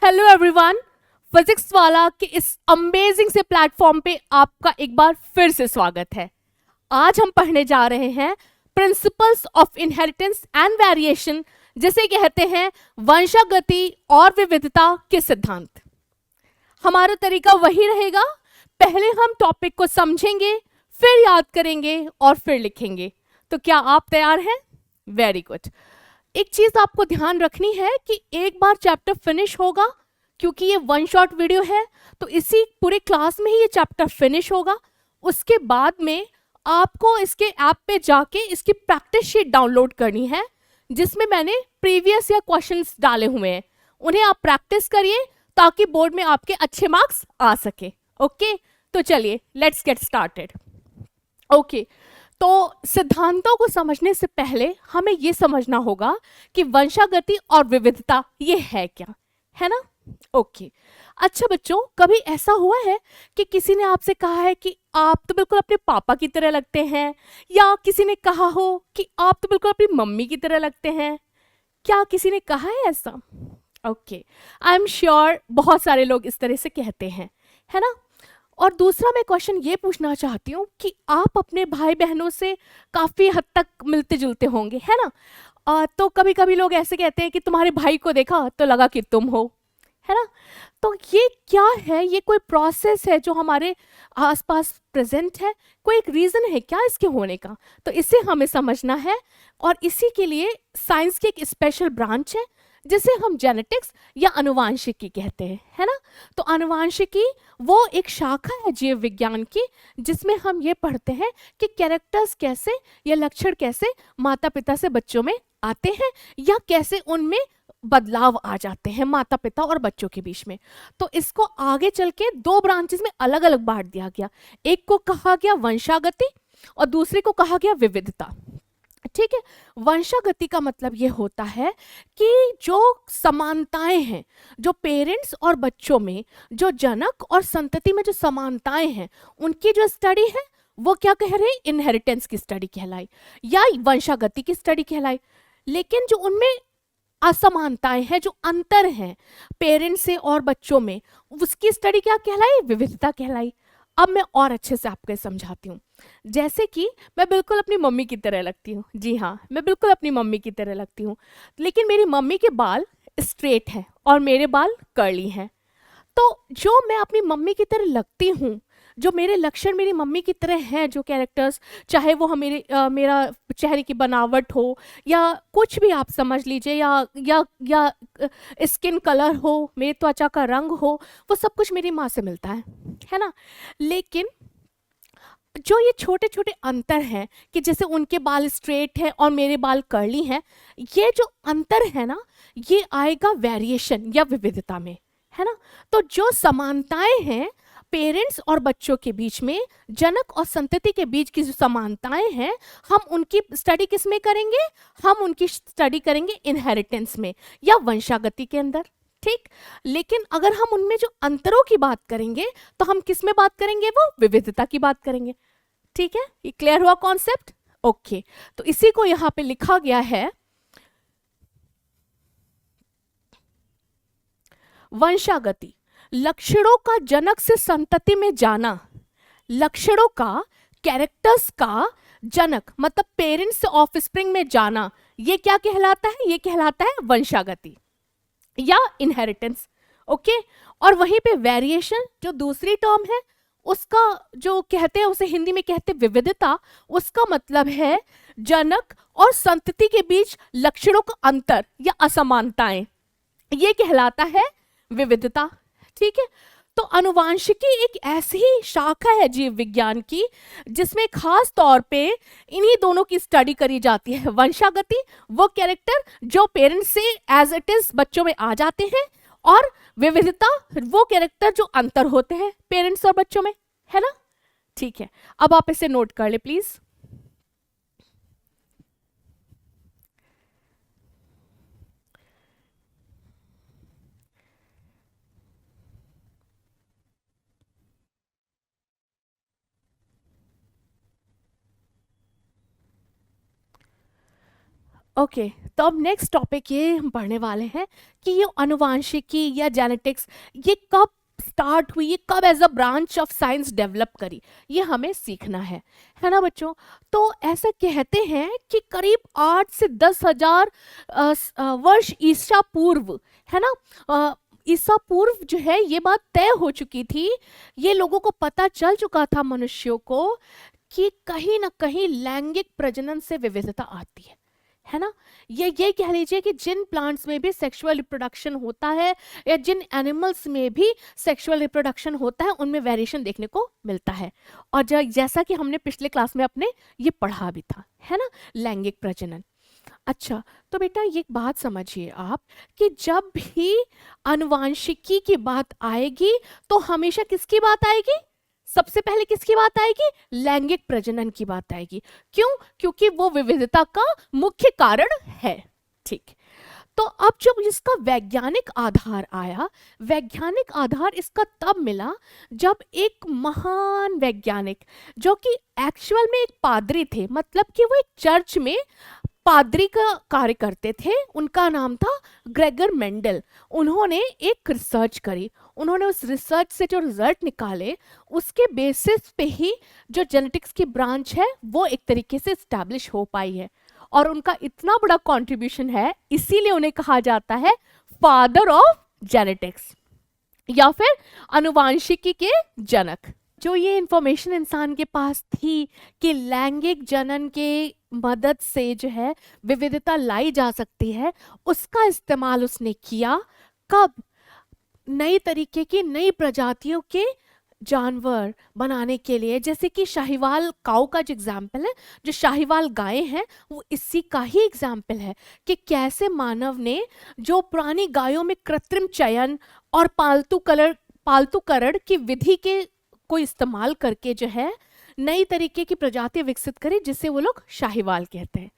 Hello everyone. Physics वाला के इस अमेजिंग से प्लेटफॉर्म पे आपका एक बार फिर से स्वागत है। आज हम पढ़ने जा रहे हैं principles of inheritance and variation, जिसे कहते हैं वंशागति और विविधता के सिद्धांत। हमारा तरीका वही रहेगा, पहले हम टॉपिक को समझेंगे, फिर याद करेंगे और फिर लिखेंगे। तो क्या आप तैयार हैं? Very good. एक चीज आपको ध्यान रखनी है कि एक बार चैप्टर फिनिश होगा, क्योंकि ये वन शॉट वीडियो है, तो इसी पूरे क्लास में ही ये चैप्टर फिनिश होगा। उसके बाद में आपको इसके ऐप पे जाके इसकी प्रैक्टिस शीट डाउनलोड करनी है, जिसमें मैंने प्रीवियस या क्वेश्चंस डाले हुए हैं। उन्हें आप प्रैक्टिस करिए ताकि बोर्ड में आपके अच्छे मार्क्स आ सके। ओके, तो चलिए लेट्स गेट स्टार्टेड। ओके, तो सिद्धांतों को समझने से पहले हमें यह समझना होगा कि वंशागति और विविधता ये है क्या, है ना? ओके, अच्छा बच्चों, कभी ऐसा हुआ है कि किसी ने आपसे कहा है कि आप तो बिल्कुल अपने पापा की तरह लगते हैं, या किसी ने कहा हो कि आप तो बिल्कुल अपनी मम्मी की तरह लगते हैं? क्या किसी ने कहा है ऐसा? ओके, आई एम श्योर बहुत सारे लोग इस तरह से कहते हैं, है ना? और दूसरा मैं क्वेश्चन ये पूछना चाहती हूँ कि आप अपने भाई बहनों से काफ़ी हद तक मिलते जुलते होंगे, है ना? तो कभी कभी लोग ऐसे कहते हैं कि तुम्हारे भाई को देखा तो लगा कि तुम हो, है ना? तो ये क्या है? ये कोई प्रोसेस है जो हमारे आसपास प्रेजेंट है? कोई एक रीज़न है क्या इसके होने का? तो इसे हमें समझना है, और इसी के लिए साइंस की एक स्पेशल ब्रांच है जिसे हम जेनेटिक्स या अनुवांशिकी कहते हैं, है ना? तो अनुवांशिकी वो एक शाखा है जीव विज्ञान की, जिसमें हम ये पढ़ते हैं कि कैरेक्टर्स कैसे या लक्षण कैसे माता पिता से बच्चों में आते हैं, या कैसे उनमें बदलाव आ जाते हैं माता पिता और बच्चों के बीच में। तो इसको आगे चल के दो ब्रांचेस में अलग अलग बांट दिया गया। एक को कहा गया वंशागति और दूसरे को कहा गया विविधता। ठीक है, वंशागति का मतलब ये होता है कि जो समानताएं हैं, जो पेरेंट्स और बच्चों में, जो जनक और संतति में जो समानताएं हैं, उनकी जो स्टडी है वो क्या कह रहे हैं? इनहेरिटेंस की स्टडी कहलाई या वंशागति की स्टडी कहलाई। लेकिन जो उनमें असमानताएं हैं, जो अंतर हैं पेरेंट्स से और बच्चों में, उसकी स्टडी क्या कहलाई? विविधता कहलाई। अब मैं और अच्छे से आपको समझाती हूँ। जैसे कि मैं बिल्कुल अपनी मम्मी की तरह लगती हूँ। जी हाँ, मैं बिल्कुल अपनी मम्मी की तरह लगती हूँ, लेकिन मेरी मम्मी के बाल स्ट्रेट हैं और मेरे बाल कर्ली हैं। तो जो मैं अपनी मम्मी की तरह लगती हूँ, जो मेरे लक्षण मेरी मम्मी की तरह हैं, जो कैरेक्टर्स, चाहे वो मेरा चेहरे की बनावट हो, या कुछ भी आप समझ लीजिए, या स्किन कलर हो, मेरी त्वचा का रंग हो, वो सब कुछ मेरी माँ से मिलता है ना? लेकिन जो ये छोटे छोटे अंतर हैं, कि जैसे उनके बाल स्ट्रेट हैं और मेरे बाल कर्ली हैं, ये जो अंतर है ना, ये आएगा वेरिएशन या विविधता में, है ना? तो जो समानताएं हैं पेरेंट्स और बच्चों के बीच में, जनक और संतति के बीच की जो समानताएं हैं, हम उनकी स्टडी किस में करेंगे? हम उनकी स्टडी करेंगे इनहेरिटेंस में या वंशागति के अंदर। ठीक, लेकिन अगर हम उनमें जो अंतरों की बात करेंगे, तो हम किस में बात करेंगे? वो विविधता की बात करेंगे। ठीक है, ये क्लियर हुआ कॉन्सेप्ट? ओके, तो इसी को यहां पे लिखा गया है, वंशागति लक्षणों का जनक से संतति में जाना, लक्षणों का, कैरेक्टर्स का जनक मतलब पेरेंट्स से ऑफस्प्रिंग में जाना, ये क्या कहलाता है? ये कहलाता है वंशागति या इनहेरिटेंस। ओके, और वहीं पे वेरिएशन जो दूसरी टर्म है, उसका जो कहते हैं उसे हिंदी में कहते हैं विविधता। उसका मतलब है जनक और संतति के बीच लक्षणों का अंतर या असमानताएं, ये कहलाता है विविधता। ठीक है, तो अनुवांशिकी एक ऐसी ही शाखा है जीव विज्ञान की, जिसमें खास तौर पे इन्हीं दोनों की स्टडी करी जाती है। वंशागति वो कैरेक्टर जो पेरेंट्स से एज इट इज बच्चों में आ जाते हैं, और विविधता वो कैरेक्टर जो अंतर होते हैं पेरेंट्स और बच्चों में, है ना? ठीक है, अब आप इसे नोट कर ले प्लीज। ओके, तो अब नेक्स्ट टॉपिक ये हम पढ़ने वाले हैं कि ये अनुवांशिकी या जेनेटिक्स ये कब स्टार्ट हुई, ये कब as a branch of science develop करी, ये हमें सीखना है ना बच्चों। तो ऐसा कहते हैं कि करीब 8 से 10 हजार वर्ष ईसा पूर्व, है ना, ईसा पूर्व जो है ये बात तय हो चुकी थी, ये लोगों को पता चल चुका था मनुष्यों को कि कहीं ना कहीं लैंगिक प्रजनन से विविधता आती है ना। ये कह लीजिए कि जिन प्लांट्स में भी सेक्सुअल रिप्रोडक्शन होता है या जिन एनिमल्स में भी सेक्सुअल रिप्रोडक्शन होता है उनमें वेरिएशन देखने को मिलता है। और जैसा कि हमने पिछले क्लास में अपने ये पढ़ा भी था, है ना, लैंगिक प्रजनन। अच्छा, तो बेटा ये बात समझिए आप कि जब भी आनुवांशिकी की बात आएगी तो हमेशा किसकी बात आएगी? सबसे पहले किसकी बात आएगी? लैंगिक प्रजनन की बात आएगी। क्यों? क्योंकि वो विविधता का मुख्य कारण है। ठीक, तो अब जब इसका वैज्ञानिक आधार आया, वैज्ञानिक आधार इसका तब मिला जब एक महान वैज्ञानिक जो कि एक्चुअल में एक पादरी थे, मतलब कि वो एक चर्च में पादरी का कार्य करते थे, उनका नाम था ग्रेगर मेंडल। उन्होंने एक रिसर्च करी, उन्होंने उस रिसर्च से जो रिजल्ट निकाले उसके बेसिस पे ही जो जेनेटिक्स की ब्रांच है वो एक तरीके से स्टैब्लिश हो पाई है। और उनका इतना बड़ा कंट्रीब्यूशन है, इसीलिए उन्हें कहा जाता है फादर ऑफ जेनेटिक्स या फिर आनुवांशिकी के जनक। जो ये इंफॉर्मेशन इंसान के पास थी कि लैंगिक जनन के मदद से जो है विविधता लाई जा सकती है, उसका इस्तेमाल उसने किया। कब? नई तरीके की नई प्रजातियों के जानवर बनाने के लिए, जैसे कि शाहीवाल काऊ का जो एग्जाम्पल है, जो शाहीवाल गायें हैं वो इसी का ही एग्जाम्पल है कि कैसे मानव ने जो पुरानी गायों में कृत्रिम चयन और पालतूकरण की विधि के को इस्तेमाल करके जो है नई तरीके की प्रजाति विकसित करी, जिसे वो लोग शाहीवाल कहते हैं।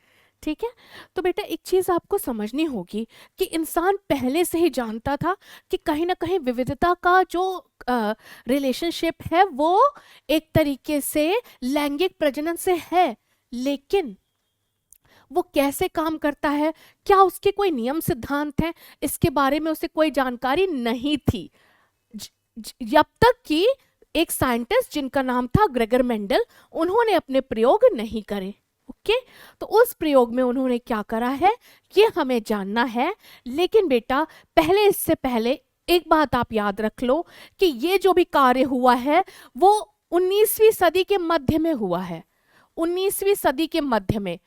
ठीक है, तो बेटा एक चीज आपको समझनी होगी कि इंसान पहले से ही जानता था कि कहीं ना कहीं विविधता का जो रिलेशनशिप है वो एक तरीके से लैंगिक प्रजनन से है, लेकिन वो कैसे काम करता है, क्या उसके कोई नियम सिद्धांत हैं, इसके बारे में उसे कोई जानकारी नहीं थी जब तक कि एक साइंटिस्ट जिनका नाम था ग्रेगर मेंडल, उन्होंने अपने प्रयोग नहीं करे। ओके, तो उस प्रयोग में उन्होंने क्या करा है ये हमें जानना है। लेकिन बेटा पहले, इससे पहले एक बात आप याद रख लो कि ये जो भी कार्य हुआ है वो 19वीं सदी के मध्य में हुआ है, 19वीं सदी के मध्य में।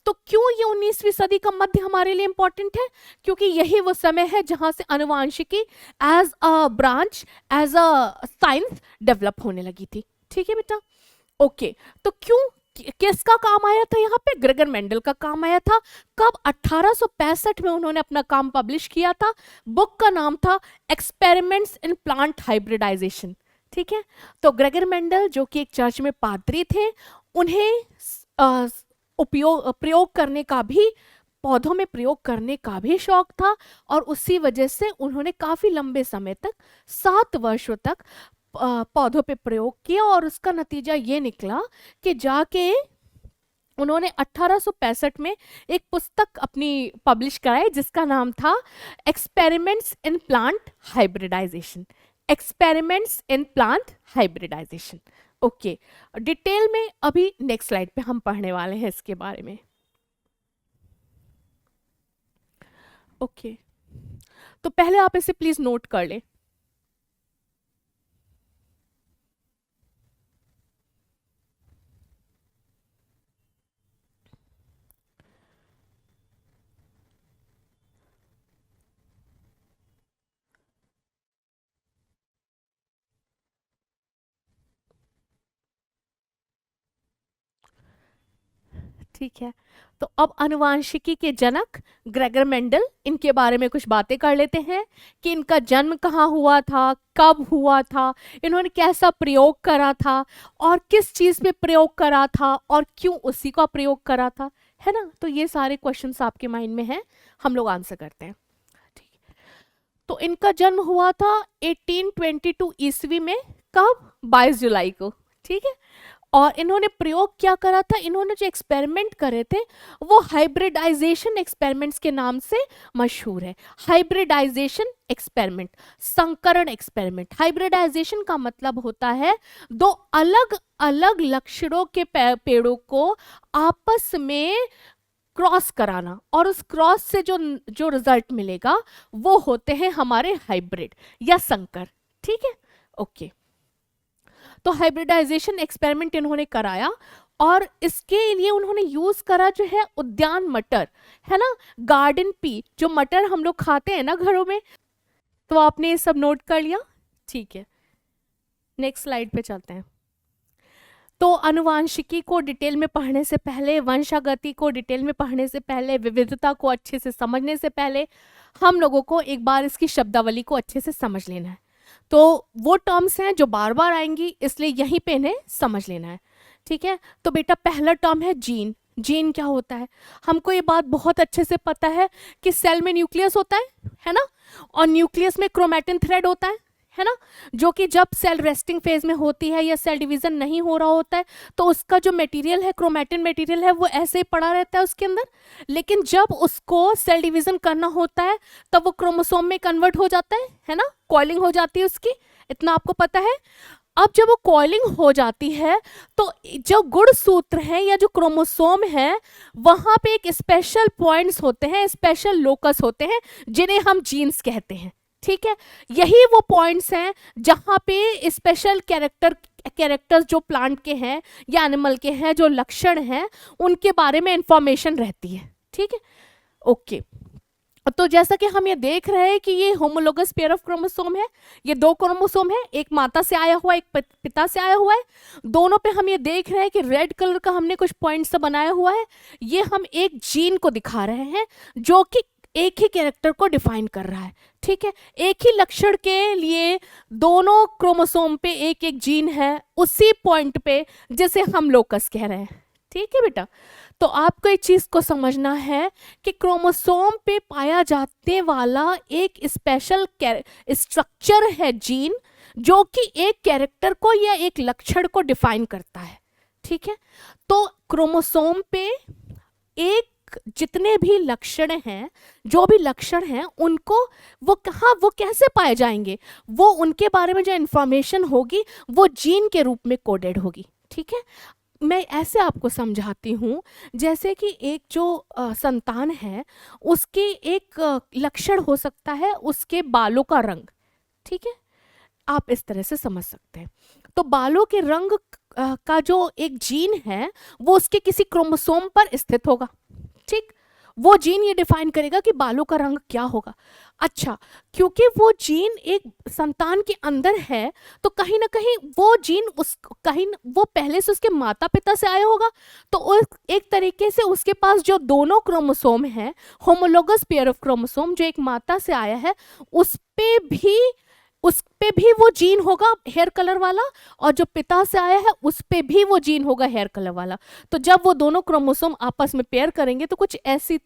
तो क्यों ये 19वीं सदी का मध्य हमारे लिए इंपॉर्टेंट है? क्योंकि यही वो समय है जहां से आनुवांशिकी as a branch, as a science develop होने लगी थी। ठीक है बेटा, ओके, तो क्यों, किसका काम आया था यहाँ पे? ग्रेगर मेंडल का काम आया था। कब? 1865 में उन्होंने अपना काम पब्लिश किया था। बुक का नाम था एक्सपेरिमेंट्स इन प्लांट हाइब्रिडाइजेशन। ठीक है, तो ग्रेगर मेंडल जो कि एक चर्च में पादरी थे, उन्हें प्रयोग करने का भी, पौधों में प्रयोग करने का भी शौक था, और उसी वजह से उन्होंने काफी लंबे समय तक, 7 वर्षों तक पौधों पे प्रयोग किया। और उसका नतीजा ये निकला कि जाके उन्होंने 1865 में एक पुस्तक अपनी पब्लिश कराई जिसका नाम था experiments in plant hybridisation. Experiments in plant hybridisation. Okay, detail में अभी नेक्स्ट स्लाइड पे हम पढ़ने वाले हैं इसके बारे में। ओके, तो पहले आप इसे प्लीज नोट कर लें। ठीक है, तो अब आनुवांशिकी के जनक ग्रेगर मेंडल, इनके बारे में कुछ बातें कर लेते हैं कि इनका जन्म कहाँ हुआ था, कब हुआ था, इन्होंने कैसा प्रयोग करा था और किस चीज पे प्रयोग करा था और क्यों उसी का प्रयोग करा था, है ना। तो ये सारे क्वेश्चंस आपके माइंड में हैं, हम लोग आंसर करते हैं। ठीक, तो इनका जन्म हुआ था 1822 ईस्वी में। कब? 22 जुलाई को। ठीक है, और इन्होंने प्रयोग क्या करा था, इन्होंने जो एक्सपेरिमेंट करे थे वो हाइब्रिडाइजेशन एक्सपेरिमेंट्स के नाम से मशहूर है। हाइब्रिडाइजेशन एक्सपेरिमेंट, संकरण एक्सपेरिमेंट। हाइब्रिडाइजेशन का मतलब होता है दो अलग अलग लक्षणों के पेड़ों को आपस में क्रॉस कराना, और उस क्रॉस से जो रिजल्ट मिलेगा वो होते हैं हमारे हाइब्रिड या संकर। ठीक है, ओके। तो हाइब्रिडाइजेशन एक्सपेरिमेंट इन्होंने कराया और इसके लिए उन्होंने यूज करा जो है उद्यान मटर, है ना, गार्डन पी, जो मटर हम लोग खाते हैं ना घरों में। तो आपने ये सब नोट कर लिया, ठीक है। नेक्स्ट स्लाइड पे चलते हैं। तो अनुवांशिकी को डिटेल में पढ़ने से पहले, वंशागति को डिटेल में पढ़ने से पहले, विविधता को अच्छे से समझने से पहले हम लोगों को एक बार इसकी शब्दावली को अच्छे से समझ लेना है। तो वो टर्म्स हैं जो बार बार आएंगी, इसलिए यहीं पे इन्हें समझ लेना है। ठीक है, तो बेटा पहला टर्म है जीन। जीन क्या होता है? हमको ये बात बहुत अच्छे से पता है कि सेल में न्यूक्लियस होता है ना, और न्यूक्लियस में क्रोमैटिन थ्रेड होता है ना, जो कि जब सेल रेस्टिंग फेज में होती है या सेल डिवीजन नहीं हो रहा होता है तो उसका जो मटेरियल है, क्रोमैटिन मटेरियल है, वो ऐसे ही पड़ा रहता है उसके अंदर। लेकिन जब उसको सेल डिवीजन करना होता है तब वो क्रोमोसोम में कन्वर्ट हो जाता है ना, कॉइलिंग हो जाती है उसकी, इतना आपको पता है। अब जब वो कॉइलिंग हो जाती है तो जो गुणसूत्र है या जो क्रोमोसोम है वहां पे एक स्पेशल पॉइंट्स होते हैं, स्पेशल लोकस होते हैं, जिन्हें हम जीन्स कहते हैं। ठीक है, यही वो पॉइंट्स हैं जहां पे स्पेशल कैरेक्टर्स जो प्लांट के हैं या एनिमल के हैं, जो लक्षण हैं, उनके बारे में इंफॉर्मेशन रहती है। ठीक है, ओके। तो जैसा कि हम ये देख रहे हैं कि ये होमोलोगस पेयर ऑफ क्रोमोसोम है, ये दो क्रोमोसोम है, एक माता से आया हुआ, एक पिता से आया हुआ है। दोनों पे हम ये देख रहे हैं कि रेड कलर का हमने कुछ पॉइंट्स बनाया हुआ है, ये हम एक जीन को दिखा रहे हैं जो कि एक ही कैरेक्टर को डिफाइन कर रहा है। ठीक है, एक ही लक्षण के लिए दोनों क्रोमोसोम पे एक एक जीन है उसी पॉइंट पे, जिसे हम लोकस कह रहे हैं। ठीक है बेटा, तो आपको एक चीज को समझना है कि क्रोमोसोम पे पाया जाने वाला एक स्पेशल स्ट्रक्चर है जीन, जो कि एक कैरेक्टर को या एक लक्षण को डिफाइन करता है। ठीक है, तो क्रोमोसोम पे एक जितने भी लक्षण हैं, जो भी लक्षण हैं, उनको वो कहाँ, वो कैसे पाए जाएंगे, वो उनके बारे में जो इंफॉर्मेशन होगी वो जीन के रूप में कोडेड होगी। ठीक है, मैं ऐसे आपको समझाती हूँ, जैसे कि एक जो संतान है उसके एक लक्षण हो सकता है उसके बालों का रंग। ठीक है, आप इस तरह से समझ सकते हैं। तो बालों के रंग का जो एक जीन है वो उसके किसी क्रोमोसोम पर स्थित होगा। ठीक, वो जीन ये डिफाइन करेगा कि बालों का रंग क्या होगा। अच्छा, क्योंकि वो जीन एक संतान के अंदर है तो कहीं ना कहीं वो जीन वो पहले से उसके माता पिता से आया होगा, तो एक तरीके से उसके पास जो दोनों क्रोमोसोम है, होमोलोगस पेयर ऑफ क्रोमोसोम, जो एक माता से आया है, उस पे भी वो जीन होगा हेयर कलर वाला, और जो पिता से आया है उस पे भी वो जीन होगा हेयर कलर वाला। तो जब वो दोनों क्रोमोसोम आपस में पेयर करेंगे तो कुछ ऐसी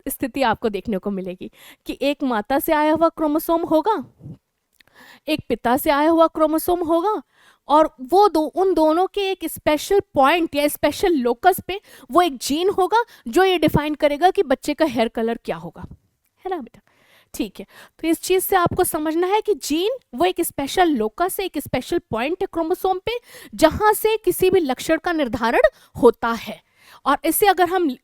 स्थिति आपको देखने को मिलेगी कि एक माता से आया हुआ क्रोमोसोम होगा, एक पिता से आया हुआ क्रोमोसोम होगा, और वो उन दोनों के एक स्पेशल पॉइंट या स्पेशल लोकस पे वो एक जीन होगा जो ये डिफाइन करेगा कि बच्चे का हेयर कलर क्या होगा। है ना बेटा? ठीक है, तो इस चीज से आपको समझना है कि जीन वो एक स्पेशल लोकस है, एक स्पेशल पॉइंट है क्रोमोसोम पे, जहां से किसी भी लक्षण का निर्धारण होता है। और इसे अगर हम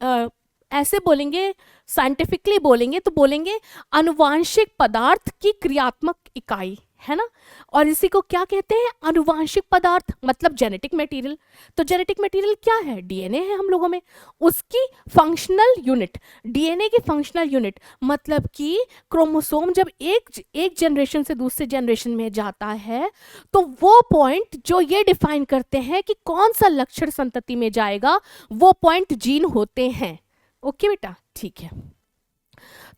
ऐसे बोलेंगे, साइंटिफिकली बोलेंगे, तो बोलेंगे अनुवांशिक पदार्थ की क्रियात्मक इकाई, है ना। और इसी को क्या कहते हैं? अनुवांशिक पदार्थ, मतलब जेनेटिक मटेरियल। तो जेनेटिक मटेरियल क्या है? डीएनए है हम लोगों में, उसकी फंक्शनल यूनिट, डीएनए की फंक्शनल यूनिट, मतलब कि क्रोमोसोम जब एक जनरेशन से दूसरे जनरेशन में जाता है तो वो पॉइंट जो ये डिफाइन करते हैं कि कौन सा लक्षण संतति में जाएगा, वो पॉइंट जीन होते हैं। ओके बेटा, ठीक है।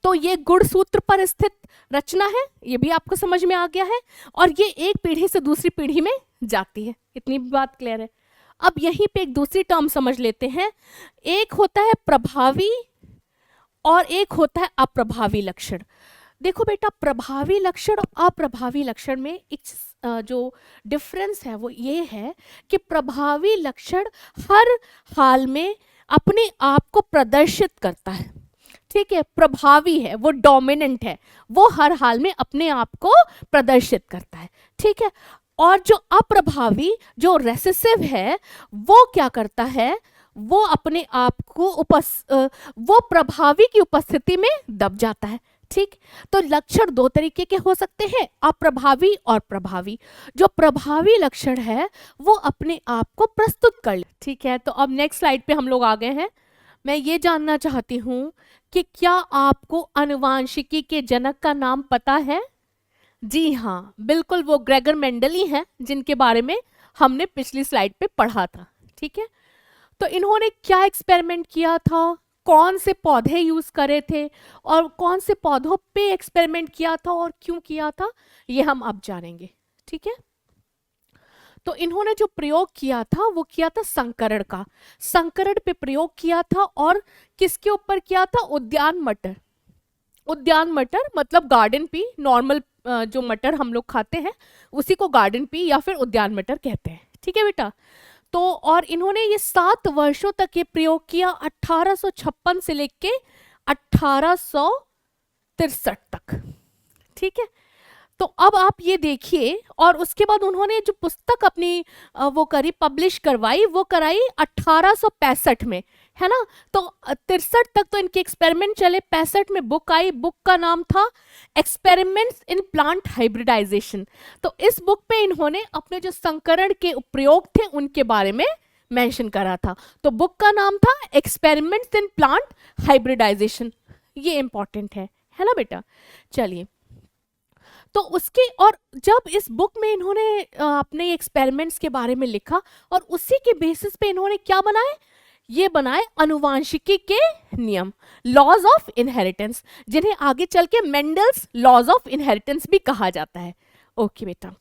तो ये गुणसूत्र पर स्थित रचना है, ये भी आपको समझ में आ गया है, और ये एक पीढ़ी से दूसरी पीढ़ी में जाती है। इतनी बात क्लियर है। अब यहीं पे एक दूसरी टर्म समझ लेते हैं। एक होता है प्रभावी और एक होता है अप्रभावी लक्षण। देखो बेटा, प्रभावी लक्षण और अप्रभावी लक्षण में एक जो डिफरेंस है वो ये है कि प्रभावी लक्षण हर हाल में अपने आप को प्रदर्शित करता है। ठीक है, प्रभावी है, वो डोमिनेंट है, वो हर हाल में अपने आप को प्रदर्शित करता है। ठीक है, और जो अप्रभावी, जो रेसेसिव है, वो क्या करता है, वो अपने आप को वो प्रभावी की उपस्थिति में दब जाता है। ठीक, तो लक्षण दो तरीके के हो सकते हैं, अप्रभावी और प्रभावी। जो प्रभावी लक्षण है वो अपने आप को प्रस्तुत कर ले। ठीक है, तो अब नेक्स्ट स्लाइड पे हम लोग आ गए हैं। मैं ये जानना चाहती हूँ कि क्या आपको आनुवांशिकी के जनक का नाम पता है? जी हाँ, बिल्कुल, वो ग्रेगर मेंडल ही हैं जिनके बारे में हमने पिछली स्लाइड पे पढ़ा था। ठीक है, तो इन्होंने क्या एक्सपेरिमेंट किया था, कौन से पौधे यूज करे थे और कौन से पौधों पे एक्सपेरिमेंट किया था और क्यों किया था, ये हम अब जानेंगे। ठीक है, तो इन्होंने जो प्रयोग किया था वो किया था संकरण का, संकरण पे प्रयोग किया था। और किसके ऊपर किया था? उद्यान मटर। उद्यान मटर मतलब गार्डन पी, नॉर्मल जो मटर हम लोग खाते हैं उसी को गार्डन पी या फिर उद्यान मटर कहते हैं। ठीक है बेटा, तो और इन्होंने ये 7 वर्षों तक ये प्रयोग किया, 1856 से लेके 1863 तक। ठीक है, तो अब आप ये देखिए, और उसके बाद उन्होंने जो पुस्तक अपनी वो करी, पब्लिश करवाई, वो कराई 1865 में, है ना। तो 63 तक तो इनके एक्सपेरिमेंट चले, 65 में बुक आई, बुक का नाम था एक्सपेरिमेंट्स इन प्लांट हाइब्रिडाइजेशन। तो इस बुक पे इन्होंने अपने जो संकरण के प्रयोग थे उनके बारे में मेंशन करा था। तो बुक का नाम था एक्सपेरिमेंट्स इन प्लांट हाइब्रिडाइजेशन, ये इंपॉर्टेंट है ना बेटा। चलिए, तो उसके, और जब इस बुक में इन्होंने अपने एक्सपेरिमेंट्स के बारे में लिखा और उसी के बेसिस पे इन्होंने क्या बनाए, ये बनाए अनुवांशिकी के नियम, लॉज ऑफ इनहेरिटेंस, जिन्हें आगे चल के मेंडल्स लॉज ऑफ इनहेरिटेंस भी कहा जाता है। ओके बेटा,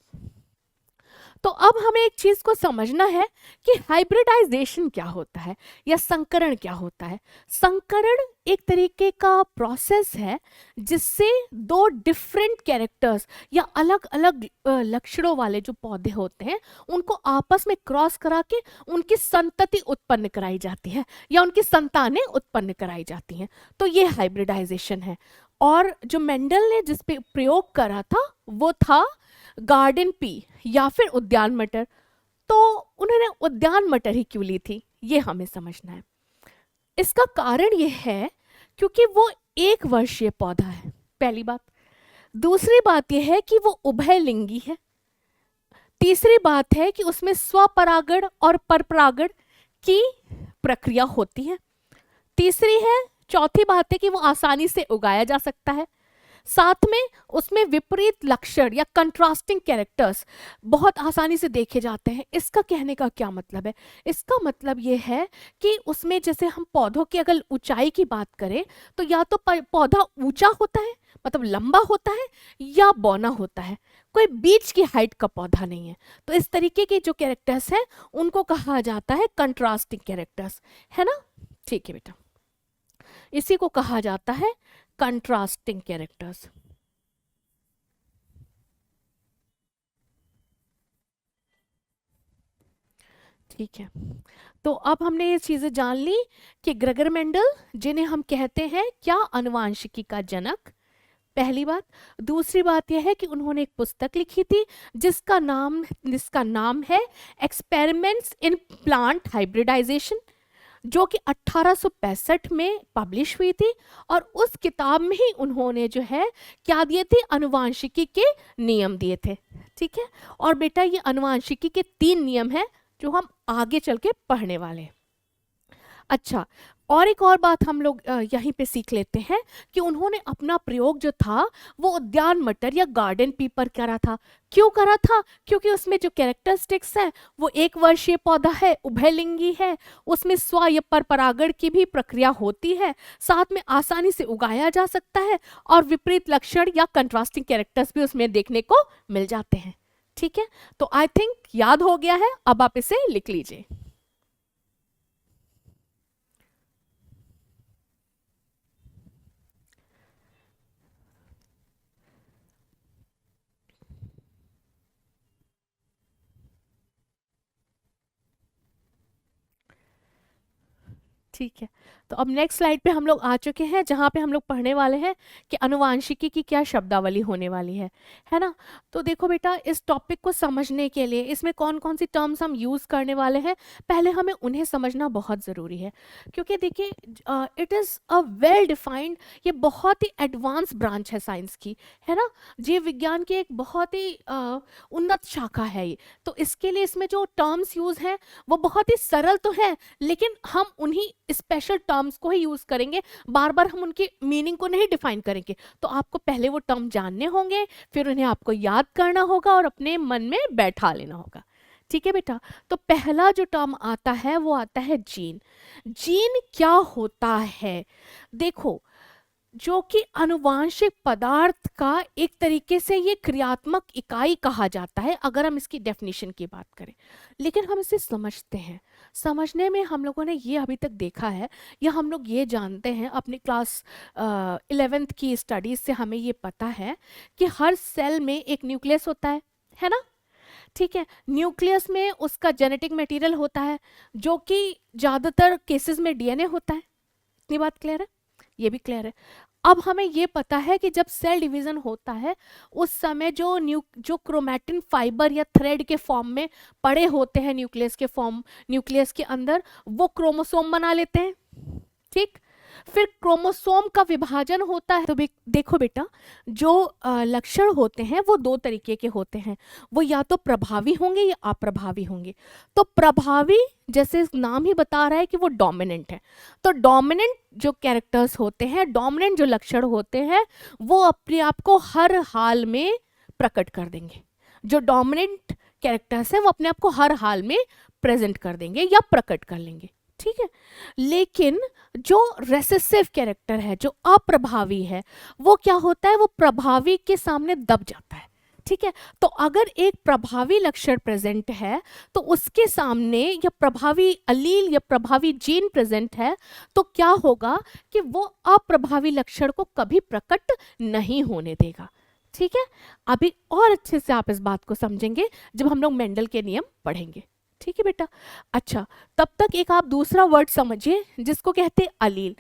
तो अब हमें एक चीज को समझना है कि हाइब्रिडाइजेशन क्या होता है या संकरण क्या होता है। संकरण एक तरीके का प्रोसेस है जिससे दो डिफरेंट कैरेक्टर्स या अलग अलग लक्षणों वाले जो पौधे होते हैं उनको आपस में क्रॉस करा के उनकी संतति उत्पन्न कराई जाती है या उनकी संतानें उत्पन्न कराई जाती हैं, तो ये हाइब्रिडाइजेशन है। और जो मेंडल ने जिस पे प्रयोग करा था वो था गार्डन पी या फिर उद्यान मटर। तो उन्होंने उद्यान मटर ही क्यों ली थी, ये हमें समझना है। इसका कारण यह है क्योंकि वो एक वर्षीय पौधा है, पहली बात। दूसरी बात यह है कि वो उभयलिंगी है। तीसरी बात है कि उसमें स्वपरागण और परपरागण की प्रक्रिया होती है। चौथी बात है कि वो आसानी से उगाया जा सकता है। साथ में उसमें विपरीत लक्षण या कंट्रास्टिंग कैरेक्टर्स बहुत आसानी से देखे जाते हैं। इसका कहने का क्या मतलब है? इसका मतलब ये है कि उसमें जैसे हम पौधों की अगर ऊंचाई की बात करें तो या तो पौधा ऊंचा होता है, मतलब लंबा होता है, या बौना होता है, कोई बीच की हाइट का पौधा नहीं है। तो इस तरीके के जो कैरेक्टर्स हैं उनको कहा जाता है कंट्रास्टिंग कैरेक्टर्स, है ना। ठीक है बेटा, इसी को कहा जाता है कंट्रास्टिंग कैरेक्टर्स। ठीक है, तो अब हमने ये चीजें जान ली कि ग्रेगर मेंडल, जिन्हें हम कहते हैं क्या, अनुवांशिकी का जनक, पहली बात। दूसरी बात यह है कि उन्होंने एक पुस्तक लिखी थी जिसका नाम है एक्सपेरिमेंट्स इन प्लांट हाइब्रिडाइजेशन, जो कि 1865 में पब्लिश हुई थी। और उस किताब में ही उन्होंने जो है क्या दिए थे, अनुवांशिकी के नियम दिए थे। ठीक है, और बेटा ये अनुवांशिकी के 3 नियम हैं जो हम आगे चल के पढ़ने वाले हैं। अच्छा, और एक और बात हम लोग यहीं पे सीख लेते हैं कि उन्होंने अपना प्रयोग जो था वो उद्यान मटर या गार्डन पी पर करा था। क्यों करा था? क्योंकि उसमें जो कैरेक्टरिस्टिक्स है वो एक वर्षीय पौधा है, उभयलिंगी है, उसमें स्व या परपरागण की भी प्रक्रिया होती है, साथ में आसानी से उगाया जा सकता है और विपरीत लक्षण या कंट्रास्टिंग कैरेक्टर्स भी उसमें देखने को मिल जाते हैं। ठीक है, तो आई थिंक याद हो गया है, अब आप इसे लिख लीजिए। ठीक है, तो अब नेक्स्ट स्लाइड पे हम लोग आ चुके हैं जहाँ पे हम लोग पढ़ने वाले हैं कि अनुवांशिकी की क्या शब्दावली होने वाली है ना। तो देखो बेटा, इस टॉपिक को समझने के लिए इसमें कौन कौन सी टर्म्स हम यूज़ करने वाले हैं, पहले हमें उन्हें समझना बहुत ज़रूरी है, क्योंकि देखिए it is a well defined, ये बहुत ही एडवांस ब्रांच है साइंस की, है ना। जीव विज्ञान की एक बहुत ही उन्नत शाखा है ये, तो इसके लिए इसमें जो टर्म्स यूज़ हैं वो बहुत ही सरल तो है, लेकिन हम उन्हीं स्पेशल टर्म्स को ही यूज करेंगे, बार बार हम उनकी मीनिंग को नहीं डिफाइन करेंगे। तो आपको पहले वो टर्म जानने होंगे, फिर उन्हें आपको याद करना होगा और अपने मन में बैठा लेना होगा। ठीक है बेटा, तो पहला जो टर्म आता है वो आता है जीन। जीन क्या होता है? देखो, जो कि अनुवांशिक पदार्थ का एक तरीके से ये क्रियात्मक इकाई कहा जाता है, अगर हम इसकी डेफिनेशन की बात करें, लेकिन हम इसे समझते हैं। समझने में हम लोगों ने ये अभी तक देखा है, या हम लोग ये जानते हैं अपनी क्लास 11th की स्टडीज से, हमें ये पता है कि हर सेल में एक न्यूक्लियस होता है ना। ठीक है, न्यूक्लियस में उसका जेनेटिक मटेरियल होता है, जो कि ज़्यादातर केसेस में डीएनए होता है। इतनी बात क्लियर है? ये भी क्लियर है। अब हमें ये पता है कि जब सेल डिवीजन होता है उस समय जो क्रोमैटिन फाइबर या थ्रेड के फॉर्म में पड़े होते हैं न्यूक्लियस के अंदर, वो क्रोमोसोम बना लेते हैं। ठीक, फिर क्रोमोसोम का विभाजन होता है। तो देखो बेटा, जो लक्षण होते हैं वो दो तरीके के होते हैं, वो या तो प्रभावी होंगे या अप्रभावी होंगे। तो प्रभावी, जैसे नाम ही बता रहा है कि वो डोमिनेंट है, तो डोमिनेंट जो कैरेक्टर्स होते हैं, डोमिनेंट जो लक्षण होते हैं, वो अपने आप को हर हाल में प्रकट कर देंगे। जो डोमिनेंट कैरेक्टर्स हैं वो अपने आप को हर हाल में प्रेजेंट कर देंगे या प्रकट कर लेंगे। ठीक है, लेकिन जो रेसेसिव कैरेक्टर है, जो अप्रभावी है, वो क्या होता है? वो प्रभावी के सामने दब जाता है। ठीक है, तो अगर एक प्रभावी लक्षण प्रेजेंट है तो उसके सामने, या प्रभावी अलील या प्रभावी जीन प्रेजेंट है, तो क्या होगा कि वो अप्रभावी लक्षण को कभी प्रकट नहीं होने देगा। ठीक है, अभी और अच्छे से आप इस बात को समझेंगे जब हम लोग मेंडल के नियम पढ़ेंगे। ठीक है बेटा, अच्छा, तब तक एक आप दूसरा वर्ड समझिए जिसको कहते हैं अलील।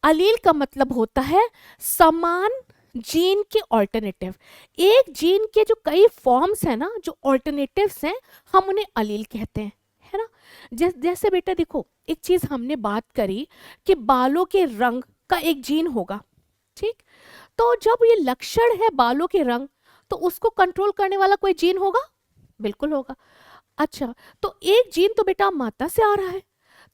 अलील का मतलब होता है समान जीन के ऑल्टरनेटिव। एक जीन के जो कई फॉर्म्स हैं ना, जो ऑल्टरनेटिव्स हैं, हम उन्हें अलील कहते हैं, है ना। जैसे बेटा देखो, एक चीज हमने बात करी कि बालों के रंग का एक जीन होगा। ठीक, तो जब ये लक्षण है बालों के रंग, तो उसको कंट्रोल करने वाला कोई जीन होगा? बिल्कुल होगा। अच्छा, तो एक जीन तो बेटा माता से आ रहा है,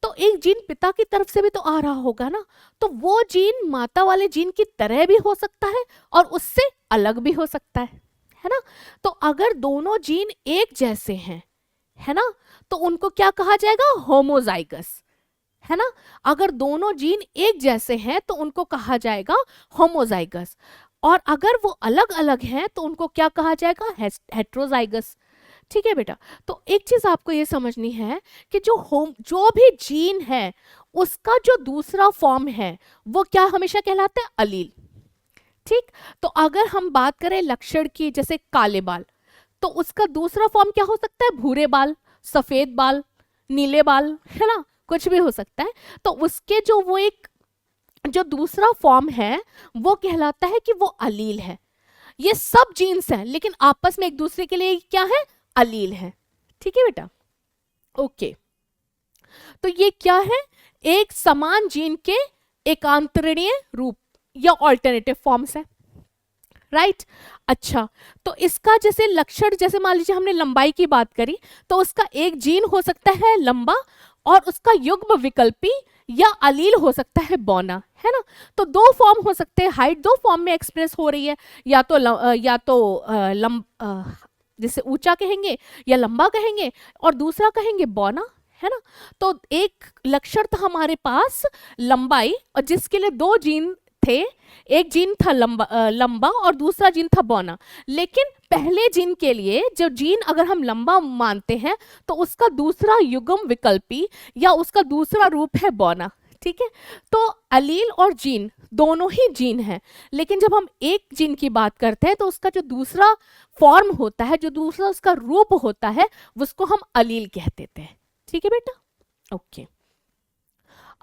तो एक जीन पिता की तरफ से भी तो आ रहा होगा ना, तो वो जीन माता वाले जीन की तरह भी हो सकता है और उससे अलग भी हो सकता है ना। तो अगर दोनों जीन एक जैसे हैं, है ना, तो उनको क्या कहा जाएगा? होमोजाइगस, है ना। अगर दोनों जीन एक जैसे हैं तो उनको कहा जाएगा होमोजाइगस, और अगर वो अलग अलग हैं तो उनको क्या कहा जाएगा? हेट्रोजाइगस। ठीक है बेटा, तो एक चीज आपको ये समझनी है कि जो भी जीन है उसका जो दूसरा फॉर्म है वो क्या हमेशा कहलाता है? अलील। ठीक, तो अगर हम बात करें लक्षण की, जैसे काले बाल, तो उसका दूसरा फॉर्म क्या हो सकता है? भूरे बाल, सफेद बाल, नीले बाल, है ना, कुछ भी हो सकता है। तो उसके जो दूसरा फॉर्म है वो कहलाता है कि वो अलील है। ये सब जीन्स हैं लेकिन आपस में एक दूसरे के लिए क्या है? अलील है। ठीक है बेटा, ओके। तो ये क्या है? एक समान जीन के एकांतरणीय रूप या ऑल्टरनेटिव फॉर्म्स है, राइट। अच्छा, तो इसका जैसे लक्षण, जैसे मान लीजिए हमने लंबाई की बात करी, तो उसका एक जीन हो सकता है लंबा और उसका युग्म विकल्पी या अलील हो सकता है बौना, है ना। तो दो फॉर्म हो सकते हैं, हाइट दो फॉर्म में एक्सप्रेस हो रही है, या तो जिसे ऊंचा कहेंगे या लंबा कहेंगे, और दूसरा कहेंगे बौना, है ना। तो एक लक्षण था हमारे पास लंबाई, और जिसके लिए दो जीन थे, एक जीन था लंबा और दूसरा जीन था बौना। लेकिन पहले जीन के लिए जो जीन अगर हम लंबा मानते हैं तो उसका दूसरा युग्म विकल्पी या उसका दूसरा रूप है बौना। ठीक है, तो अलील और जीन दोनों ही जीन हैं, लेकिन जब हम एक जीन की बात करते हैं तो उसका जो दूसरा फॉर्म होता है, जो दूसरा उसका रूप होता है, उसको हम अलील कह देते हैं। ठीक है बेटा, ओके।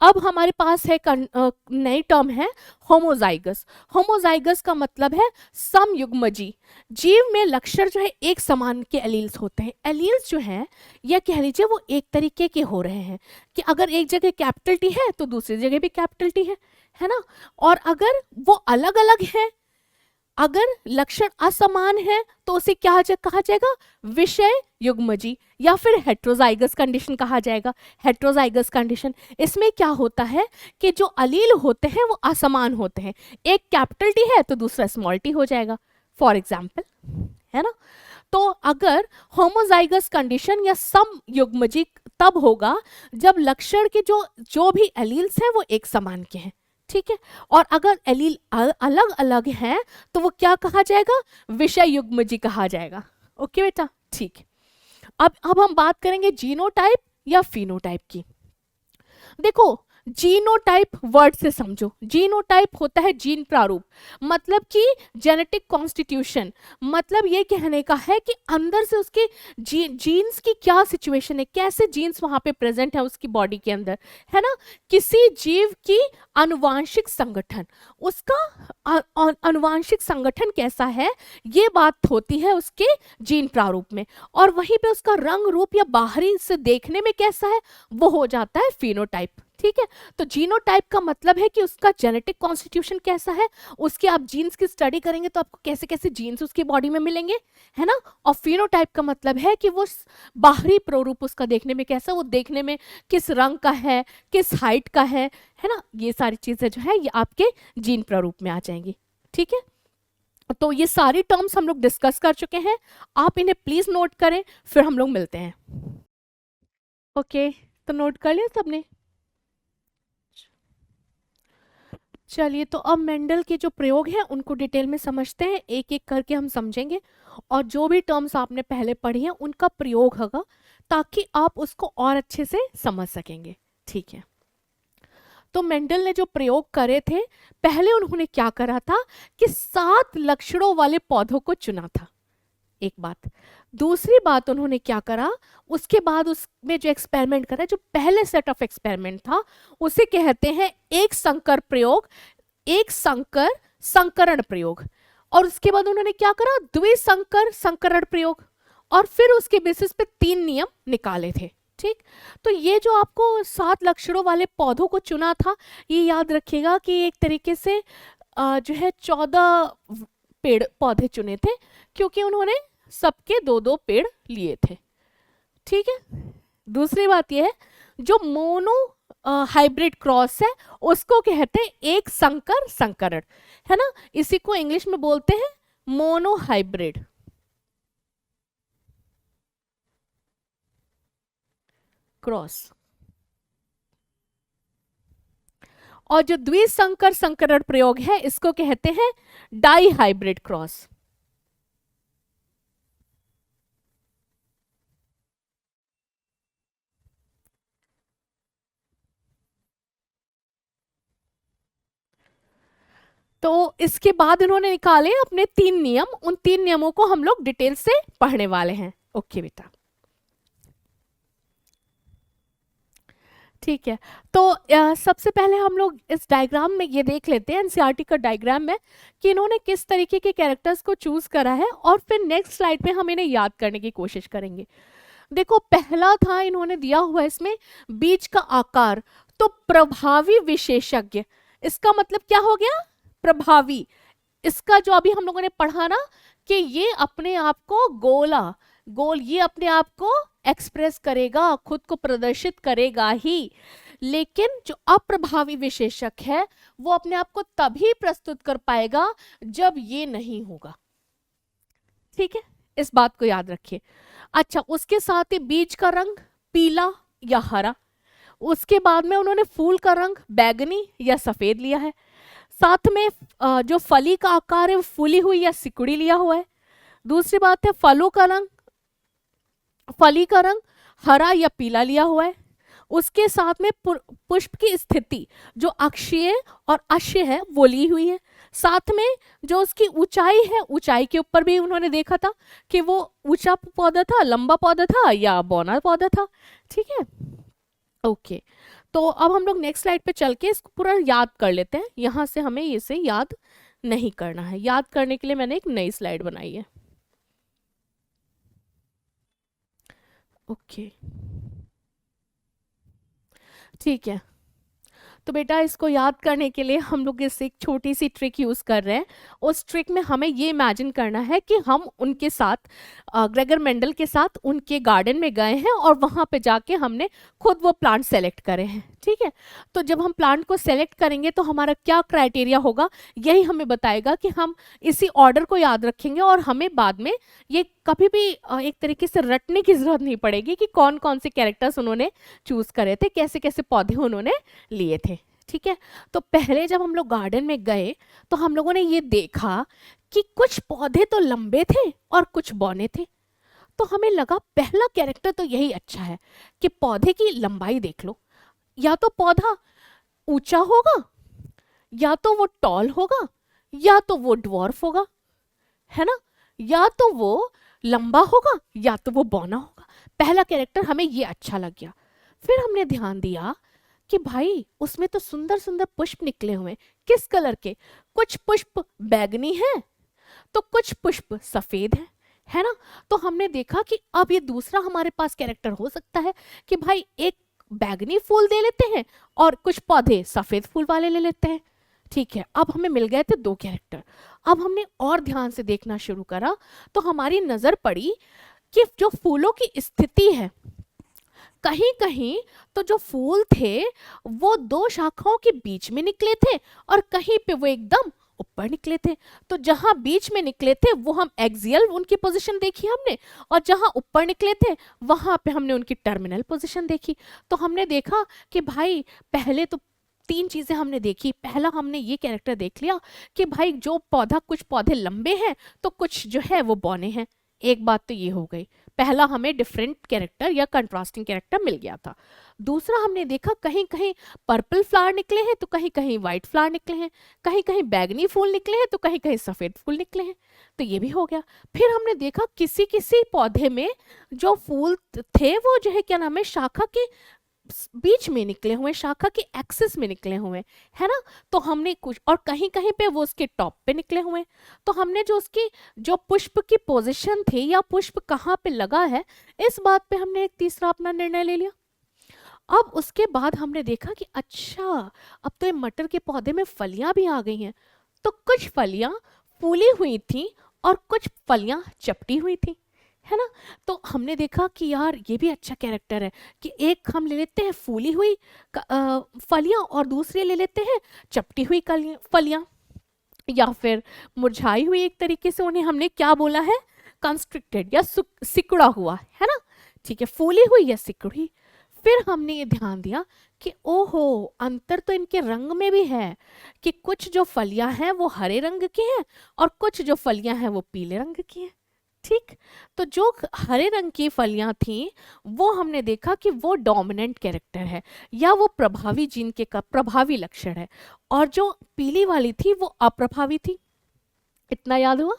अब हमारे पास है नई टर्म है होमोजाइगस। होमोजाइगस का मतलब है समयुग्मजी। जीव में लक्षण जो है एक समान के एलील्स होते हैं। एलील्स जो है या कह लीजिए वो एक तरीके के हो रहे हैं कि अगर एक जगह कैपिटल टी है तो दूसरी जगह भी कैपिटल टी है ना। और अगर वो अलग अलग है, अगर लक्षण असमान है तो उसे क्या कहा जाएगा, विषय युग्मजी या फिर हेट्रोजाइगस कंडीशन कहा जाएगा। हेट्रोजाइगस कंडीशन, इसमें क्या होता है कि जो अलील होते हैं वो असमान होते हैं, एक कैपिटल टी है तो दूसरा स्मॉल टी हो जाएगा फॉर एग्जाम्पल, है ना। तो अगर होमोजाइगस कंडीशन या सम युग्मजी तब होगा जब लक्षण के जो भी एलील्स हैं वो एक समान के हैं, ठीक है। और अगर एलील अलग अलग हैं तो वो क्या कहा जाएगा, विषय युग्मजी कहा जाएगा। ओके बेटा, ठीक है। अब हम बात करेंगे जीनोटाइप या फिनोटाइप की। देखो जीनोटाइप वर्ड से समझो, जीनोटाइप होता है जीन प्रारूप, मतलब कि जेनेटिक कॉन्स्टिट्यूशन, मतलब ये कहने का है कि अंदर से उसके जीन्स की क्या सिचुएशन है, कैसे जीन्स वहां पे प्रेजेंट है उसकी बॉडी के अंदर, है ना। किसी जीव की आनुवांशिक संगठन, उसका आनुवांशिक संगठन कैसा है ये बात होती है उसके जीन प्रारूप में, और वहीं पे उसका रंग रूप या बाहरी से देखने में कैसा है वो हो जाता है फिनोटाइप, ठीक है। तो जीनोटाइप का मतलब है कि उसका जेनेटिक कॉन्स्टिट्यूशन कैसा है, उसके आप जीन्स की स्टडी करेंगे तो आपको कैसे कैसे जीन्स उसकी बॉडी में मिलेंगे, है ना। और फिनोटाइप का मतलब है कि वो बाहरी प्रारूप उसका देखने में कैसा, वो देखने में किस रंग का है, किस हाइट का है ना। ये सारी चीजें जो है ये आपके जीन प्रारूप में आ जाएंगी, ठीक है। तो ये सारी टर्म्स हम लोग डिस्कस कर चुके हैं, आप इन्हें प्लीज नोट करें, फिर हम लोग मिलते हैं। ओके, तो नोट कर लिया सबने। चलिए, तो अब मेंडल के जो प्रयोग हैं उनको डिटेल में समझते हैं, एक एक करके हम समझेंगे, और जो भी टर्म्स आपने पहले पढ़ी हैं उनका प्रयोग होगा ताकि आप उसको और अच्छे से समझ सकेंगे, ठीक है। तो मेंडल ने जो प्रयोग करे थे, पहले उन्होंने क्या करा था कि 7 लक्षणों वाले पौधों को चुना था, एक बात। दूसरी बात उन्होंने क्या करा, उसके बाद उसमें जो एक्सपेरिमेंट करा, जो पहले सेट ऑफ एक्सपेरिमेंट था उसे कहते हैं एक संकर प्रयोग, एक संकर संकरण प्रयोग। और उसके बाद उन्होंने क्या करा, द्विसंकर संकरण प्रयोग, और फिर उसके बेसिस पे 3 नियम निकाले थे, ठीक। तो ये जो आपको 7 लक्षणों वाले पौधों को चुना था, ये याद रखिएगा कि एक तरीके से जो है 14 पेड़ पौधे चुने थे, क्योंकि उन्होंने सबके 2-2 पेड़ लिए थे, ठीक है। दूसरी बात यह है, जो मोनो हाइब्रिड क्रॉस है उसको कहते हैं एक संकर संकरण, है ना। इसी को इंग्लिश में बोलते हैं मोनो हाइब्रिड क्रॉस। और जो द्विसंकर संकरण प्रयोग है इसको कहते हैं डाई हाइब्रिड क्रॉस। तो इसके बाद इन्होंने निकाले अपने 3 नियम, उन 3 नियमों को हम लोग डिटेल से पढ़ने वाले हैं। ओके बेटा, ठीक है। तो सबसे पहले हम लोग इस डायग्राम में ये देख लेते हैं, एनसीईआरटी का डायग्राम में, कि इन्होंने किस तरीके के कैरेक्टर्स को चूज करा है, और फिर नेक्स्ट स्लाइड में हम इन्हें याद करने की कोशिश करेंगे। देखो, पहला था इन्होंने दिया हुआ इसमें बीज का आकार, तो प्रभावी विशेषज्ञ, इसका मतलब क्या हो गया, प्रभावी। इसका जो अभी हम लोगों ने पढ़ा ना कि ये अपने आप को गोल ये अपने आप को एक्सप्रेस करेगा, खुद को प्रदर्शित करेगा ही, लेकिन जो अप्रभावी विशेषक है वो अपने आप को तभी प्रस्तुत कर पाएगा जब ये नहीं होगा, ठीक है। इस बात को याद रखिए। अच्छा, उसके साथ ही बीज का रंग पीला या हरा, उसके बाद में उन्होंने फूल का रंग बैगनी या सफेद लिया है, साथ में जो फली का आकार है वो फूली हुई या सिकुड़ी लिया हुआ है। दूसरी बात है फली का रंग हरा या पीला लिया हुआ है। उसके साथ में पुष्प की स्थिति जो अक्षीय और अक्षीय है वो ली हुई है। साथ में जो उसकी ऊंचाई है, ऊंचाई के ऊपर भी उन्होंने देखा था कि वो ऊंचा पौधा था, लंबा पौधा था या बौना पौधा था, ठीक है। ओके, तो अब हम लोग नेक्स्ट स्लाइड पे चल के इसको पूरा याद कर लेते हैं। यहाँ से हमें इसे याद नहीं करना है। याद करने के लिए मैंने एक नई स्लाइड बनाई है। ओके, ठीक है। तो बेटा इसको याद करने के लिए हम लोग इस एक छोटी सी ट्रिक यूज़ कर रहे हैं। उस ट्रिक में हमें ये इमेजिन करना है कि हम उनके साथ ग्रेगर मेंडल के साथ उनके गार्डन में गए हैं और वहाँ पे जाके हमने खुद वो प्लांट सेलेक्ट करे हैं। ठीक है, तो जब हम प्लांट को सेलेक्ट करेंगे तो हमारा क्या क्राइटेरिया होगा, यही हमें बताएगा कि हम इसी ऑर्डर को याद रखेंगे और हमें बाद में ये कभी भी एक तरीके से रटने की ज़रूरत नहीं पड़ेगी कि कौन कौन से कैरेक्टर्स उन्होंने चूज़ करे थे, कैसे कैसे पौधे उन्होंने लिए थे। ठीक है, तो पहले जब हम लोग गार्डन में गए तो हम लोगों ने ये देखा कि कुछ पौधे तो लंबे थे और कुछ बौने थे। तो हमें लगा पहला कैरेक्टर तो यही अच्छा है कि पौधे की लंबाई देख लो, या तो पौधा ऊंचा होगा, या तो वो टॉल होगा, या तो वो ड्वार्फ होगा, है ना, या तो वो लंबा होगा, या तो वो बौना होगा। पहला कैरेक्टर हमें ये अच्छा लग गया। फिर हमने ध्यान दिया कि भाई उसमें तो सुंदर सुंदर पुष्प निकले हुए, किस कलर के, कुछ पुष्प बैगनी हैं तो कुछ पुष्प सफेद हैं, है ना। तो हमने देखा कि अब ये दूसरा हमारे पास कैरेक्टर हो सकता है कि भाई एक बैगनी फूल दे लेते हैं और कुछ पौधे सफेद फूल वाले ले लेते हैं। ठीक है, अब हमें मिल गए थे दो कैरेक्टर। अब हमने और ध्यान से देखना शुरू करा तो हमारी नजर पड़ी कि जो फूलों की स्थिति है, कहीं कहीं तो जो फूल थे वो दो शाखाओं के बीच में निकले थे और कहीं पे वो एकदम ऊपर निकले थे। तो जहां बीच में निकले थे वो हम एक्सियल उनकी पोजीशन देखी हमने, और जहां ऊपर निकले थे वहां पे हमने उनकी टर्मिनल पोजीशन देखी। तो हमने देखा कि भाई पहले तो तीन चीजें हमने देखी। पहला हमने ये कैरेक्टर देख लिया कि भाई जो पौधा, कुछ पौधे लंबे हैं तो कुछ जो है वो बौने हैं। एक बात तो ये हो गई, पहला हमें डिफरेंट कैरेक्टर या कंट्रास्टिंग कैरेक्टर मिल गया था। दूसरा हमने देखा कहीं कहीं पर्पल फ्लावर निकले हैं तो कहीं कहीं व्हाइट फ्लावर निकले हैं, कहीं कहीं बैगनी फूल निकले हैं तो कहीं कहीं सफ़ेद फूल निकले हैं, तो ये भी हो गया। फिर हमने देखा किसी किसी पौधे में जो फूल थे वो जो है क्या नाम है, शाखा के बीच में निकले हुए, शाखा के एक्सिस में निकले हुए, है ना। तो हमने कुछ, और कहीं कहीं पे वो उसके टॉप पे निकले हुए। तो हमने जो उसकी जो पुष्प की पोजीशन थी या पुष्प कहाँ पे लगा है, इस बात पे हमने एक तीसरा अपना निर्णय ले लिया। अब उसके बाद हमने देखा कि अच्छा, अब तो ये मटर के पौधे में फलियां भी आ गई हैं। तो कुछ फलियां फूली हुई थी और कुछ फलियां चपटी हुई थी, है ना। तो हमने देखा कि यार ये भी अच्छा कैरेक्टर है कि एक हम ले लेते हैं फूली हुई फलियां और दूसरी ले लेते हैं चपटी हुई फलियां, या फिर मुरझाई हुई। एक तरीके से उन्हें हमने क्या बोला है, कंस्ट्रिक्टेड या सिकुड़ा हुआ, है ना। ठीक है, फूली हुई या सिकुड़ी। फिर हमने ये ध्यान दिया कि ओहो, अंतर तो इनके रंग में भी है कि कुछ जो फलियां हैं वो हरे रंग की हैं और कुछ जो फलियां हैं वो पीले रंग की हैं। ठीक, तो जो हरे रंग की फलियां थी वो हमने देखा कि वो डोमिनेंट कैरेक्टर है या वो प्रभावी जीन के का प्रभावी लक्षण है, और जो पीली वाली थी वो अप्रभावी थी। इतना याद हुआ?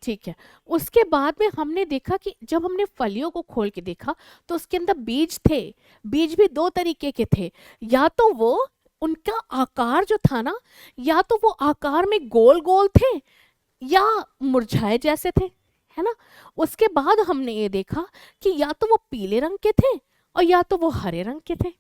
ठीक है। उसके बाद में हमने देखा कि जब हमने फलियों को खोल के देखा तो उसके अंदर बीज थे। बीज भी दो तरीके के थे, या तो वो उनका आकार जो था ना, या तो वो आकार में गोल गोल थे या मुरझाए जैसे थे, है ना। उसके बाद हमने ये देखा कि या तो वो पीले रंग के थे और या तो वो हरे रंग के थे।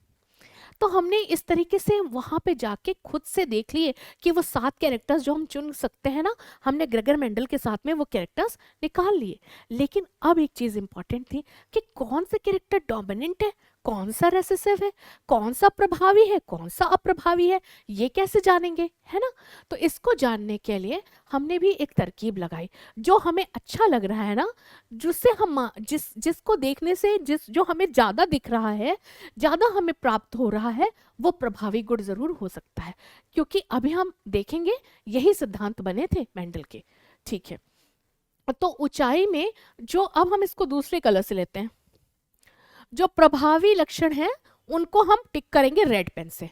तो हमने इस तरीके से वहां पे जाके खुद से देख लिए कि वो 7 कैरेक्टर्स जो हम चुन सकते हैं ना, हमने ग्रेगर मेंडल के साथ में वो कैरेक्टर्स निकाल लिए। लेकिन अब एक चीज इंपॉर्टेंट थी कि कौन सा कैरेक्टर डोमिनेंट है, कौन सा रेसेसिव है, कौन सा प्रभावी है, कौन सा अप्रभावी है, ये कैसे जानेंगे, है ना। तो इसको जानने के लिए हमने भी एक तरकीब लगाई। जो हमें अच्छा लग रहा है ना, जिससे हम जिसको देखने से जो हमें ज्यादा दिख रहा है, ज्यादा हमें प्राप्त हो रहा है, वो प्रभावी गुण जरूर हो सकता है, क्योंकि अभी हम देखेंगे यही सिद्धांत बने थे मेंडल के। ठीक है, तो ऊंचाई में जो, अब हम इसको दूसरे कलर से लेते हैं, जो प्रभावी लक्षण है उनको हम टिक करेंगे रेड पेन से।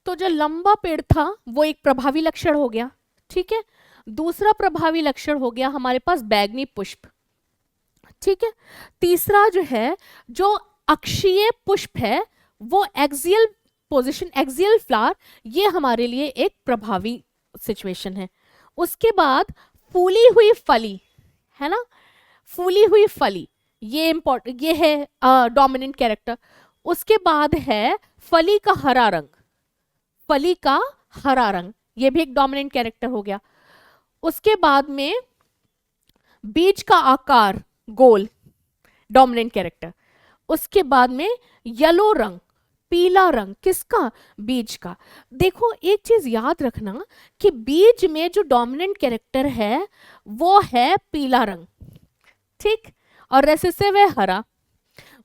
तो जो लंबा पेड़ था वो एक प्रभावी लक्षण हो गया। ठीक है, दूसरा प्रभावी लक्षण हो गया हमारे पास बैगनी पुष्प। ठीक है, तीसरा जो है, जो अक्षीय पुष्प है वो एक्सियल पोजीशन एक्सियल फ्लावर, ये हमारे लिए एक प्रभावी सिचुएशन है। उसके बाद फूली हुई फली, है ना, फूली हुई फली, ये इंपॉर्टेंट, ये है डोमिनेंट कैरेक्टर। उसके बाद है फली का हरा रंग, फली का हरा रंग, ये भी एक डोमिनेंट कैरेक्टर हो गया। उसके बाद में बीज का आकार गोल, डोमिनेंट कैरेक्टर। उसके बाद में येलो रंग, पीला रंग, किसका, बीज का। देखो एक चीज याद रखना कि बीज में जो डोमिनेंट कैरेक्टर है वो है पीला रंग, ठीक, और रेसेसिव है हरा।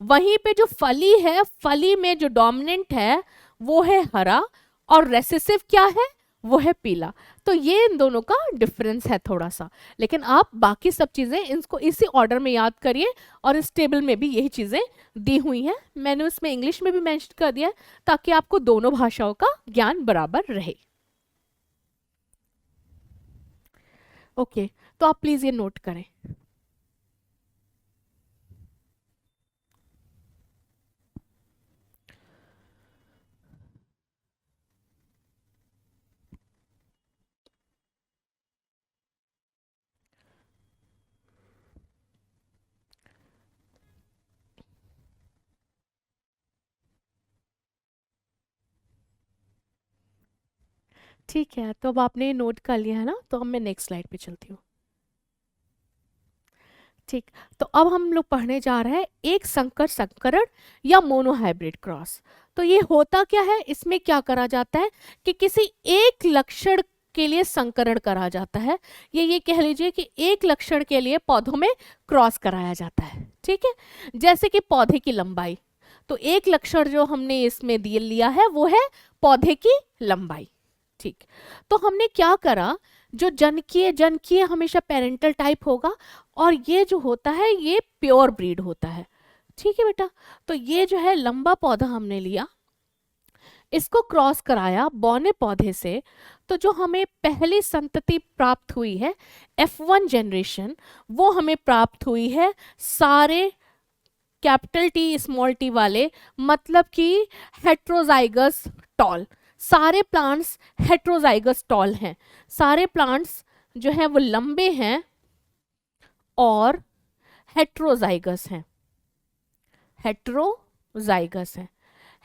वहीं पे जो फली है, फली में जो डोमिनेंट है वो है हरा और रेसेसिव क्या है, वो है पीला। तो ये इन दोनों का डिफरेंस है थोड़ा सा, लेकिन आप बाकी सब चीजें इनको इसी ऑर्डर में याद करिए। और इस टेबल में भी यही चीजें दी हुई हैं, मैंने उसमें इंग्लिश में भी मेंशन कर दिया है ताकि आपको दोनों भाषाओं का ज्ञान बराबर रहे। ओके, तो आप प्लीज ये नोट करें। ठीक है, तो अब आपने नोट कर लिया है ना, तो अब मैं नेक्स्ट स्लाइड पे चलती हूँ। ठीक, तो अब हम लोग पढ़ने जा रहे हैं एक संकर संकरण या मोनोहाइब्रिड क्रॉस। तो ये होता क्या है, इसमें क्या करा जाता है कि किसी एक लक्षण के लिए संकरण करा जाता है, ये कह लीजिए कि एक लक्षण के लिए पौधों में क्रॉस कराया जाता है। ठीक है, जैसे कि पौधे की लंबाई, तो एक लक्षण जो हमने इसमें दिए लिया है वो है पौधे की लंबाई। ठीक, तो हमने क्या करा, जो जनकीय, जनकीय हमेशा पेरेंटल टाइप होगा और ये जो होता है ये प्योर ब्रीड होता है। ठीक है बेटा, तो ये जो है लंबा पौधा हमने लिया, इसको क्रॉस कराया बौने पौधे से, तो जो हमें पहली संतति प्राप्त हुई है F1 जनरेशन, वो हमें प्राप्त हुई है सारे कैपिटल टी स्मॉल टी वाले, मतलब कि हेट्रोजाइगस टॉल। सारे प्लांट्स हेट्रोजाइगस टॉल हैं, सारे प्लांट्स जो हैं वो लंबे हैं और हेट्रोजाइगस हैं, हेट्रोजाइगस हैं।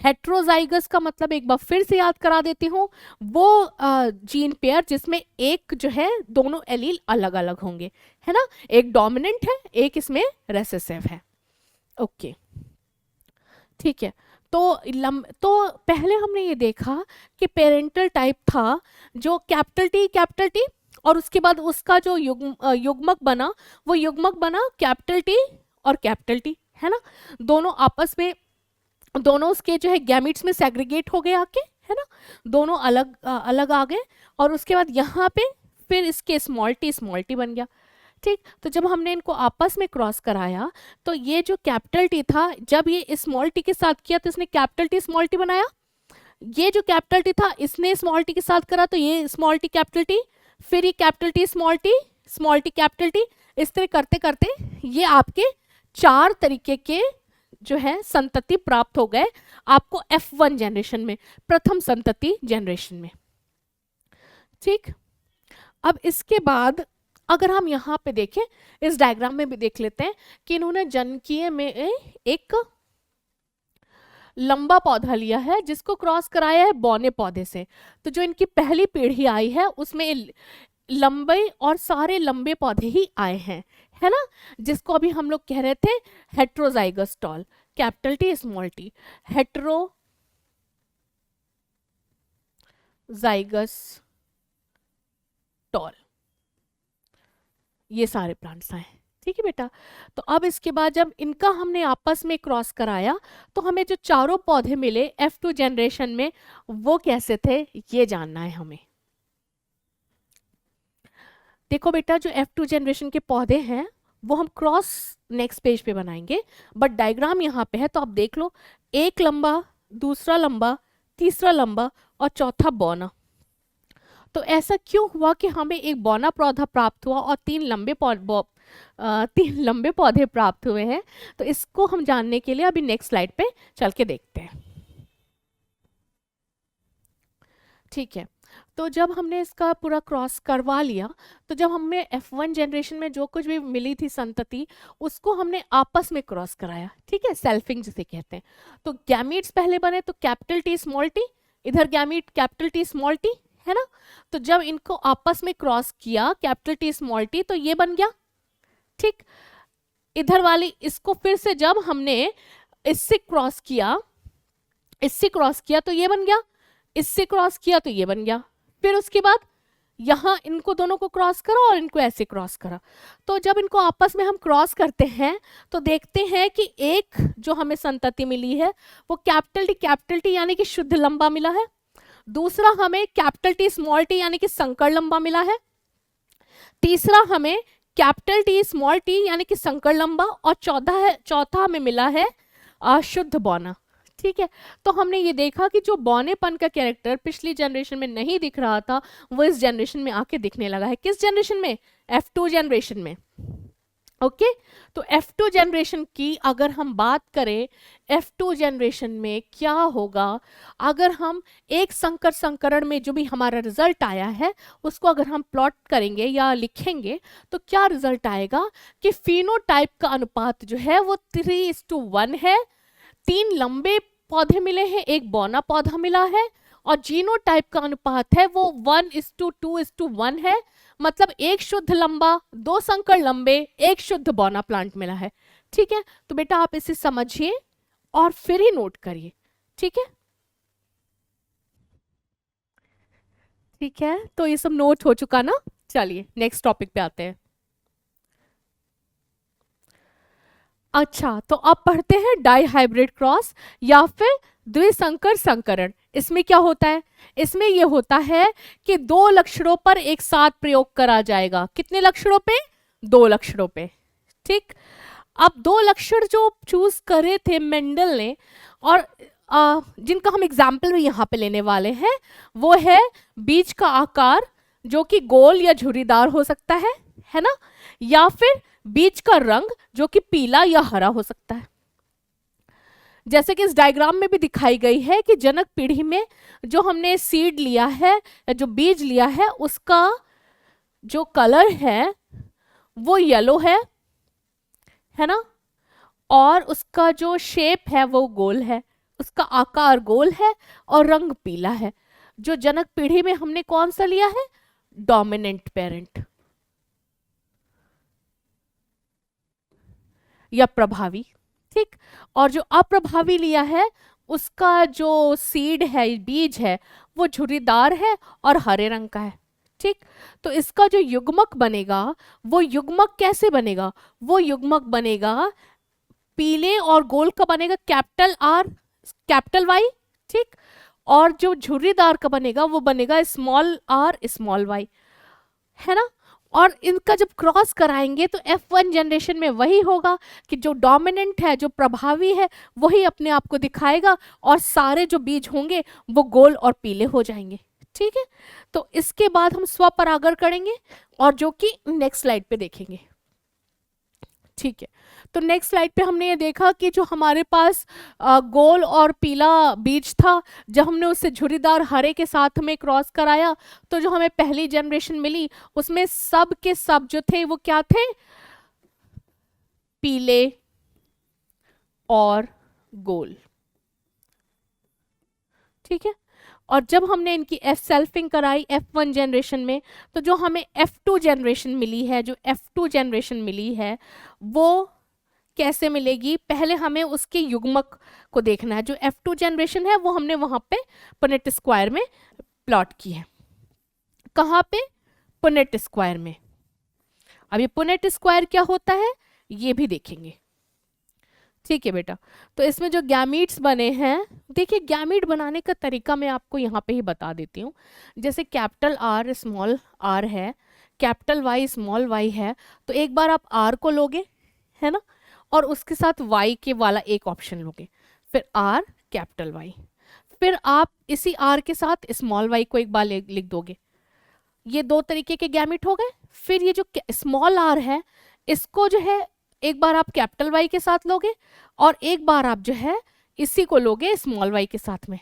हेट्रोजाइगस का मतलब एक बार फिर से याद करा देती हूँ, वो जीन पेयर जिसमें एक जो है दोनों एलील अलग अलग होंगे, है ना, एक डोमिनेंट है, एक इसमें रेसेसिव है। ओके, ठीक है, तो पहले हमने ये देखा कि पेरेंटल टाइप था जो कैपिटल टी और उसके बाद उसका जो युग्मक बना, वो युग्मक बना कैपिटल टी और कैपिटल टी, है ना, दोनों आपस में, दोनों उसके जो है गैमिट्स में सेग्रीगेट हो गए आके, है ना, दोनों अलग अलग आ गए और उसके बाद यहाँ पे फिर इसके स्मॉल टी बन गया। ठीक, तो जब हमने इनको आपस में क्रॉस कराया तो ये जो कैपिटल टी था, जब ये स्मॉल टी के साथ किया तो इसने कैपिटल टी स्मॉल टी बनाया, ये जो कैपिटल टी था इसने स्मॉल टी के साथ करा तो ये स्मॉल टी कैपिटल टी, फिर ये capital T small T capital T, इस तरह करते करते ये आपके 4 तरीके के जो है संतति प्राप्त हो गए आपको F1 जनरेशन में, प्रथम संतति जनरेशन में। ठीक, अब इसके बाद अगर हम यहाँ पे देखें, इस डायग्राम में भी देख लेते हैं कि इन्होंने जनकीय में एक लंबा पौधा लिया है जिसको क्रॉस कराया है बौने पौधे से। तो जो इनकी पहली पीढ़ी आई है उसमें लंबे और सारे लंबे पौधे ही आए हैं, है ना, जिसको अभी हम लोग कह रहे थे heterozygous tall, capital T small T, heterozygous tall, ये सारे प्लांट्स आए। ठीक है बेटा, तो अब इसके बाद जब इनका हमने आपस में क्रॉस कराया तो हमें जो चारों पौधे मिले F2 जनरेशन में वो कैसे थे ये जानना है हमें। देखो बेटा, जो F2 जनरेशन के पौधे हैं वो हम क्रॉस नेक्स्ट पेज पे बनाएंगे, बट डायग्राम यहाँ पे है तो आप देख लो, एक लंबा, दूसरा लंबा, तीसरा लंबा और चौथा बौना। तो ऐसा क्यों हुआ कि हमें एक बौना पौधा प्राप्त हुआ और 3 लंबे पौधे प्राप्त हुए हैं? तो इसको हम जानने के लिए अभी नेक्स्ट स्लाइड पे चल के देखते हैं। ठीक है, तो जब हमने इसका पूरा क्रॉस करवा लिया, तो जब हमें F1 जनरेशन में जो कुछ भी मिली थी संतति, उसको हमने आपस में क्रॉस कराया, ठीक है, सेल्फिंग जिसे कहते हैं। तो गैमीट्स पहले बने तो कैपिटल टी स्मॉल टी, इधर gamete capital T small T, है ना। तो जब इनको आपस में क्रॉस किया कैपिटल टी स्मॉल टी, तो ये बन गया, ठीक। इधर वाली इसको फिर से जब हमने इससे क्रॉस किया, इससे क्रॉस किया तो ये बन गया, इससे क्रॉस किया तो ये बन गया। फिर उसके बाद यहाँ इनको दोनों को क्रॉस करा और इनको ऐसे क्रॉस करा। तो जब इनको आपस में हम क्रॉस करते हैं तो देखते हैं कि एक जो हमें संतति मिली है वो कैपिटल टी यानी कि शुद्ध लंबा मिला है, दूसरा हमें कैपिटल टी स्मॉल टी यानी कि संकर लंबा मिला है, तीसरा हमें कैपिटल टी स्मॉल टी यानी कि संकर लंबा, और चौथा हमें मिला है शुद्ध बौना, ठीक है। तो हमने ये देखा कि जो बौनेपन का कैरेक्टर पिछली जनरेशन में नहीं दिख रहा था वो इस जनरेशन में आके दिखने लगा है। किस जनरेशन में? F2 जनरेशन में। ओके, तो F2 जनरेशन की अगर हम बात करें, F2 जनरेशन में क्या होगा, अगर हम एक संकर संकरण में जो भी हमारा रिजल्ट आया है उसको अगर हम प्लॉट करेंगे या लिखेंगे तो क्या रिजल्ट आएगा कि फिनोटाइप का अनुपात जो है वो 3:1 है, 3 लंबे पौधे मिले हैं, एक बौना पौधा मिला है, और जीनोटाइप का अनुपात है वो 1:2:1 है, मतलब एक शुद्ध लंबा, 2 संकर लंबे, एक शुद्ध बौना प्लांट मिला है, ठीक है। तो बेटा आप इसे समझिए और फिर ही नोट करिए, ठीक है, ठीक है। तो ये सब नोट हो चुका ना, चलिए नेक्स्ट टॉपिक पे आते हैं। अच्छा, तो अब पढ़ते हैं डाई हाइब्रिड क्रॉस या फिर द्विसंकर संकरण। इसमें क्या होता है? इसमें यह होता है कि 2 लक्षणों पर एक साथ प्रयोग करा जाएगा। कितने लक्षणों पे? 2 लक्षणों पे, ठीक। अब 2 लक्षण जो चूज करे थे मेंडल ने, और जिनका हम एग्जाम्पल भी यहाँ पे लेने वाले हैं, वो है बीज का आकार जो कि गोल या झुर्रीदार हो सकता है ना, या फिर बीज का रंग जो कि पीला या हरा हो सकता है। जैसे कि इस डायग्राम में भी दिखाई गई है कि जनक पीढ़ी में जो हमने सीड लिया है, जो बीज लिया है, उसका जो कलर है वो येलो है ना, और उसका जो शेप है वो गोल है, उसका आकार गोल है और रंग पीला है। जो जनक पीढ़ी में हमने कौन सा लिया है? डोमिनेंट पेरेंट या प्रभावी, ठीक। और जो अप्रभावी लिया है उसका जो सीड है, बीज है, वो झुर्रीदार है और हरे रंग का है, ठीक। तो इसका जो युग्मक बनेगा वो युग्मक कैसे बनेगा? वो युग्मक बनेगा पीले और गोल का बनेगा कैपिटल R कैपिटल Y, ठीक। और जो झुर्रीदार का बनेगा वो बनेगा स्मॉल r स्मॉल y, है ना। और इनका जब क्रॉस कराएंगे तो F1 जनरेशन में वही होगा कि जो डोमिनेंट है, जो प्रभावी है, वही अपने आप को दिखाएगा और सारे जो बीज होंगे वो गोल और पीले हो जाएंगे, ठीक है। तो इसके बाद हम स्वपरागण करेंगे और जो कि नेक्स्ट स्लाइड पे देखेंगे, ठीक है। तो नेक्स्ट स्लाइड पे हमने ये देखा कि जो हमारे पास गोल और पीला बीज था, जब हमने उससे झुर्रीदार हरे के साथ में क्रॉस कराया तो जो हमें पहली जनरेशन मिली उसमें सब के सब जो थे वो क्या थे? पीले और गोल, ठीक है। और जब हमने इनकी F सेल्फिंग कराई F1 जनरेशन में, तो जो हमें F2 जनरेशन मिली है, जो F2 जनरेशन मिली है वो कैसे मिलेगी? पहले हमें उसके युग्मक को देखना है। जो F2 जनरेशन है वो हमने वहां पे पुनेट स्क्वायर में प्लॉट की है। कहाँ पे? पुनेट स्क्वायर में। अब ये पुनेट स्क्वायर क्या होता है ये भी देखेंगे, ठीक है बेटा। तो इसमें जो गैमीट्स बने हैं, देखिए गैमीट बनाने का तरीका मैं आपको यहाँ पे ही बता देती हूँ। जैसे कैपिटल R स्मॉल r है, कैपिटल Y स्मॉल y है, तो एक बार आप R को लोगे, है ना, और उसके साथ Y के वाला एक ऑप्शन लोगे, फिर R कैपिटल Y, फिर आप इसी R के साथ स्मॉल y को एक बार लिख दोगे। ये 2 तरीके के गैमीट हो गए। फिर ये जो स्मॉल r है इसको जो है एक बार आप कैपिटल Y के साथ लोगे और एक बार आप जो है इसी को लोगे स्मॉल y के साथ में।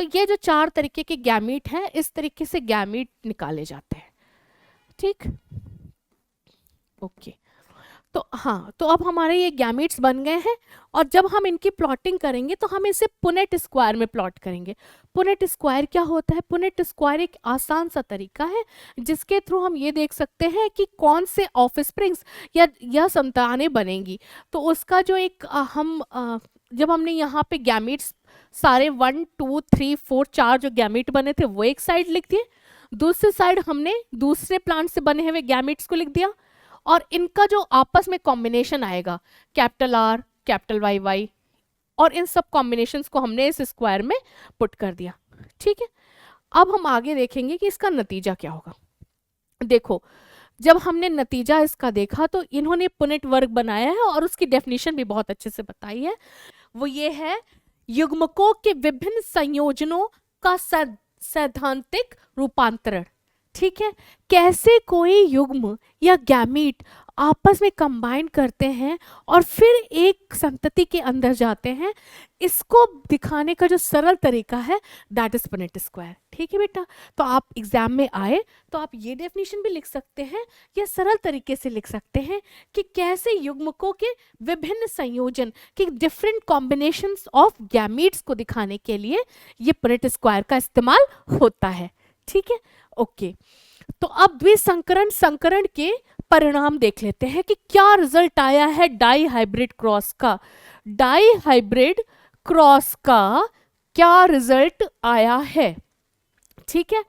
तो ये जो 4 तरीके के गैमीट हैं, इस तरीके से गैमीट निकाले जाते हैं। ठीक, ओके। तो हाँ, तो अब हमारे ये गैमीट्स बन गए हैं, और जब हम इनकी प्लॉटिंग करेंगे तो हम इसे पुनेट स्क्वायर में प्लॉट करेंगे। पुनेट स्क्वायर क्या होता है? पुनेट स्क्वायर एक आसान सा तरीका है जिसके थ्रू हम ये देख सकते हैं कि कौन से ऑफस्प्रिंग्स या संतानें बनेंगी। तो उसका जो एक जब हमने यहाँ पे गैमीट्स सारे 1 2 3 4 4 जो गैमीट बने थे वो एक साइड लिख दिए, दूसरी साइड हमने दूसरे प्लांट से बने हुए गैमीट्स को लिख दिया, और इनका जो आपस में कॉम्बिनेशन आएगा कैपिटल R कैपिटल YY, और इन सब कॉम्बिनेशंस को हमने इस स्क्वायर में पुट कर दिया। ठीक है, अब हम आगे देखेंगे कि इसका नतीजा क्या होगा। देखो, जब हमने नतीजा इसका देखा तो इन्होंने पुनेट वर्ग बनाया है और उसकी डेफिनेशन भी बहुत अच्छे से बताई है। वो ये है, युग्मकों के विभिन्न संयोजनों का सैद्धांतिक रूपांतरण। ठीक है, कैसे कोई युग्म या गैमीट आपस में कंबाइन करते हैं और फिर एक संतति के अंदर जाते हैं, इसको दिखाने का जो सरल तरीका है दैट इज पुनेट स्क्वायर। ठीक है बेटा, तो आप एग्जाम में आए तो आप ये डेफिनेशन भी लिख सकते हैं या सरल तरीके से लिख सकते हैं कि कैसे युग्मकों के विभिन्न संयोजन के डिफरेंट कॉम्बिनेशंस ऑफ गैमीट्स को दिखाने के लिए ये पुनेट स्क्वायर का इस्तेमाल होता है। ठीक है, ओके। तो अब द्विसंकरण के परिणाम देख लेते हैं कि क्या रिजल्ट आया है डाई हाइब्रिड क्रॉस का। डाई हाइब्रिड क्रॉस का क्या रिजल्ट आया है? ठीक है,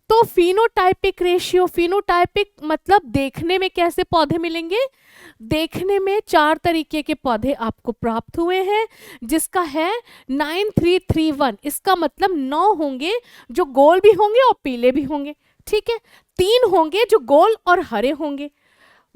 तो फिनोटाइपिक रेशियो, फिनोटाइपिक मतलब देखने में कैसे पौधे मिलेंगे? देखने में 4 तरीके के पौधे आपको प्राप्त हुए हैं, जिसका है 9331। इसका मतलब 9 होंगे जो गोल भी होंगे और पीले भी होंगे। ठीक है, 3 होंगे जो गोल और हरे होंगे,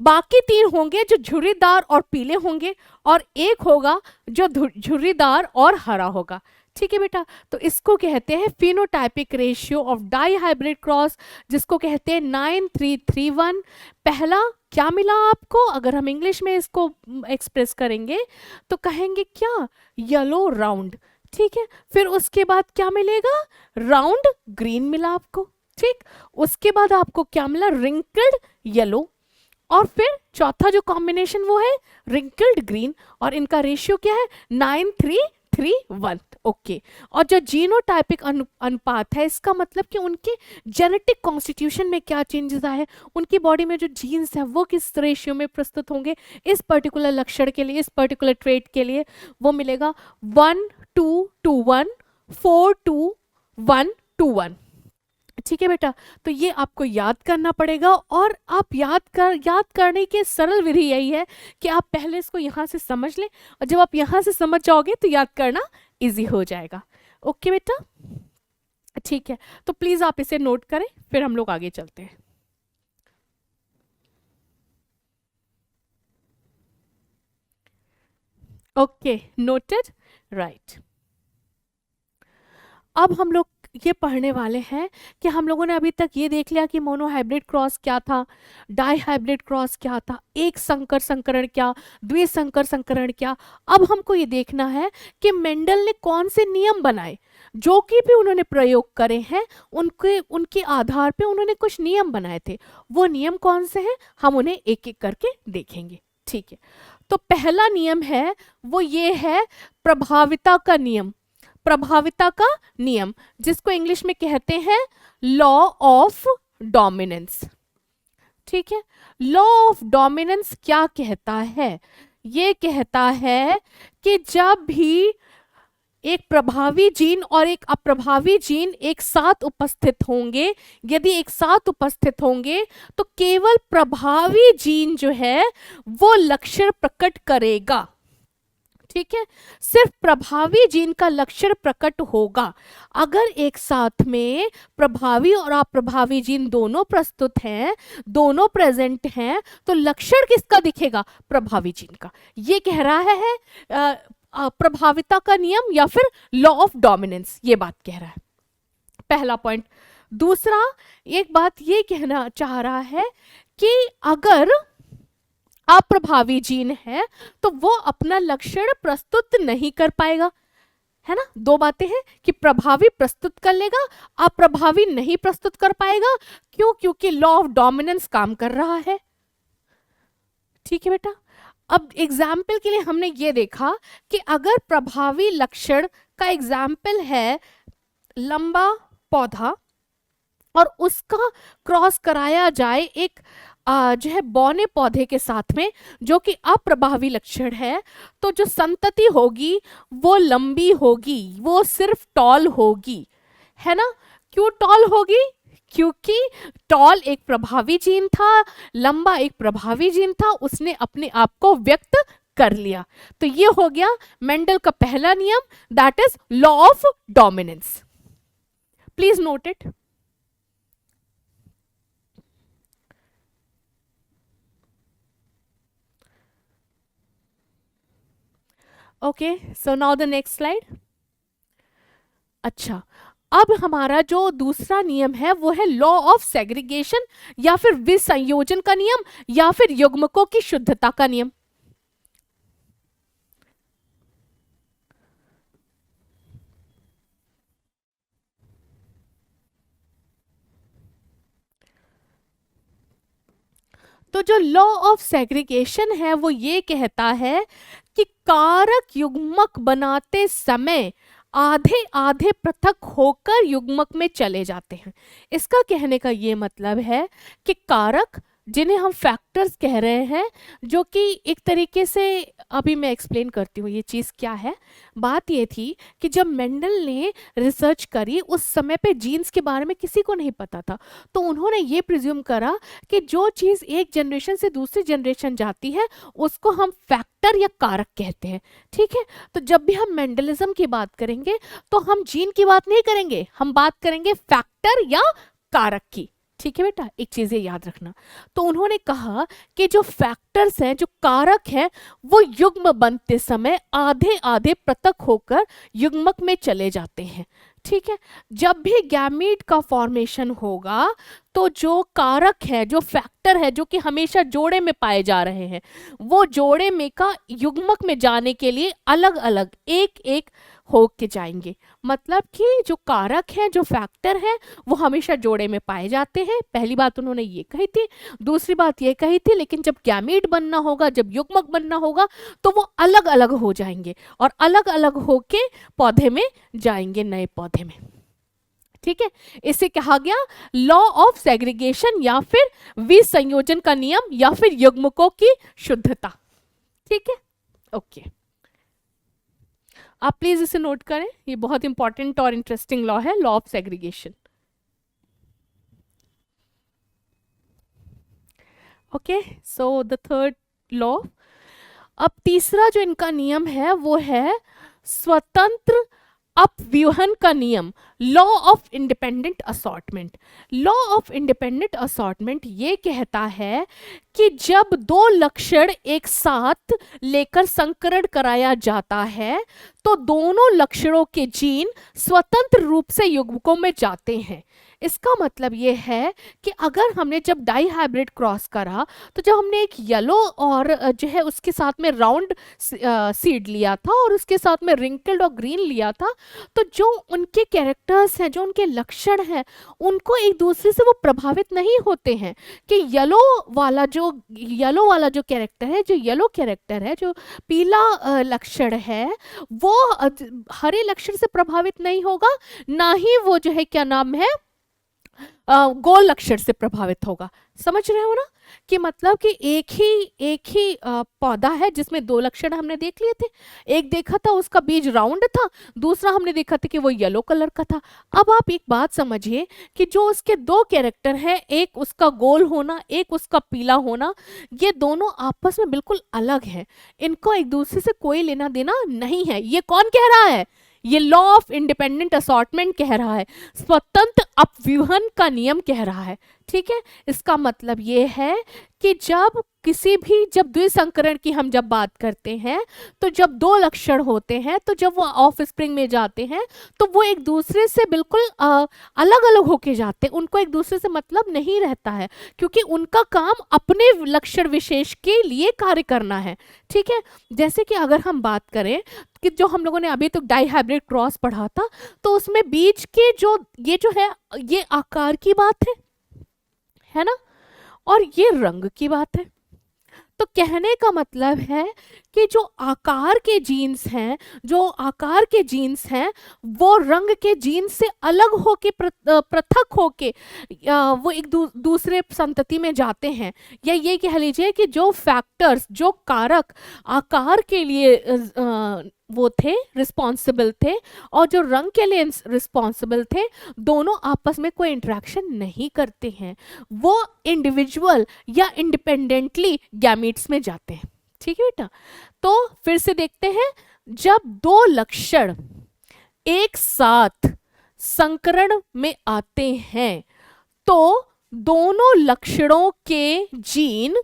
बाकी 3 होंगे जो झुर्रीदार और पीले होंगे, और 1 होगा जो झुर्रीदार और हरा होगा। ठीक है बेटा, तो इसको कहते हैं phenotypic ratio of dihybrid cross, जिसको कहते हैं 9331। पहला क्या मिला आपको? अगर हम इंग्लिश में इसको एक्सप्रेस करेंगे तो कहेंगे क्या? Yellow round. ठीक है, फिर उसके बाद क्या मिलेगा? राउंड ग्रीन मिला आपको। ठीक, उसके बाद आपको क्या मिला? रिंकल्ड येलो, और फिर चौथा जो कॉम्बिनेशन वो है रिंकल्ड ग्रीन, और इनका रेशियो क्या है? 9331। ओके, और जो जीनोटाइपिक अनुपात है, इसका मतलब कि उनके जेनेटिक कॉन्स्टिट्यूशन में क्या चेंजेस आए हैं, उनकी बॉडी में जो जीन्स है वो किस रेशियो में प्रस्तुत होंगे इस पर्टिकुलर लक्षण के लिए, इस पर्टिकुलर ट्रेट के लिए, वो मिलेगा 1221 42121। ठीक है बेटा, तो ये आपको याद करना पड़ेगा, और आप याद करने की सरल विधि यही है कि आप पहले इसको यहाँ से समझ लें, और जब आप यहाँ से समझ जाओगे तो याद करना इजी हो जाएगा। ओके बेटा, ठीक है, तो प्लीज आप इसे नोट करें, फिर हम लोग आगे चलते हैं। Okay, noted, right. अब हम लोग ये पढ़ने वाले हैं कि हम लोगों ने अभी तक ये देख लिया कि मोनोहाइब्रिड क्रॉस क्या था, डाई हाइब्रिड क्रॉस क्या था, एक संकर संकरण क्या, द्विसंकर संकरण क्या। अब हमको ये देखना है कि मेंडल ने कौन से नियम बनाए, जो कि भी उन्होंने प्रयोग करे हैं, उनके आधार पे उन्होंने कुछ नियम बनाए थे। वो नियम कौन से हैं, हम उन्हें एक एक करके देखेंगे। ठीक है, तो पहला नियम है वो ये है प्रभाविता का नियम। प्रभाविता का नियम, जिसको इंग्लिश में कहते हैं लॉ ऑफ डोमिनेंस। ठीक है, लॉ ऑफ डोमिनेंस क्या कहता है? ये कहता है कि जब भी एक प्रभावी जीन और एक अप्रभावी जीन एक साथ उपस्थित होंगे, यदि एक साथ उपस्थित होंगे तो केवल प्रभावी जीन जो है वो लक्षण प्रकट करेगा। ठीक है, सिर्फ प्रभावी जीन का लक्षण प्रकट होगा। अगर एक साथ में प्रभावी और अप्रभावी जीन दोनों प्रस्तुत हैं, दोनों प्रेजेंट हैं, तो लक्षण किसका दिखेगा? प्रभावी जीन का। ये कह रहा है प्रभाविता का नियम या फिर लॉ ऑफ डोमिनेंस, ये बात कह रहा है, पहला पॉइंट। दूसरा, एक बात ये कहना चाह रहा है कि अगर अप्रभावी जीन है तो वो अपना लक्षण प्रस्तुत नहीं कर पाएगा, है ना, दो बातें हैं कि प्रभावी प्रस्तुत कर लेगा, अप्रभावी नहीं प्रस्तुत कर पाएगा। क्यों? क्योंकि लॉ ऑफ डोमिनेंस काम कर रहा है। ठीक है बेटा। अब एग्जाम्पल के लिए हमने ये देखा कि अगर प्रभावी लक्षण का एग्जाम्पल है लंबा पौधा और उसका क्रॉस कराया जाए एक जो है बौने पौधे के साथ में जो कि अप्रभावी लक्षण है, तो जो संतति होगी वो लंबी होगी, वो सिर्फ टॉल होगी, है ना। क्यों टॉल होगी? क्योंकि टॉल एक प्रभावी जीन था, लंबा एक प्रभावी जीन था, उसने अपने आप को व्यक्त कर लिया। तो ये हो गया मेंडल का पहला नियम, that is law of dominance. Please note it. Okay, so now the next slide. अच्छा, अब हमारा जो दूसरा नियम है वो है लॉ ऑफ सेग्रीगेशन या फिर विसंयोजन का नियम या फिर युग्मकों की शुद्धता का नियम। तो जो लॉ ऑफ सेग्रीगेशन है वो ये कहता है कि कारक युग्मक बनाते समय आधे आधे पृथक होकर युग्मक में चले जाते हैं। इसका कहने का ये मतलब है कि कारक जिन्हें हम फैक्टर्स कह रहे हैं, जो कि एक तरीके से अभी मैं एक्सप्लेन करती हूँ ये चीज़ क्या है। बात ये थी कि जब मेंडल ने रिसर्च करी उस समय पे जीन्स के बारे में किसी को नहीं पता था, तो उन्होंने ये प्रिज्यूम करा कि जो चीज़ एक जनरेशन से दूसरी जनरेशन जाती है उसको हम फैक्टर या कारक कहते हैं। ठीक है, तो जब भी हम मेंडलिज्म की बात करेंगे तो हम जीन की बात नहीं करेंगे, हम बात करेंगे फैक्टर या कारक की। ठीक है बेटा, एक चीज ये याद रखना। तो उन्होंने कहा कि जो फैक्टर्स हैं, जो कारक हैं, वो युग्म बनते समय आधे आधे पृथक होकर युग्मक में चले जाते हैं। ठीक है, जब भी गैमीट का फॉर्मेशन होगा तो जो कारक है, जो फैक्टर है, जो कि हमेशा जोड़े में पाए जा रहे हैं, वो जोड़े में का युग्मक में जाने के लिए अलग अलग एक एक होके जाएंगे। मतलब कि जो कारक है, जो फैक्टर है, वो हमेशा जोड़े में पाए जाते हैं। पहली बात उन्होंने ये कही थी। दूसरी बात ये कही थी लेकिन जब गैमीट बनना होगा, जब युग्मक बनना होगा, तो वो अलग अलग हो जाएंगे और अलग अलग होके पौधे में जाएंगे, नए पौधे में। ठीक है, इसे कहा गया लॉ ऑफ सेग्रीगेशन या फिर विसंयोजन का नियम या फिर युग्मकों की शुद्धता। ठीक है, ओके, आप प्लीज इसे नोट करें, ये बहुत इंपॉर्टेंट और इंटरेस्टिंग लॉ है, law of segregation. Okay, so the third law. अब तीसरा जो इनका नियम है वो है स्वतंत्र अपव्यूहन का नियम, law of independent assortment. Law of independent assortment ये कहता है कि जब दो लक्षण एक साथ लेकर संकरण कराया जाता है तो दोनों लक्षणों के जीन स्वतंत्र रूप से युग्मकों में जाते हैं। इसका मतलब ये है कि अगर हमने जब डाई हाइब्रिड क्रॉस करा, तो जब हमने एक येलो और जो है उसके साथ में राउंड सीड लिया था और उसके साथ में रिंकल्ड और ग्रीन लिया था, तो जो उनके कैरेक्टर्स हैं, जो उनके लक्षण हैं, उनको एक दूसरे से वो प्रभावित नहीं होते हैं। कि येलो वाला जो कैरेक्टर है, जो येलो कैरेक्टर है, जो पीला लक्षण है, वो हरे लक्षण से प्रभावित नहीं होगा, ना ही वो जो है क्या नाम है गोल लक्षण से प्रभावित होगा। समझ रहे हो ना कि मतलब कि एक ही पौधा है जिसमें दो लक्षण हमने देख लिए थे। एक देखा था उसका बीज राउंड था, दूसरा हमने देखा था कि वो येलो कलर का था। अब आप एक बात समझिए कि जो उसके दो कैरेक्टर हैं, एक उसका गोल होना, एक उसका पीला होना, ये दोनों आपस में बिल्कुल अलग हैं। इनको एक दूसरे से कोई लेना देना नहीं है। ये कौन कह रहा है? ये लॉ ऑफ इंडिपेंडेंट असॉर्टमेंट कह रहा है, स्वतंत्र अपव्यूहन का नियम कह रहा है। ठीक है, इसका मतलब ये है कि जब द्विसंकरण की हम जब बात करते हैं, तो जब दो लक्षण होते हैं, तो जब वो ऑफ स्प्रिंग में जाते हैं तो वो एक दूसरे से बिल्कुल अलग अलग होके जाते हैं, उनको एक दूसरे से मतलब नहीं रहता है, क्योंकि उनका काम अपने लक्षण विशेष के लिए कार्य करना है। ठीक है, जैसे कि अगर हम बात करें कि जो हम लोगों ने अभी तक डाइहाइब्रिड क्रॉस पढ़ा था, तो उसमें बीच के जो है ये आकार की बात है ना, और ये रंग की बात है। तो कहने का मतलब है कि जो आकार के जीन्स हैं वो रंग के जीन्स से अलग होके पृथक होके वो एक दूसरे संतति में जाते हैं, या ये कह लीजिए कि जो फैक्टर्स, जो कारक आकार के लिए वो थे, रिस्पॉन्सिबल थे, और जो रंग के लिए रिस्पॉन्सिबल थे, दोनों आपस में कोई इंटरेक्शन नहीं करते हैं, वो इंडिविजुअल या इंडिपेंडेंटली गैमीट्स में जाते हैं। ठीक है बेटा, तो फिर से देखते हैं, जब दो लक्षण एक साथ संकरण में आते हैं तो दोनों लक्षणों के जीन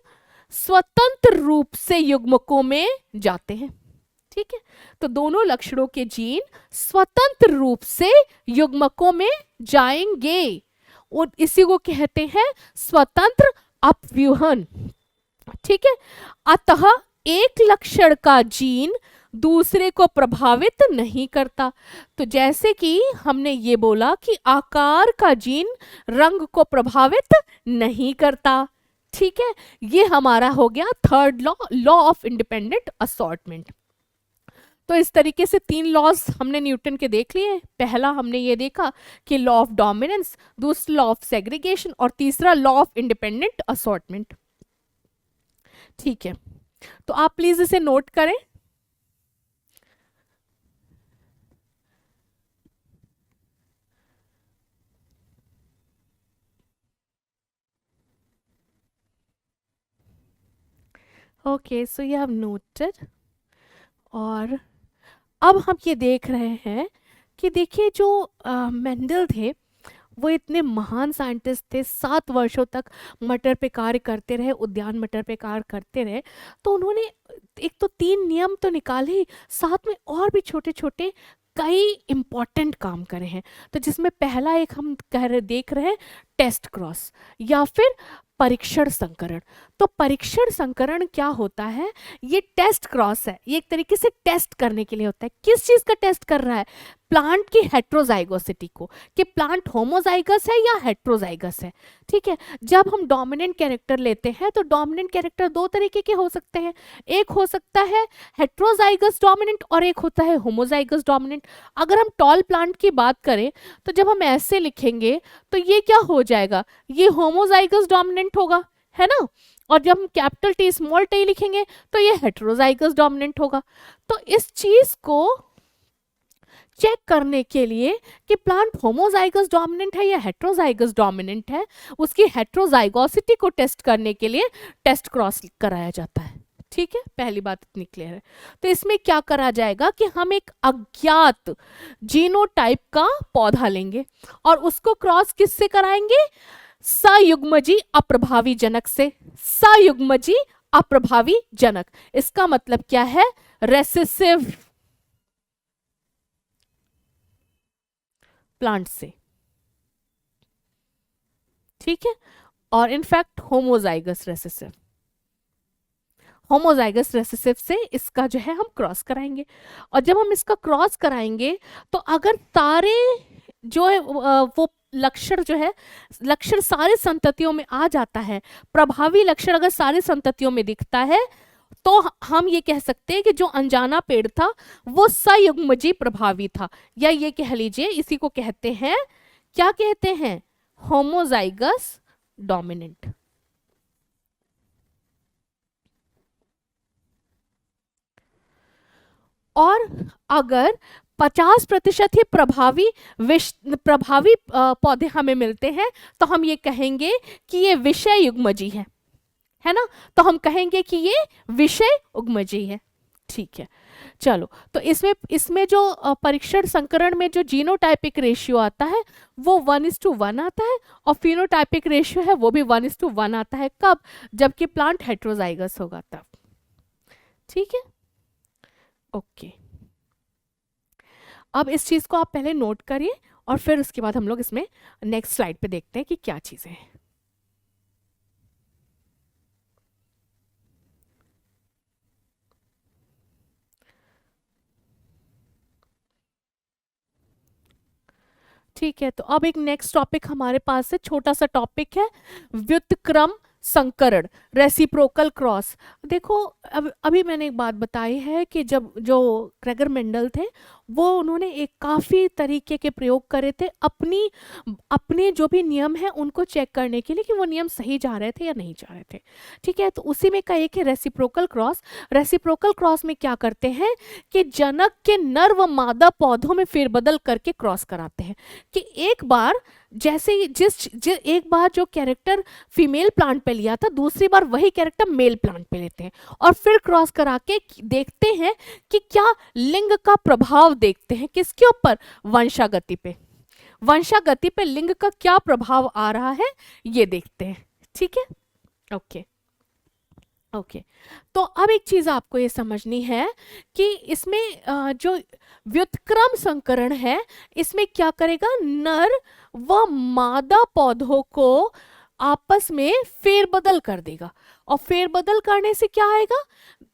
स्वतंत्र रूप से युग्मकों में जाते हैं। ठीक है, तो दोनों लक्षणों के जीन स्वतंत्र रूप से युग्मकों में जाएंगे, और इसी को कहते हैं स्वतंत्र अपव्यूहन। ठीक है, अतः एक लक्षण का जीन दूसरे को प्रभावित नहीं करता। तो जैसे कि हमने ये बोला कि आकार का जीन रंग को प्रभावित नहीं करता। ठीक है, ये हमारा हो गया third law of independent assortment. तो इस तरीके से 3 लॉज हमने न्यूटन के देख लिए। पहला हमने ये देखा कि लॉ ऑफ डोमिनेंस, दूसरा लॉ ऑफ सेग्रीगेशन, और तीसरा लॉ ऑफ इंडिपेंडेंट असॉर्टमेंट। ठीक है, तो आप प्लीज इसे नोट करें। Okay, so you have noted. और अब हम ये देख रहे हैं कि देखिए जो मेंडल थे वो इतने महान साइंटिस्ट थे, 7 वर्षों तक मटर पे कार्य करते रहे, उद्यान मटर पे कार्य करते रहे। तो उन्होंने एक तो 3 नियम तो निकाले ही, साथ में और भी छोटे छोटे कई इंपॉर्टेंट काम करे हैं। तो जिसमें पहला एक हम देख रहे हैं टेस्ट क्रॉस या फिर परीक्षण संकरण। तो परीक्षण संकरण क्या होता है? ये टेस्ट क्रॉस है, ये एक तरीके से टेस्ट करने के लिए होता है। किस चीज का टेस्ट कर रहा है? प्लांट की हेट्रोजाइगोसिटी को, कि प्लांट होमोजाइगस है या हेट्रोजाइगस है। ठीक है, जब हम डोमिनेंट कैरेक्टर लेते हैं तो डोमिनेंट कैरेक्टर 2 तरीके के हो सकते हैं, एक हो सकता है हेट्रोजाइगस डोमिनेंट और एक होता है होमोजाइगस डोमिनेंट। अगर हम टॉल प्लांट की बात करें तो जब हम ऐसे लिखेंगे तो ये क्या हो जाएगा? ये होमोजाइगस डोमिनेंट होगा, है ना। और जब हम कैपिटल टी स्मॉल टी लिखेंगे तो ये हेट्रोजाइगस डोमिनेंट होगा। तो इस चीज को चेक करने के लिए कि प्लांट होमोजाइगस डोमिनेंट है या हेट्रोजाइगस डोमिनेंट है, उसकी हेट्रोजाइगोसिटी को टेस्ट करने के लिए टेस्ट क्रॉस कराया जाता है। ठीक है, पहली बात इतनी क्लियर है। तो इसमें क्या करा जाएगा कि हम एक अज्ञात जीनोटाइप का पौधा लेंगे और उसको क्रॉस किससे कराएंगे? सयुग्मजी अप्रभावी जनक से। सयुग्मजी अप्रभावी जनक, इसका मतलब क्या है? रेसेसिव प्लांट से। ठीक है, और in fact homozygous recessive, homozygous recessive से इसका जो है हम क्रॉस कराएंगे। और जब हम इसका क्रॉस कराएंगे तो अगर सारे जो है वो लक्षण जो है, लक्षण सारे संततियों में आ जाता है, प्रभावी लक्षण अगर सारे संततियों में दिखता है, तो हम ये कह सकते हैं कि जो अनजाना पेड़ था वो सयुग्मजी प्रभावी था, या ये कह लीजिए इसी को कहते हैं, क्या कहते हैं? Homozygous dominant. और अगर 50% ही प्रभावी पौधे हमें मिलते हैं तो हम ये कहेंगे कि ये विषय युग्मजी है ना। तो हम कहेंगे कि ये विषय उग्मजी है। ठीक है, चलो। तो इसमें इसमें जो परीक्षण संकरण में जो जीनोटाइपिक रेशियो आता है वो 1:1 आता है, और फिनोटाइपिक रेशियो है वो भी 1:1 आता है। कब? जबकि प्लांट हेट्रोजाइगस होगा तब। ठीक है, ओके। अब इस चीज को आप पहले नोट करिए और फिर उसके बाद हम लोग इसमें नेक्स्ट स्लाइड पे देखते हैं कि क्या चीजें हैं। ठीक है, तो अब एक नेक्स्ट टॉपिक हमारे पास है, छोटा सा टॉपिक है व्युत्क्रम संकरण, रेसिप्रोकल क्रॉस। देखो, अब अभी मैंने एक बात बताई है कि जब जो ग्रेगर मेंडल थे वो उन्होंने एक काफ़ी तरीके के प्रयोग करे थे अपनी अपने जो भी नियम है उनको चेक करने के लिए कि वो नियम सही जा रहे थे या नहीं जा रहे थे। ठीक है, तो उसी में का एक है रेसिप्रोकल क्रॉस। रेसिप्रोकल क्रॉस में क्या करते हैं कि जनक के नर व मादा पौधों में फेरबदल करके क्रॉस कराते हैं कि एक बार जैसे ही एक बार जो कैरेक्टर फीमेल प्लांट पे लिया था दूसरी बार वही कैरेक्टर मेल प्लांट पे लेते हैं और फिर क्रॉस करा के देखते हैं कि क्या लिंग का प्रभाव देखते हैं किसके ऊपर, वंशागति पे। वंशागति पे लिंग का क्या प्रभाव आ रहा है ये देखते हैं। ठीक है, ओके ओके। तो अब एक चीज आपको ये समझनी है कि इसमें जो व्युत्क्रम संकरण है इसमें क्या करेगा, नर व मादा पौधों को आपस में फेरबदल कर देगा। और फेरबदल करने से क्या आएगा,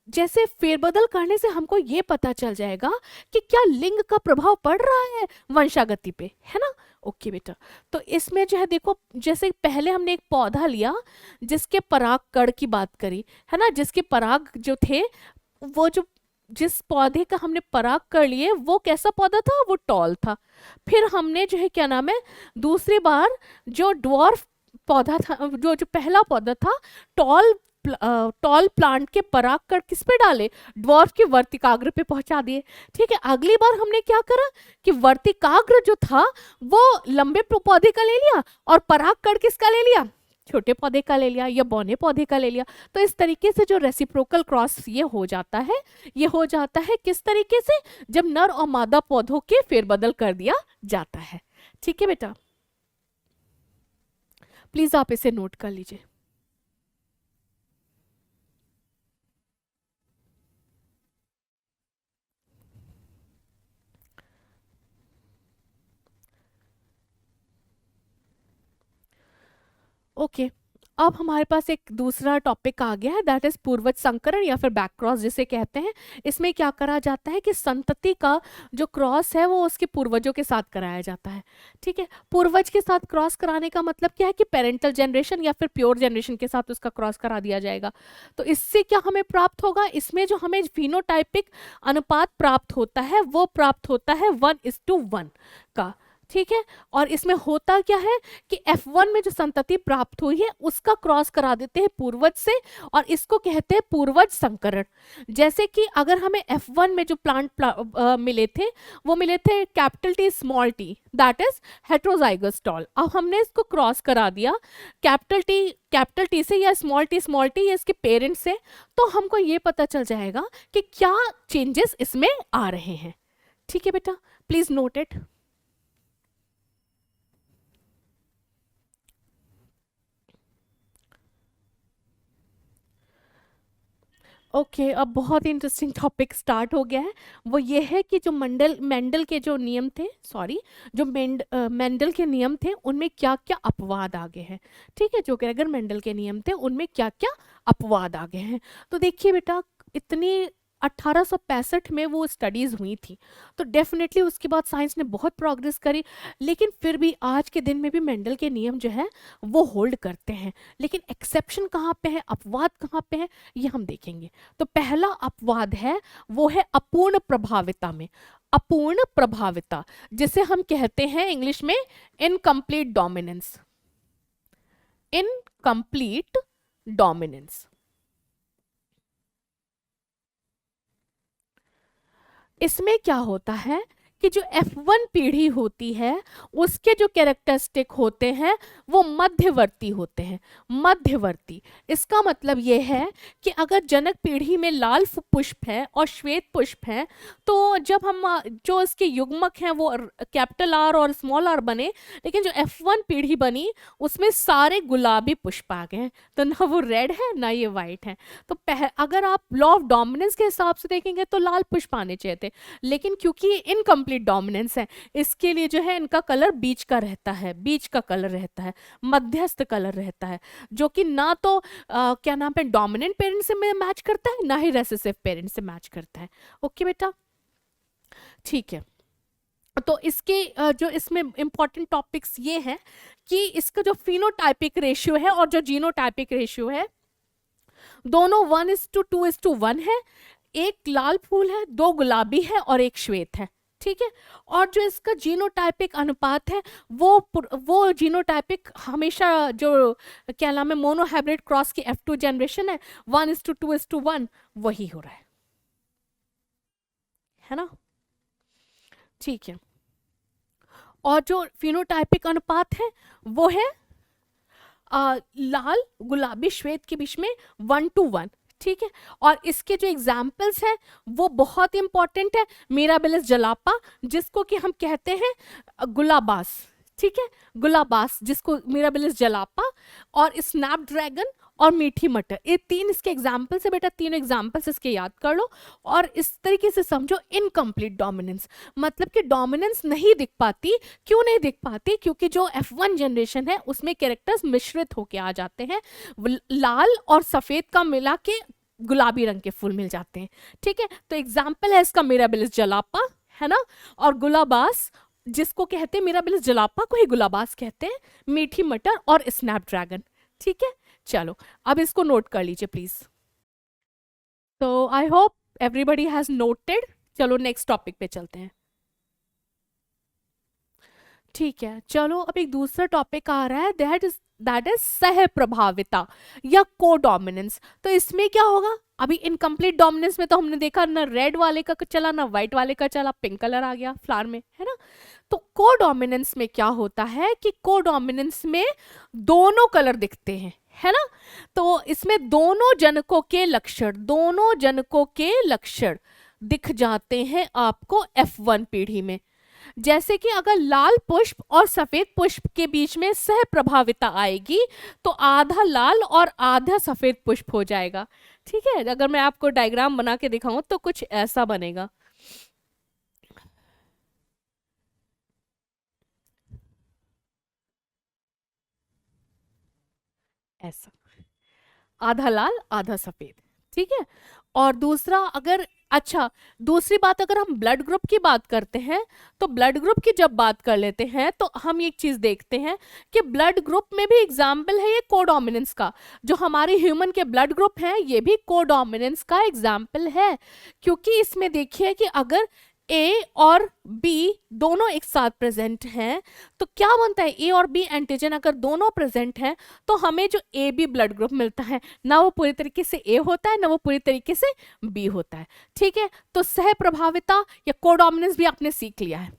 जैसे फेरबदल करने से हमको ये पता चल जाएगा कि क्या लिंग का प्रभाव पड़ रहा है वंशागति पे, है ना। ओके बेटा, तो इसमें जो है देखो, जैसे पहले हमने एक पौधा लिया जिसके पराग कण की बात करी, है ना, जिसके पराग जो थे वो जो जिस पौधे का हमने पराग कर लिए वो कैसा पौधा था, वो टॉल था। फिर हमने जो है क्या नाम है, दूसरी बार जो ड्वार्फ पौधा था, जो जो पहला पौधा था टॉल टॉल प्लांट के पराग कण किस पे डाले, ड्वार्फ के वर्तिकाग्र पे पहुंचा दिए। ठीक है, अगली बार हमने क्या करा कि वर्तिकाग्र जो था वो लंबे पौधे का ले लिया और पराग कण किसका ले लिया, छोटे पौधे का ले लिया या बौने पौधे का ले लिया। तो इस तरीके से जो रेसिप्रोकल क्रॉस ये हो जाता है, ये हो जाता है किस तरीके से, जब नर और मादा पौधों के फेरबदल कर दिया जाता है। ठीक है बेटा, प्लीज आप इसे नोट कर लीजिए। ओके, अब हमारे पास एक दूसरा टॉपिक आ गया है, दैट इज पूर्वज संकरण या फिर बैक क्रॉस जिसे कहते हैं। इसमें क्या करा जाता है कि संतति का जो क्रॉस है वो उसके पूर्वजों के साथ कराया जाता है। ठीक है, पूर्वज के साथ क्रॉस कराने का मतलब क्या है कि पेरेंटल जनरेशन या फिर प्योर जनरेशन के साथ उसका क्रॉस करा दिया जाएगा। तो इससे क्या हमें प्राप्त होगा, इसमें जो हमें फिनोटाइपिक अनुपात प्राप्त होता है वो प्राप्त होता है 1:1 का। ठीक है, और इसमें होता क्या है कि F1 में जो संतति प्राप्त हुई है उसका क्रॉस करा देते हैं पूर्वज से और इसको कहते हैं पूर्वज संकरण। जैसे कि अगर हमें F1 में जो मिले थे वो मिले थे capital T small t, that is heterozygous tall. अब हमने इसको क्रॉस करा दिया कैपिटल T से या स्मॉल t या इसके पेरेंट से, तो हमको ये पता चल जाएगा कि क्या चेंजेस इसमें आ रहे हैं। ठीक है बेटा, प्लीज नोट इट। ओके, अब बहुत ही इंटरेस्टिंग टॉपिक स्टार्ट हो गया है। वो ये है कि जो मेंडल के जो नियम थे, जो मेंडल के नियम थे उनमें क्या क्या अपवाद आ गए हैं। ठीक है, जो ग्रेगर मेंडल के नियम थे उनमें क्या क्या अपवाद आ गए हैं। तो देखिए बेटा, इतनी 1865 में वो स्टडीज़ हुई थी, तो डेफिनेटली उसके बाद साइंस ने बहुत प्रोग्रेस करी, लेकिन फिर भी आज के दिन में भी मेंडल के नियम जो है वो होल्ड करते हैं। लेकिन एक्सेप्शन कहाँ पे है, अपवाद कहाँ पे है, ये हम देखेंगे। तो पहला अपवाद है वो है अपूर्ण प्रभाविता में। अपूर्ण प्रभाविता जिसे हम कहते हैं इंग्लिश में इनकम्प्लीट डोमिनेंस। इनकम्प्लीट डोमिनेंस, इसमें क्या होता है कि जो F1 पीढ़ी होती है उसके जो कैरेक्टरिस्टिक होते हैं वो मध्यवर्ती होते हैं, मध्यवर्ती। इसका मतलब ये है कि अगर जनक पीढ़ी में लाल पुष्प है और श्वेत पुष्प है, तो जब हम जो इसके युग्मक हैं वो कैपिटल आर और स्मॉल आर बने, लेकिन जो F1 पीढ़ी बनी उसमें सारे गुलाबी पुष्प आ गए हैं, तो ना वो रेड है ना ये वाइट है। तो अगर आप लॉ ऑफ डोमिनेंस के हिसाब से देखेंगे तो लाल पुष्प आने चाहिए थे, लेकिन क्योंकि ये इनकम्प्लीट डोमिनेंस है इसके लिए जो है इनका कलर बीच का रहता है, बीच का कलर रहता है, मध्यस्थ कलर रहता है, जो कि ना तो क्या नाम है डोमिनेंट पेरेंट से मैच करता है ना ही रेसेसिव पेरेंट से मैच करता है। ओके बेटा, ठीक है। तो इसके जो इसमें इंपॉर्टेंट टॉपिक्स ये हैं कि इसका जो फिनोटाइपिक रेशियो है और जो जीनोटाइपिक रेशियो है दोनों 1:2:1 है। एक लाल फूल है, 2 गुलाबी है और 1 श्वेत है, ठीक है। और जो इसका जीनोटाइपिक अनुपात है वो जीनोटाइपिक हमेशा जो क्या नाम है मोनोहाइब्रिड क्रॉस की F2 जनरेशन है 1:2:1 वही हो रहा है ना, ठीक है। और जो फिनोटाइपिक अनुपात है वो है लाल गुलाबी श्वेत के बीच में 1:1, ठीक है। और इसके जो एग्जाम्पल्स हैं वो बहुत इंपॉर्टेंट है। मिराबिलिस जलापा जिसको कि हम कहते हैं गुलाबास, ठीक है, गुलाबास जिसको मिराबिलिस जलापा, और स्नैपड्रैगन और मीठी मटर, ये 3 इसके एग्जाम्पल्स है बेटा। 3 एग्जाम्पल्स इसके याद कर लो और इस तरीके से समझो इनकम्प्लीट डोमिनेंस, मतलब कि डोमिनेंस नहीं दिख पाती। क्यों नहीं दिख पाती? क्योंकि जो F1 जनरेशन है उसमें कैरेक्टर्स मिश्रित होके आ जाते हैं, लाल और सफेद का मिला के गुलाबी रंग के फूल मिल जाते हैं, ठीक है। तो एग्जाम्पल है इसका मिराबिलिस जलापा, है ना, और गुलाबास जिसको कहते हैं मिराबिलिस जलापा को ही गुलाबास कहते हैं, मीठी मटर और स्नैपड्रैगन, ठीक है। चलो अब इसको नोट कर लीजिए प्लीज। तो I hope everybody has noted. चलो नेक्स्ट टॉपिक पे चलते हैं, ठीक है। चलो अब एक दूसरा टॉपिक आ रहा है, दैट इज सह प्रभाविता या कोडोमिनेंस। तो इसमें क्या होगा? अभी इनकम्प्लीट डोमिनेंस में तो हमने देखा ना रेड वाले का चला ना व्हाइट वाले का चला, पिंक कलर आ गया फ्लावर में, है ना। तो कोडोमिनेंस में क्या होता है कि कोडोमिनेंस में दोनों कलर दिखते हैं, है ना। तो इसमें दोनों जनकों के लक्षण दिख जाते हैं आपको F1 पीढ़ी में। जैसे कि अगर लाल पुष्प और सफेद पुष्प के बीच में सह प्रभाविता आएगी तो आधा लाल और आधा सफेद पुष्प हो जाएगा, ठीक है। अगर मैं आपको डायग्राम बना के दिखाऊं तो कुछ ऐसा बनेगा, ऐसा, आधा लाल आधा सफेद, ठीक है। और दूसरा अगर दूसरी बात अगर हम ब्लड ग्रुप की बात करते हैं तो ब्लड ग्रुप की जब बात कर लेते हैं तो हम एक चीज देखते हैं कि ब्लड ग्रुप में भी एग्जाम्पल है ये कोडोमिनेंस का। जो हमारे ह्यूमन के ब्लड ग्रुप हैं ये भी कोडोमिनेंस का एग्जाम्पल है, क्योंकि इसमें देखिए कि अगर A और B दोनों एक साथ प्रेजेंट हैं तो क्या बनता है, A और B एंटीजन अगर दोनों प्रेजेंट हैं तो हमें जो AB ब्लड ग्रुप मिलता है ना वो पूरी तरीके से A होता है ना वो पूरी तरीके से B होता है, ठीक है। तो सह प्रभाविता या कोडोमिनेंस भी आपने सीख लिया है,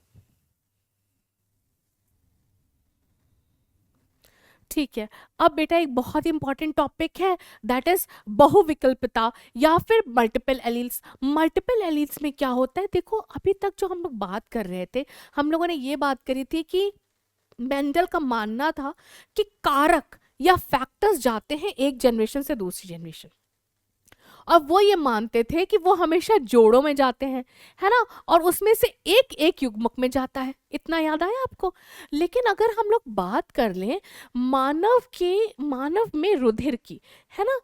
ठीक है। अब बेटा एक बहुत इंपॉर्टेंट टॉपिक है दैट इज बहुविकल्पिता या फिर मल्टीपल एलील्स। मल्टीपल एलील्स में क्या होता है, देखो अभी तक जो हम लोग बात कर रहे थे, हम लोगों ने ये बात करी थी कि मेंडल का मानना था कि कारक या फैक्टर्स जाते हैं एक जनरेशन से दूसरी जनरेशन, और वो ये मानते थे कि वो हमेशा जोड़ों में जाते हैं, है ना, और उसमें से एक एक युग्मक में जाता है। इतना याद आया आपको? लेकिन अगर हम लोग बात कर लें मानव में रुधिर की, है ना,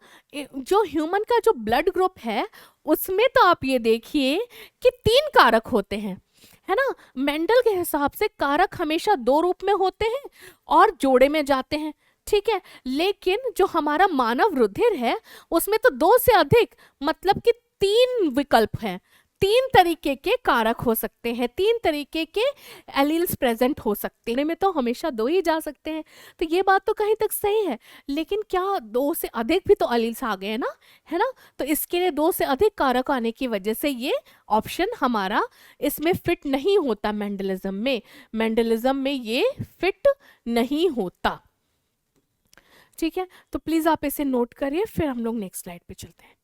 जो ह्यूमन का जो ब्लड ग्रुप है उसमें तो आप ये देखिए कि 3 कारक होते हैं, है ना। मेंडल के हिसाब से कारक हमेशा 2 रूप में होते हैं और जोड़े में जाते हैं, ठीक है। लेकिन जो हमारा मानव रुधिर है उसमें तो 2 से अधिक मतलब कि 3 विकल्प हैं, तीन तरीके के कारक हो सकते हैं, तीन तरीके के एलील्स प्रेजेंट हो सकते हैं, में तो हमेशा दो ही जा सकते हैं। तो ये बात तो कहीं तक सही है, लेकिन क्या दो से अधिक भी तो एलील्स आ गए ना, है ना। तो इसके लिए दो से अधिक कारक आने की वजह से ये ऑप्शन हमारा इसमें फिट नहीं होता, मेंडलिज्म में ये फिट नहीं होता। ठीक है, तो प्लीज आप इसे नोट करिए, फिर हम लोग नेक्स्ट स्लाइड पे चलते हैं।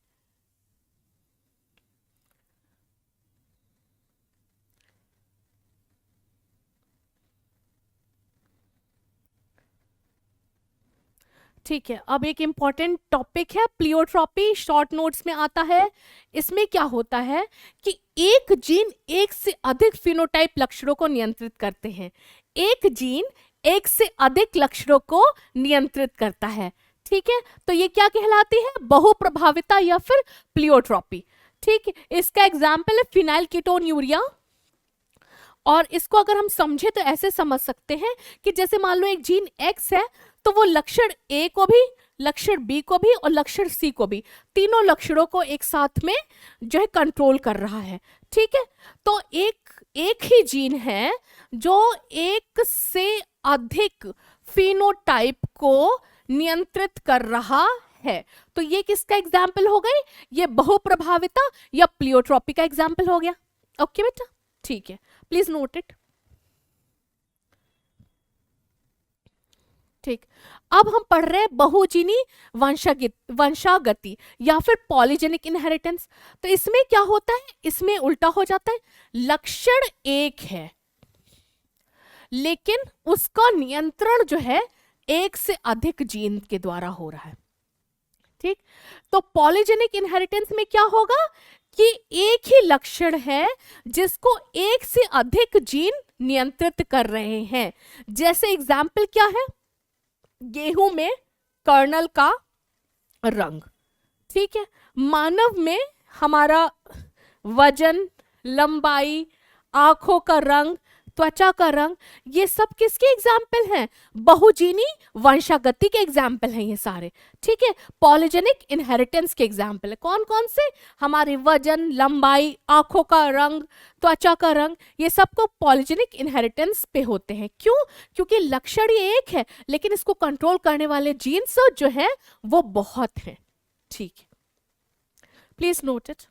ठीक है, अब एक इंपॉर्टेंट टॉपिक है प्लियोट्रॉपी, शॉर्ट नोट्स में आता है। इसमें क्या होता है कि एक जीन एक से अधिक फिनोटाइप लक्षणों को नियंत्रित करते हैं। एक जीन एक से अधिक लक्षणों को नियंत्रित करता है। ठीक है, तो ये क्या कहलाती है, बहुप्रभाविता या फिर प्लियोट्रॉपी। ठीक है, इसका एग्जाम्पल है फिनाइल कीटोन यूरिया। और इसको अगर हम समझे तो ऐसे समझ सकते हैं कि जैसे मान लो एक जीन एक्स है, तो वो लक्षण ए को भी, लक्षण बी को भी और लक्षण सी को भी, तीनों लक्षणों को एक साथ में जो है कंट्रोल कर रहा है। ठीक है, तो एक ही जीन है जो एक से अधिक फिनोटाइप को नियंत्रित कर रहा है। तो ये किसका एग्जाम्पल हो गई, ये बहुप्रभाविता या प्लियोट्रॉपी का एग्जाम्पल हो गया। ओके बेटा, ठीक है, प्लीज नोट इट। ठीक, अब हम पढ़ रहे हैं बहुजीनी वंशागति या फिर पॉलीजेनिक इनहेरिटेंस। तो इसमें क्या होता है, इसमें उल्टा हो जाता है, लक्षण एक है लेकिन उसका नियंत्रण जो है एक से अधिक जीन के द्वारा हो रहा है। ठीक, तो पॉलीजेनिक इनहेरिटेंस में क्या होगा कि एक ही लक्षण है जिसको एक से अधिक जीन नियंत्रित कर रहे हैं। जैसे एग्जाम्पल क्या है, गेहूं में कर्नल का रंग, ठीक है, मानव में हमारा वजन, लंबाई, आंखों का रंग, त्वचा का रंग, ये सब किसके एग्जाम्पल हैं, बहुजीनी वंशागति के एग्जाम्पल हैं ये सारे। ठीक है, पॉलीजेनिक इनहेरिटेंस के एग्जाम्पल है। कौन कौन से, हमारे वजन, लंबाई, आंखों का रंग, त्वचा का रंग, ये सबको पॉलीजेनिक इनहेरिटेंस पे होते हैं। क्यों, क्योंकि लक्षण ये एक है लेकिन इसको कंट्रोल करने वाले जीन्स जो है वो बहुत हैं। ठीक है, प्लीज नोट इट।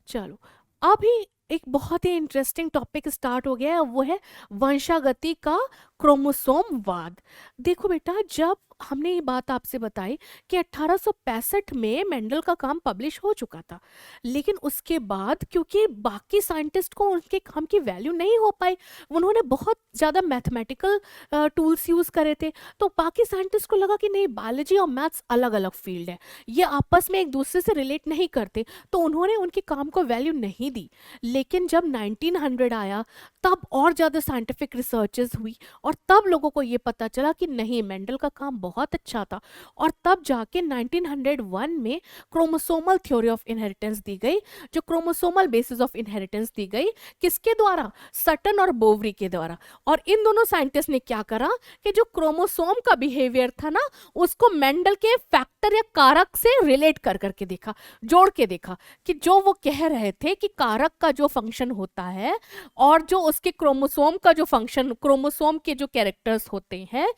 चलो, अभी एक बहुत ही इंटरेस्टिंग टॉपिक स्टार्ट हो गया है, वो है वंशागति का क्रोमोसोमवाद। देखो बेटा, जब हमने ये बात आपसे बताई कि 1865 में मेंडल का काम पब्लिश हो चुका था, लेकिन उसके बाद क्योंकि बाकी साइंटिस्ट को उनके काम की वैल्यू नहीं हो पाई, उन्होंने बहुत ज़्यादा मैथमेटिकल टूल्स यूज़ करे थे, तो बाकी साइंटिस्ट को लगा कि नहीं, बायोलॉजी और मैथ्स अलग अलग फील्ड है, ये आपस में एक दूसरे से रिलेट नहीं करते, तो उन्होंने उनके काम को वैल्यू नहीं दी। लेकिन जब 1900 आया तब और ज़्यादा साइंटिफिक रिसर्चेस हुई और तब लोगों को ये पता चला कि नहीं, मेंडल का काम बहुत अच्छा था। और तब जाके 1901 में क्रोमोसोमल थ्योरी ऑफ इनहेरिटेंस दी गई, जो क्रोमोसोमल बेसिस ऑफ इनहेरिटेंस दी गई, किसके द्वारा, सटन और बोवरी के द्वारा। और इन दोनों साइंटिस्ट ने क्या करा कि जो क्रोमोसोम का बिहेवियर था ना, उसको मेंडल के फैक्टर या कारक से रिलेट कर करके देखा, जोड़ के देखा कि जो वो कह रहे थे कि कारक का जो फंक्शन होता है और जो उसके क्रोमोसोम का जो फंक्शन, क्रोमोसोम के जो कैरेक्टर्स होते हैं,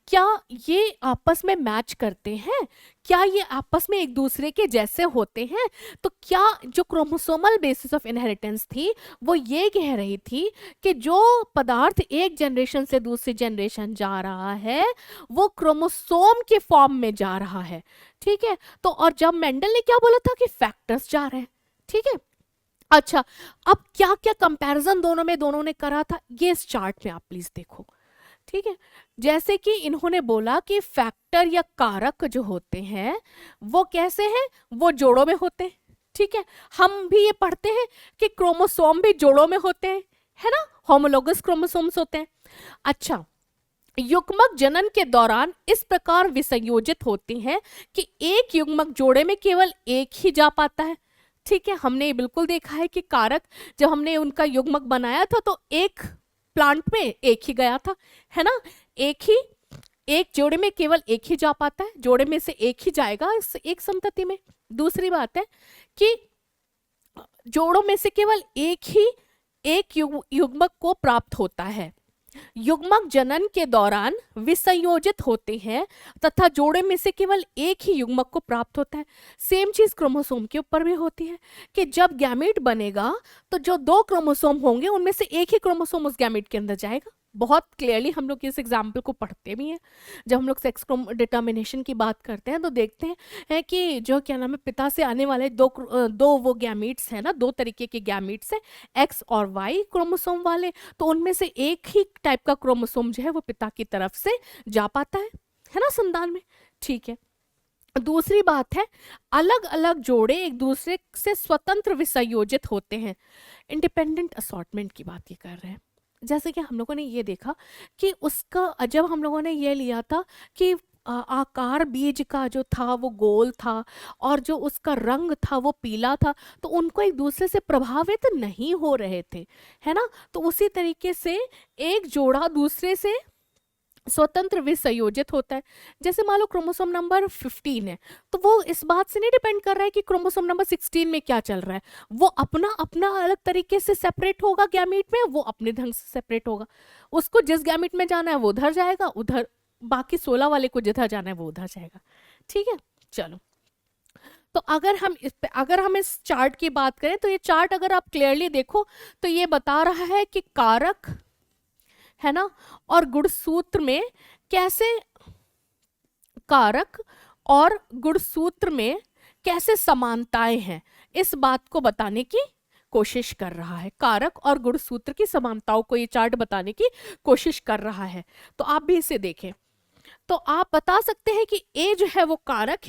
क्या ये आपस में मैच करते हैं, क्या ये आपस में एक दूसरे के जैसे होते हैं। तो क्या जो क्रोमोसोमल बेसिस ऑफ इनहेरिटेंस थी वो ये कह रही थी कि जो पदार्थ एक जनरेशन से दूसरी जनरेशन जा रहा है वो क्रोमोसोम के फॉर्म में जा रहा है। ठीक है, तो और जब मेंडल ने क्या बोला था कि फैक्टर्स जा रहे हैं। ठीक है, अच्छा, अब क्या क्या कंपैरिजन दोनों ने करा था, ये इस चार्ट में आप प्लीज देखो। ठीक है, जैसे कि इन्होंने बोला कि फैक्टर या कारक जो होते हैं वो कैसे हैं, वो जोड़ों में होते हैं। ठीक है, हम भी ये पढ़ते हैं कि क्रोमोसोम भी जोड़ों में होते हैं, है ना, होमोलोगस क्रोमोसोम्स होते हैं। अच्छा, युग्मक जनन के दौरान इस प्रकार विसंयोजित होती हैं कि एक युग्मक जोड़े में केवल एक ही जा पाता है। ठीक है, हमने बिल्कुल देखा है कि कारक जब हमने उनका युग्मक बनाया था तो एक प्लांट में एक ही गया था, है ना, एक ही एक जोड़े में केवल एक ही जा पाता है, जोड़े में से एक ही जाएगा इस एक संतति में। दूसरी बात है कि जोड़ों में से केवल एक युग्मक को प्राप्त होता है। युग्मक जनन के दौरान विसंयोजित होते हैं तथा जोड़े में से केवल एक ही युग्मक को प्राप्त होता है। सेम चीज क्रोमोसोम के ऊपर भी होती है कि जब गैमीट बनेगा तो जो 2 क्रोमोसोम होंगे उनमें से एक ही क्रोमोसोम उस गैमीट के अंदर जाएगा। बहुत क्लियरली हम लोग इस एग्जाम्पल को पढ़ते भी हैं। जब हम लोग सेक्स डिटर्मिनेशन की बात करते हैं तो देखते हैं कि जो क्या नाम है, पिता से आने वाले दो वो गैमीट्स हैं ना, 2 तरीके के गैमीट्स हैं, एक्स और वाई क्रोमोसोम वाले, तो उनमें से एक ही टाइप का क्रोमोसोम जो है वो पिता की तरफ से जा पाता है ना, संतान में। ठीक है, दूसरी बात है अलग अलग जोड़े एक दूसरे से स्वतंत्र विसंयोजित होते हैं। इंडिपेंडेंट असॉर्टमेंट की बात ये कर रहे हैं। जैसे कि हम लोगों ने ये देखा कि उसका जब हम लोगों ने ये लिया था कि आकार बीज का जो था वो गोल था और जो उसका रंग था वो पीला था, तो उनको एक दूसरे से प्रभावित नहीं हो रहे थे, है ना। तो उसी तरीके से एक जोड़ा दूसरे से स्वतंत्र विसंयोजित होता है। जैसे मान लो क्रोमोसोम नंबर 15 है, तो वो इस बात से नहीं डिपेंड कर रहा है कि क्रोमोसोम नंबर 16 में क्या चल रहा है, वो अपना अपना अलग तरीके से सेपरेट होगा गैमीट में, वो अपने ढंग से सेपरेट होगा। उसको जिस गैमीट में जाना है वो उधर जाएगा, उधर बाकी 16 वाले को जिधर जाना है वो उधर जाएगा। ठीक है, चलो। तो अगर हम इस चार्ट की बात करें तो ये चार्ट अगर आप क्लियरली देखो तो ये बता रहा है कि कारक, है ना, और गुणसूत्र में कैसे, कारक और गुणसूत्र में कैसे समानताएं हैं, इस बात को बताने की कोशिश कर रहा है। कारक और गुणसूत्र की समानताओं को ये चार्ट बताने की कोशिश कर रहा है। तो आप भी इसे देखें तो आप बता सकते हैं कि ए जो है वो कारक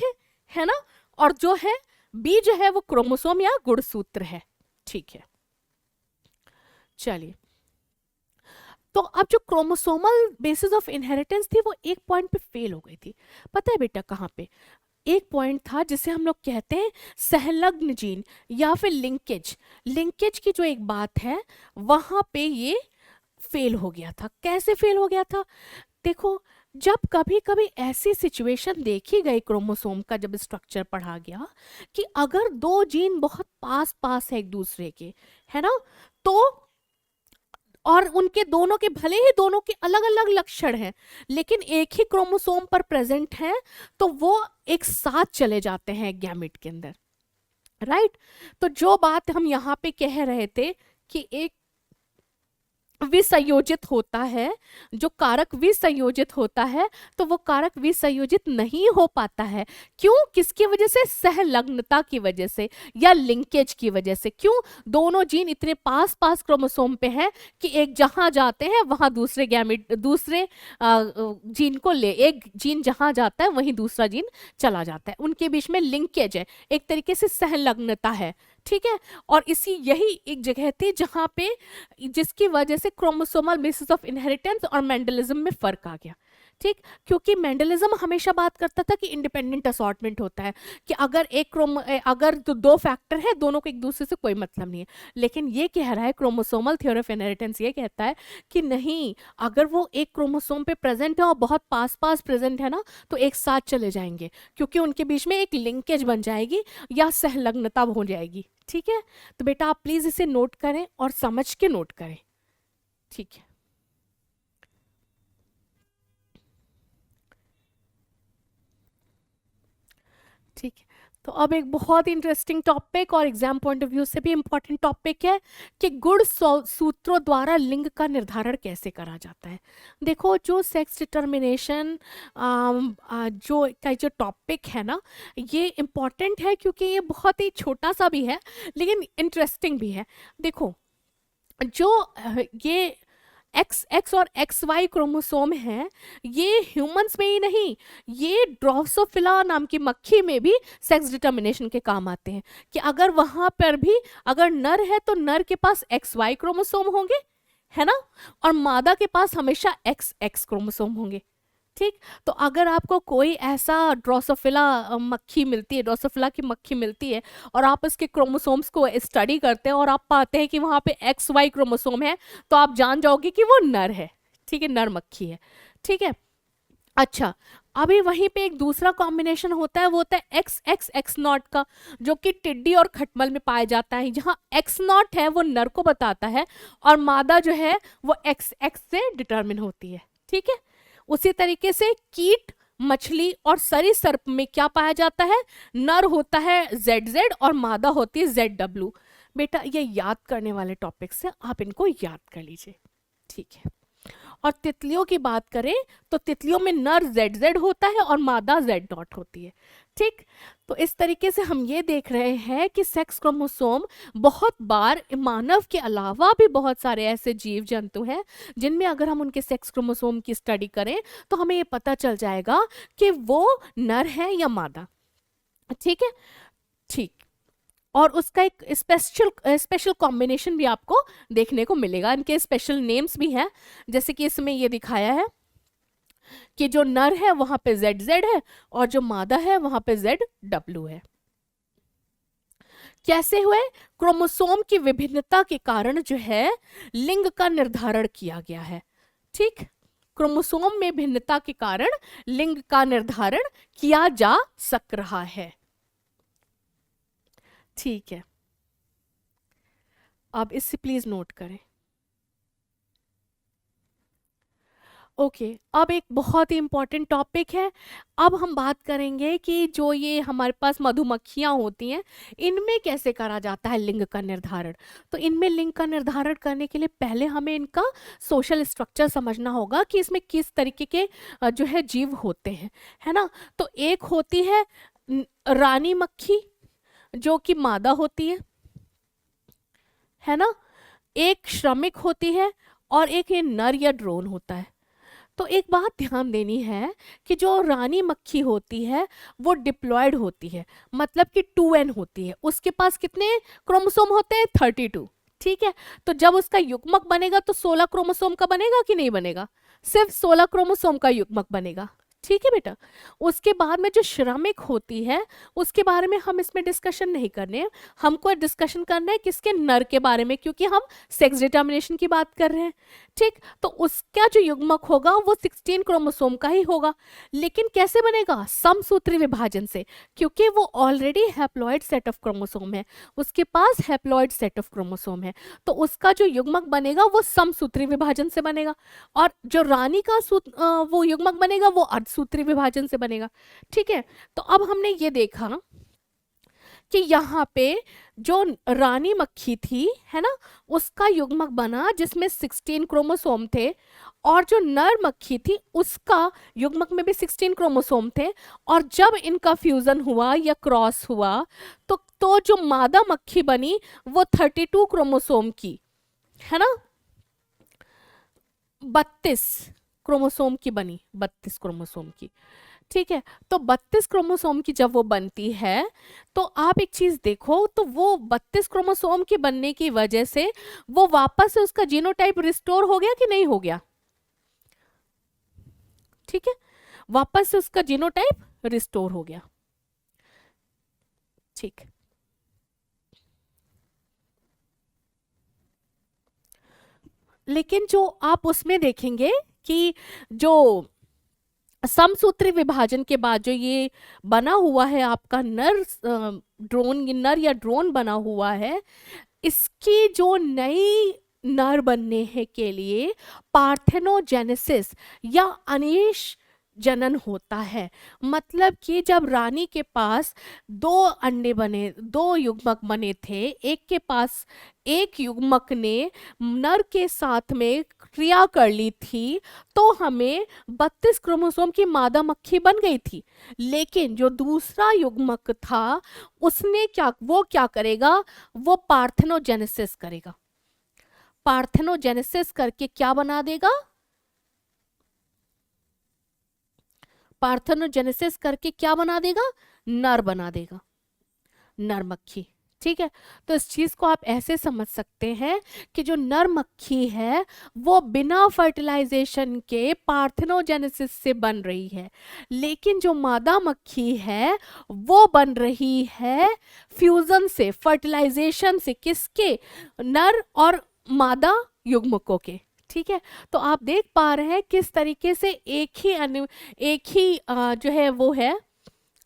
है ना, और जो है बी जो है वो क्रोमोसोम या गुणसूत्र है। ठीक है, चलिए। तो अब जो क्रोमोसोमल बेसिस ऑफ इनहेरिटेंस थी वो एक पॉइंट पे फेल हो गई थी। पता है बेटा कहाँ पे? एक पॉइंट था जिसे हम लोग कहते हैं सहलग्न जीन या फिर लिंकेज। लिंकेज की जो एक बात है वहां पे ये फेल हो गया था। कैसे फेल हो गया था? देखो, जब कभी कभी ऐसी सिचुएशन देखी गई क्रोमोसोम का, जब स्ट्रक्चर पढ़ा गया कि अगर 2 जीन बहुत पास पास है एक दूसरे के, है ना, तो और उनके दोनों के भले ही दोनों के अलग अलग लक्षण हैं लेकिन एक ही क्रोमोसोम पर प्रेजेंट हैं, तो वो एक साथ चले जाते हैं गैमेट के अंदर, राइट। तो जो बात हम यहाँ पे कह रहे थे कि एक विसंयोजित होता है, जो कारक विसंयोजित होता है, तो वो कारक विसंयोजित नहीं हो पाता है। क्यों? किसकी वजह से? सहलग्नता की वजह से या लिंकेज की वजह से। क्यों? दोनों जीन इतने पास पास क्रोमोसोम पे हैं कि एक जहां जाते हैं वहां दूसरे गैमेट, दूसरे जीन को ले, एक जीन जहां जाता है वहीं दूसरा जीन चला जाता है, उनके बीच में लिंकेज है, एक तरीके से सहलग्नता है। ठीक है, और यही एक जगह थी जहां पे, जिसकी वजह से क्रोमोसोमल बेसिस ऑफ इनहेरिटेंस और मेंडलिज्म में फर्क आ गया। ठीक, क्योंकि मेंडलिज्म हमेशा बात करता था कि इंडिपेंडेंट असॉर्टमेंट होता है, कि अगर तो 2 फैक्टर है, दोनों को एक दूसरे से कोई मतलब नहीं है। लेकिन ये कह रहा है क्रोमोसोमल थ्योरी ऑफ इनहेरिटेंस, ये कहता है कि नहीं, अगर वो एक क्रोमोसोम पे प्रेजेंट है और बहुत पास पास प्रेजेंट है ना, तो एक साथ चले जाएंगे, क्योंकि उनके बीच में एक लिंकेज बन जाएगी या सहलग्नता हो जाएगी। ठीक है, तो बेटा आप प्लीज इसे नोट करें और समझ के नोट करें। ठीक है, ठीक है। तो अब एक बहुत इंटरेस्टिंग टॉपिक और एग्जाम पॉइंट ऑफ व्यू से भी इंपॉर्टेंट टॉपिक है कि गुण सूत्रों द्वारा लिंग का निर्धारण कैसे करा जाता है। देखो, जो सेक्स डिटर्मिनेशन जो टॉपिक है ना, ये इम्पॉर्टेंट है क्योंकि ये बहुत ही छोटा सा भी है लेकिन इंटरेस्टिंग भी है। देखो, जो ये एक्स और XY क्रोमोसोम है, ये ह्यूमंस में ही नहीं, ये ड्रोसोफिला नाम की मक्खी में भी सेक्स डिटर्मिनेशन के काम आते हैं। कि अगर वहां पर भी अगर नर है तो नर के पास XY क्रोमोसोम होंगे, है ना, और मादा के पास हमेशा XX क्रोमोसोम होंगे। ठीक, तो अगर आपको कोई ऐसा ड्रोसोफिला मक्खी मिलती है, ड्रोसोफिला की मक्खी मिलती है, और आप इसके क्रोमोसोम्स को स्टडी करते हैं और आप पाते हैं कि वहां पे XY क्रोमोसोम है, तो आप जान जाओगे कि वो नर है। ठीक है, नर मक्खी है। ठीक है, अच्छा, अभी वहीं पे एक दूसरा कॉम्बिनेशन होता है, वो होता है एक्स एक्स एक्स नॉट का, जो कि टिड्डी और खटमल में पाया जाता है, जहां एक्स नॉट है वो नर को बताता है और मादा जो है वो एक्स एक्स से डिटरमिन होती है। ठीक है, उसी तरीके से कीट, मछली और सरीसृप में क्या पाया जाता है, नर होता है जेड जेड और मादा होती है जेड डब्ल्यू। बेटा ये याद करने वाले टॉपिक्स हैं, आप इनको याद कर लीजिए। ठीक है, और तितलियों की बात करें तो तितलियों में नर जेड जेड होता है और मादा जेड डॉट होती है। ठीक, तो इस तरीके से हम ये देख रहे हैं कि सेक्स क्रोमोसोम बहुत बार मानव के अलावा भी बहुत सारे ऐसे जीव जंतु हैं जिनमें अगर हम उनके सेक्स क्रोमोसोम की स्टडी करें तो हमें ये पता चल जाएगा कि वो नर है या मादा। ठीक है, ठीक, और उसका एक स्पेशल कॉम्बिनेशन भी आपको देखने को मिलेगा, इनके स्पेशल नेम्स भी हैं, जैसे कि इसमें ये दिखाया है कि जो नर है वहां पे जेड जेड है और जो मादा है वहां पे जेड डब्ल्यू है। कैसे हुए, क्रोमोसोम की विभिन्नता के कारण जो है लिंग का निर्धारण किया गया है। ठीक, क्रोमोसोम में भिन्नता के कारण लिंग का निर्धारण किया जा सक रहा है। ठीक है, आप इससे प्लीज नोट करें। ओके, अब एक बहुत ही इंपॉर्टेंट टॉपिक है। अब हम बात करेंगे कि जो ये हमारे पास मधुमक्खियां होती हैं इनमें कैसे करा जाता है लिंग का निर्धारण। तो इनमें लिंग का निर्धारण करने के लिए पहले हमें इनका सोशल स्ट्रक्चर समझना होगा कि इसमें किस तरीके के जो है जीव होते हैं, है ना। तो एक होती है रानी मक्खी जो कि मादा होती है ना, एक श्रमिक होती है और एक ये नर या ड्रोन होता है। तो एक बात ध्यान देनी है कि जो रानी मक्खी होती है वो डिप्लॉयड होती है, मतलब कि 2n होती है, उसके पास कितने क्रोमोसोम होते हैं, 32। ठीक है, तो जब उसका युग्मक बनेगा तो 16 क्रोमोसोम का बनेगा कि नहीं बनेगा, सिर्फ 16 क्रोमोसोम का युग्मक बनेगा। ठीक है बेटा, उसके बाद में जो श्रमिक होती है उसके बारे में हम इसमें डिस्कशन नहीं करने हैं, हमको डिस्कशन करना है किसके, नर के बारे में, क्योंकि हम सेक्स डिटर्मिनेशन की बात कर रहे हैं। ठीक, तो उसका जो युग्मक होगा वो 16 क्रोमोसोम का ही होगा, लेकिन कैसे बनेगा, समसूत्री विभाजन से, क्योंकि वो already haploid set of chromosome है, उसके पास हैप्लॉइड सेट ऑफ क्रोमोसोम है, तो उसका जो युग्मक बनेगा वो समसूत्री विभाजन से बनेगा, और जो रानी का वो युग्मक बनेगा वो अर्धसूत्री विभाजन से बनेगा। ठीक है, तो अब हमने ये देखा कि यहाँ पे जो रानी मक्खी थी, है ना, उसका युग्मक बना जिसमें 16 क्रोमोसोम थे, और जो नर मक्खी थी उसका युग्मक में भी 16 क्रोमोसोम थे, और जब इनका फ्यूजन हुआ या क्रॉस हुआ तो जो मादा मक्खी बनी वो 32 क्रोमोसोम की, है ना, 32 क्रोमोसोम की बनी, 32 क्रोमोसोम की। ठीक है, तो 32 क्रोमोसोम की जब वो बनती है तो आप एक चीज देखो, तो वो 32 क्रोमोसोम के बनने की वजह से वो वापस से उसका जीनोटाइप रिस्टोर हो गया कि नहीं हो गया। ठीक है, वापस से उसका जीनोटाइप रिस्टोर हो गया। ठीक, लेकिन जो आप उसमें देखेंगे कि जो समसूत्री विभाजन के बाद जो ये बना हुआ है आपका नर ड्रोन, नर या ड्रोन बना हुआ है, इसकी जो नई नर बनने है के लिए पार्थेनोजेनेसिस या अनीश जनन होता है। मतलब कि जब रानी के पास 2 अंडे बने, 2 युग्मक बने थे, एक के पास एक युग्मक ने नर के साथ में क्रिया कर ली थी तो हमें 32 क्रोमोसोम की मादा मक्खी बन गई थी, लेकिन जो दूसरा युग्मक था उसने वो क्या करेगा, वो पार्थेनोजेनेसिस करेगा, पार्थेनोजेनेसिस करके क्या बना देगा, पार्थेनोजेनेसिस करके क्या बना देगा, नर बना देगा, नर मक्खी। ठीक है, तो इस चीज को आप ऐसे समझ सकते हैं कि जो नर मक्खी है वो बिना फर्टिलाइजेशन के पार्थेनोजेनेसिस से बन रही है, लेकिन जो मादा मक्खी है वो बन रही है फ्यूजन से, फर्टिलाइजेशन से, किसके, नर और मादा युग्मकों के। ठीक है, तो आप देख पा रहे हैं किस तरीके से एक ही जो है वो है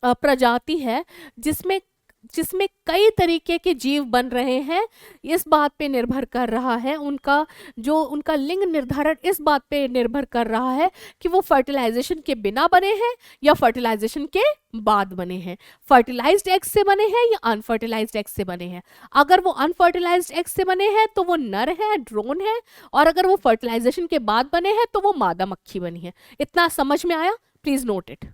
प्रजाति है जिसमें जिसमें कई तरीके के जीव बन रहे हैं। इस बात पे निर्भर कर रहा है उनका लिंग निर्धारण इस बात पे निर्भर कर रहा है कि वो फर्टिलाइजेशन के बिना बने हैं या फर्टिलाइजेशन के बाद बने हैं, फर्टिलाइज्ड एग से बने हैं या अनफर्टिलाइज्ड एग से बने हैं। अगर वो अनफर्टिलाइज्ड एग से बने हैं तो वो नर है, ड्रोन है, और अगर वो फर्टिलाइजेशन के बाद बने हैं तो वो मादा मक्खी बनी है। इतना समझ में आया? Please note it.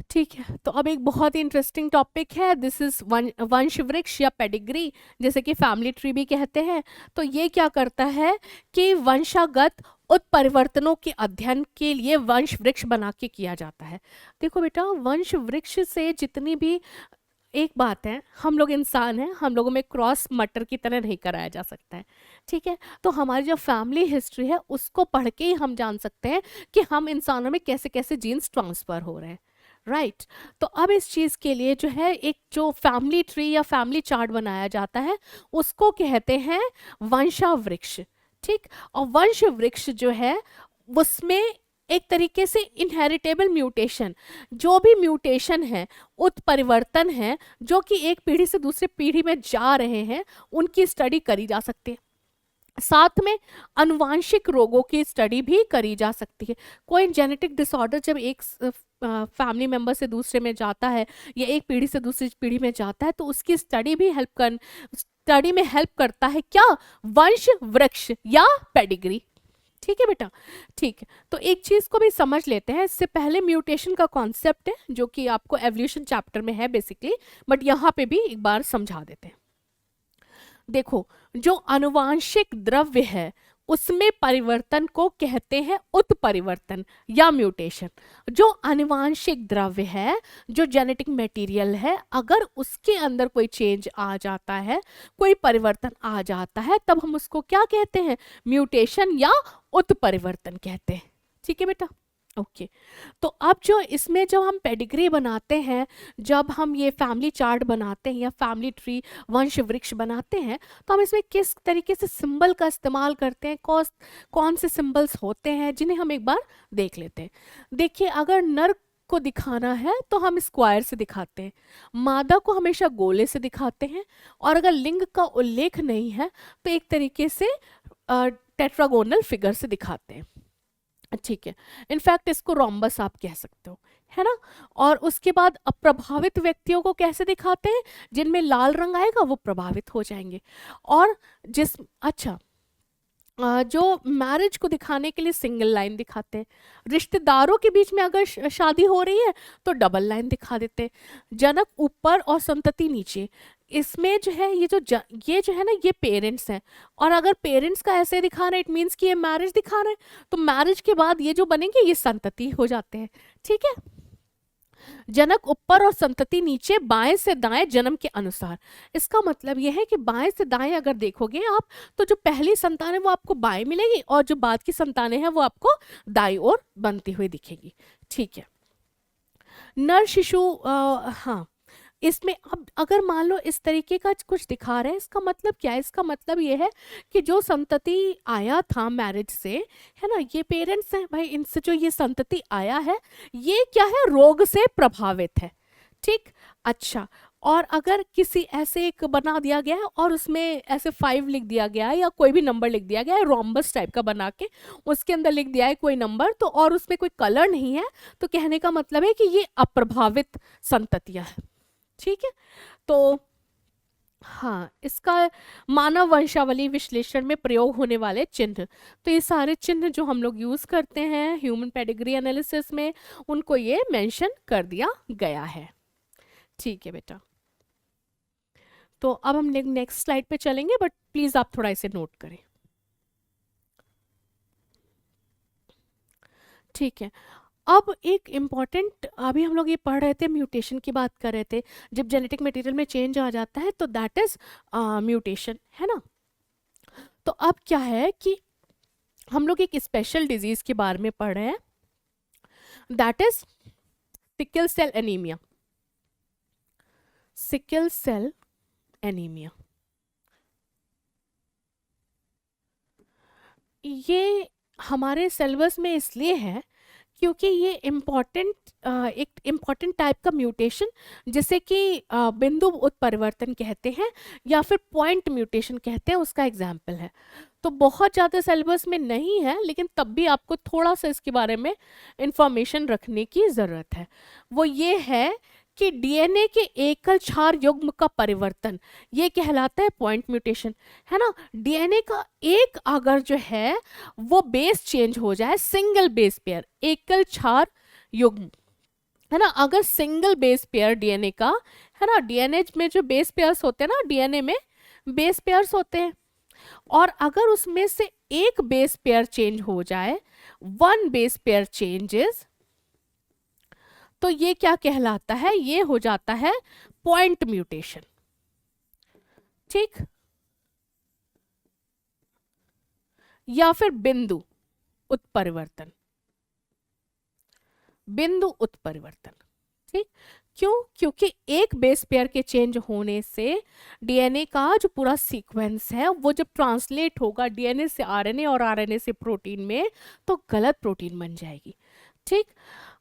ठीक है, तो अब एक बहुत ही इंटरेस्टिंग टॉपिक है, दिस इज वंश वृक्ष या पेडिग्री, जैसे कि फैमिली ट्री भी कहते हैं। तो ये क्या करता है कि वंशागत उत्परिवर्तनों के अध्ययन के लिए वंश वृक्ष बना के किया जाता है। देखो बेटा, वंश वृक्ष से जितनी भी, एक बात है, हम लोग इंसान हैं, हम लोगों में क्रॉस मटर की तरह नहीं कराया जा सकता है। ठीक है, तो हमारी जो फैमिली हिस्ट्री है उसको पढ़ के ही हम जान सकते हैं कि हम इंसानों में कैसे कैसे जीन्स ट्रांसफर हो रहे हैं। राइट तो अब इस चीज़ के लिए जो है एक जो फैमिली ट्री या फैमिली चार्ट बनाया जाता है उसको कहते हैं वंशावृक्ष। ठीक, और वंश वृक्ष जो है उसमें एक तरीके से इनहेरिटेबल म्यूटेशन, जो भी म्यूटेशन है, उत्परिवर्तन है, जो कि एक पीढ़ी से दूसरी पीढ़ी में जा रहे हैं, उनकी स्टडी करी जा सकती है। साथ में अनुवांशिक रोगों की स्टडी भी करी जा सकती है। कोई जेनेटिक डिसऑर्डर जब एक फैमिली मेंबर से दूसरे में जाता है या एक पीढ़ी से दूसरी पीढ़ी में जाता है तो उसकी स्टडी में हेल्प करता है क्या? वंश वृक्ष या पेडिग्री। ठीक है बेटा, ठीक है, तो एक चीज को भी समझ लेते हैं। इससे पहले म्यूटेशन का कॉन्सेप्ट है जो कि आपको एवोल्यूशन चैप्टर में है बेसिकली, बट यहाँ पे भी एक बार समझा देते हैं। देखो, जो अनुवांशिक द्रव्य है उसमें परिवर्तन को कहते हैं उत्परिवर्तन या म्यूटेशन। जो अनुवांशिक द्रव्य है, जो जेनेटिक मटेरियल है, अगर उसके अंदर कोई चेंज आ जाता है, कोई परिवर्तन आ जाता है, तब हम उसको क्या कहते हैं? म्यूटेशन या उत्परिवर्तन कहते हैं। ठीक है बेटा, ओके तो अब जो इसमें जब हम पेडिग्री बनाते हैं, जब हम ये फैमिली चार्ट बनाते हैं या फैमिली ट्री वंश वृक्ष बनाते हैं, तो हम इसमें किस तरीके से सिंबल का इस्तेमाल करते हैं, कौन से सिंबल्स होते हैं, जिन्हें हम एक बार देख लेते हैं। देखिए, अगर नर को दिखाना है तो हम स्क्वायर से दिखाते हैं, मादा को हमेशा गोले से दिखाते हैं, और अगर लिंग का उल्लेख नहीं है तो एक तरीके से टेट्रागोनल फिगर से दिखाते हैं। ठीक है, इनफैक्ट इसको रोम्बस आप कह सकते हो, है ना। और उसके बाद अप्रभावित व्यक्तियों को कैसे दिखाते हैं? जिनमें लाल रंग आएगा वो प्रभावित हो जाएंगे। और जो मैरिज को दिखाने के लिए सिंगल लाइन दिखाते हैं। रिश्तेदारों के बीच में अगर शादी हो रही है तो डबल लाइन दिखा देते हैं। जनक ऊपर और संतति नीचे, इसमें जो है ये जो है ना, ये पेरेंट्स हैं, और अगर पेरेंट्स का ऐसे दिखा रहे हैं इट मीन्स कि ये मैरिज दिखा रहे हैं, तो मैरिज के बाद ये जो बनेंगे ये संतति हो जाते हैं। ठीक है, जनक ऊपर और संतति नीचे, बाएं से दाएं जन्म के अनुसार। इसका मतलब यह है कि बाएं से दाएं अगर देखोगे आप तो जो पहली संतान है वो आपको बाएं मिलेगी और जो बाद की संतानें हैं वो आपको दाईं ओर बनती हुई दिखेगी। ठीक है, नर शिशु हाँ, इसमें अब अगर मान लो इस तरीके का कुछ दिखा रहे हैं, इसका मतलब क्या है? इसका मतलब ये है कि जो संतति आया था मैरिज से, है ना, ये पेरेंट्स हैं भाई, इनसे जो ये संतति आया है ये क्या है? रोग से प्रभावित है। ठीक, अच्छा, और अगर किसी ऐसे एक बना दिया गया है और उसमें ऐसे 5 लिख दिया गया है या कोई भी नंबर लिख दिया गया है, रोम्बस टाइप का बना के उसके अंदर लिख दिया है कोई नंबर, तो और उसमें कोई कलर नहीं है, तो कहने का मतलब है कि ये अप्रभावित संततियां है। ठीक है, तो हाँ, इसका मानव वंशावली विश्लेषण में प्रयोग होने वाले चिन्ह, तो ये सारे चिन्ह जो हम लोग यूज करते हैं ह्यूमन पेडिग्री एनालिसिस में, उनको ये मेंशन कर दिया गया है। ठीक है बेटा, तो अब हम नेक्स्ट स्लाइड पे चलेंगे, बट प्लीज आप थोड़ा इसे नोट करें। ठीक है, अब एक इम्पॉर्टेंट, अभी हम लोग ये पढ़ रहे थे, म्यूटेशन की बात कर रहे थे, जब जेनेटिक मटेरियल में चेंज आ जाता है तो दैट इज म्यूटेशन, है ना। तो अब क्या है कि हम लोग एक स्पेशल डिजीज के बारे में पढ़ रहे हैं, that is sickle cell anaemia. Sickle cell anaemia ये हमारे सिलेबस में इसलिए है क्योंकि ये एक इम्पॉर्टेंट टाइप का म्यूटेशन, जिसे कि बिंदु उत्परिवर्तन कहते हैं या फिर पॉइंट म्यूटेशन कहते हैं, उसका एग्जाम्पल है। तो बहुत ज़्यादा सिलेबस में नहीं है, लेकिन तब भी आपको थोड़ा सा इसके बारे में इंफॉर्मेशन रखने की ज़रूरत है। वो ये है कि डीएनए के एकल क्षार युग्म का परिवर्तन ये कहलाता है पॉइंट म्यूटेशन, है ना। डीएनए का एक अगर जो है वो बेस चेंज हो जाए, सिंगल बेस पेयर, एकल क्षार युग्म, है ना, अगर सिंगल बेस पेयर डीएनए का, है ना, डीएनए में जो बेस पेयर्स होते हैं ना, डीएनए में बेस पेयर्स होते हैं, और अगर उसमें से एक बेस पेयर चेंज हो जाए, वन बेस पेयर चेंजेस, तो ये क्या कहलाता है, ये हो जाता है पॉइंट म्यूटेशन। ठीक, या फिर बिंदु उत्परिवर्तन, बिंदु उत्परिवर्तन। ठीक, क्यों? क्योंकि एक बेस पेयर के चेंज होने से डीएनए का जो पूरा सीक्वेंस है वो जब ट्रांसलेट होगा डीएनए से आरएनए और आरएनए से प्रोटीन में, तो गलत प्रोटीन बन जाएगी। ठीक,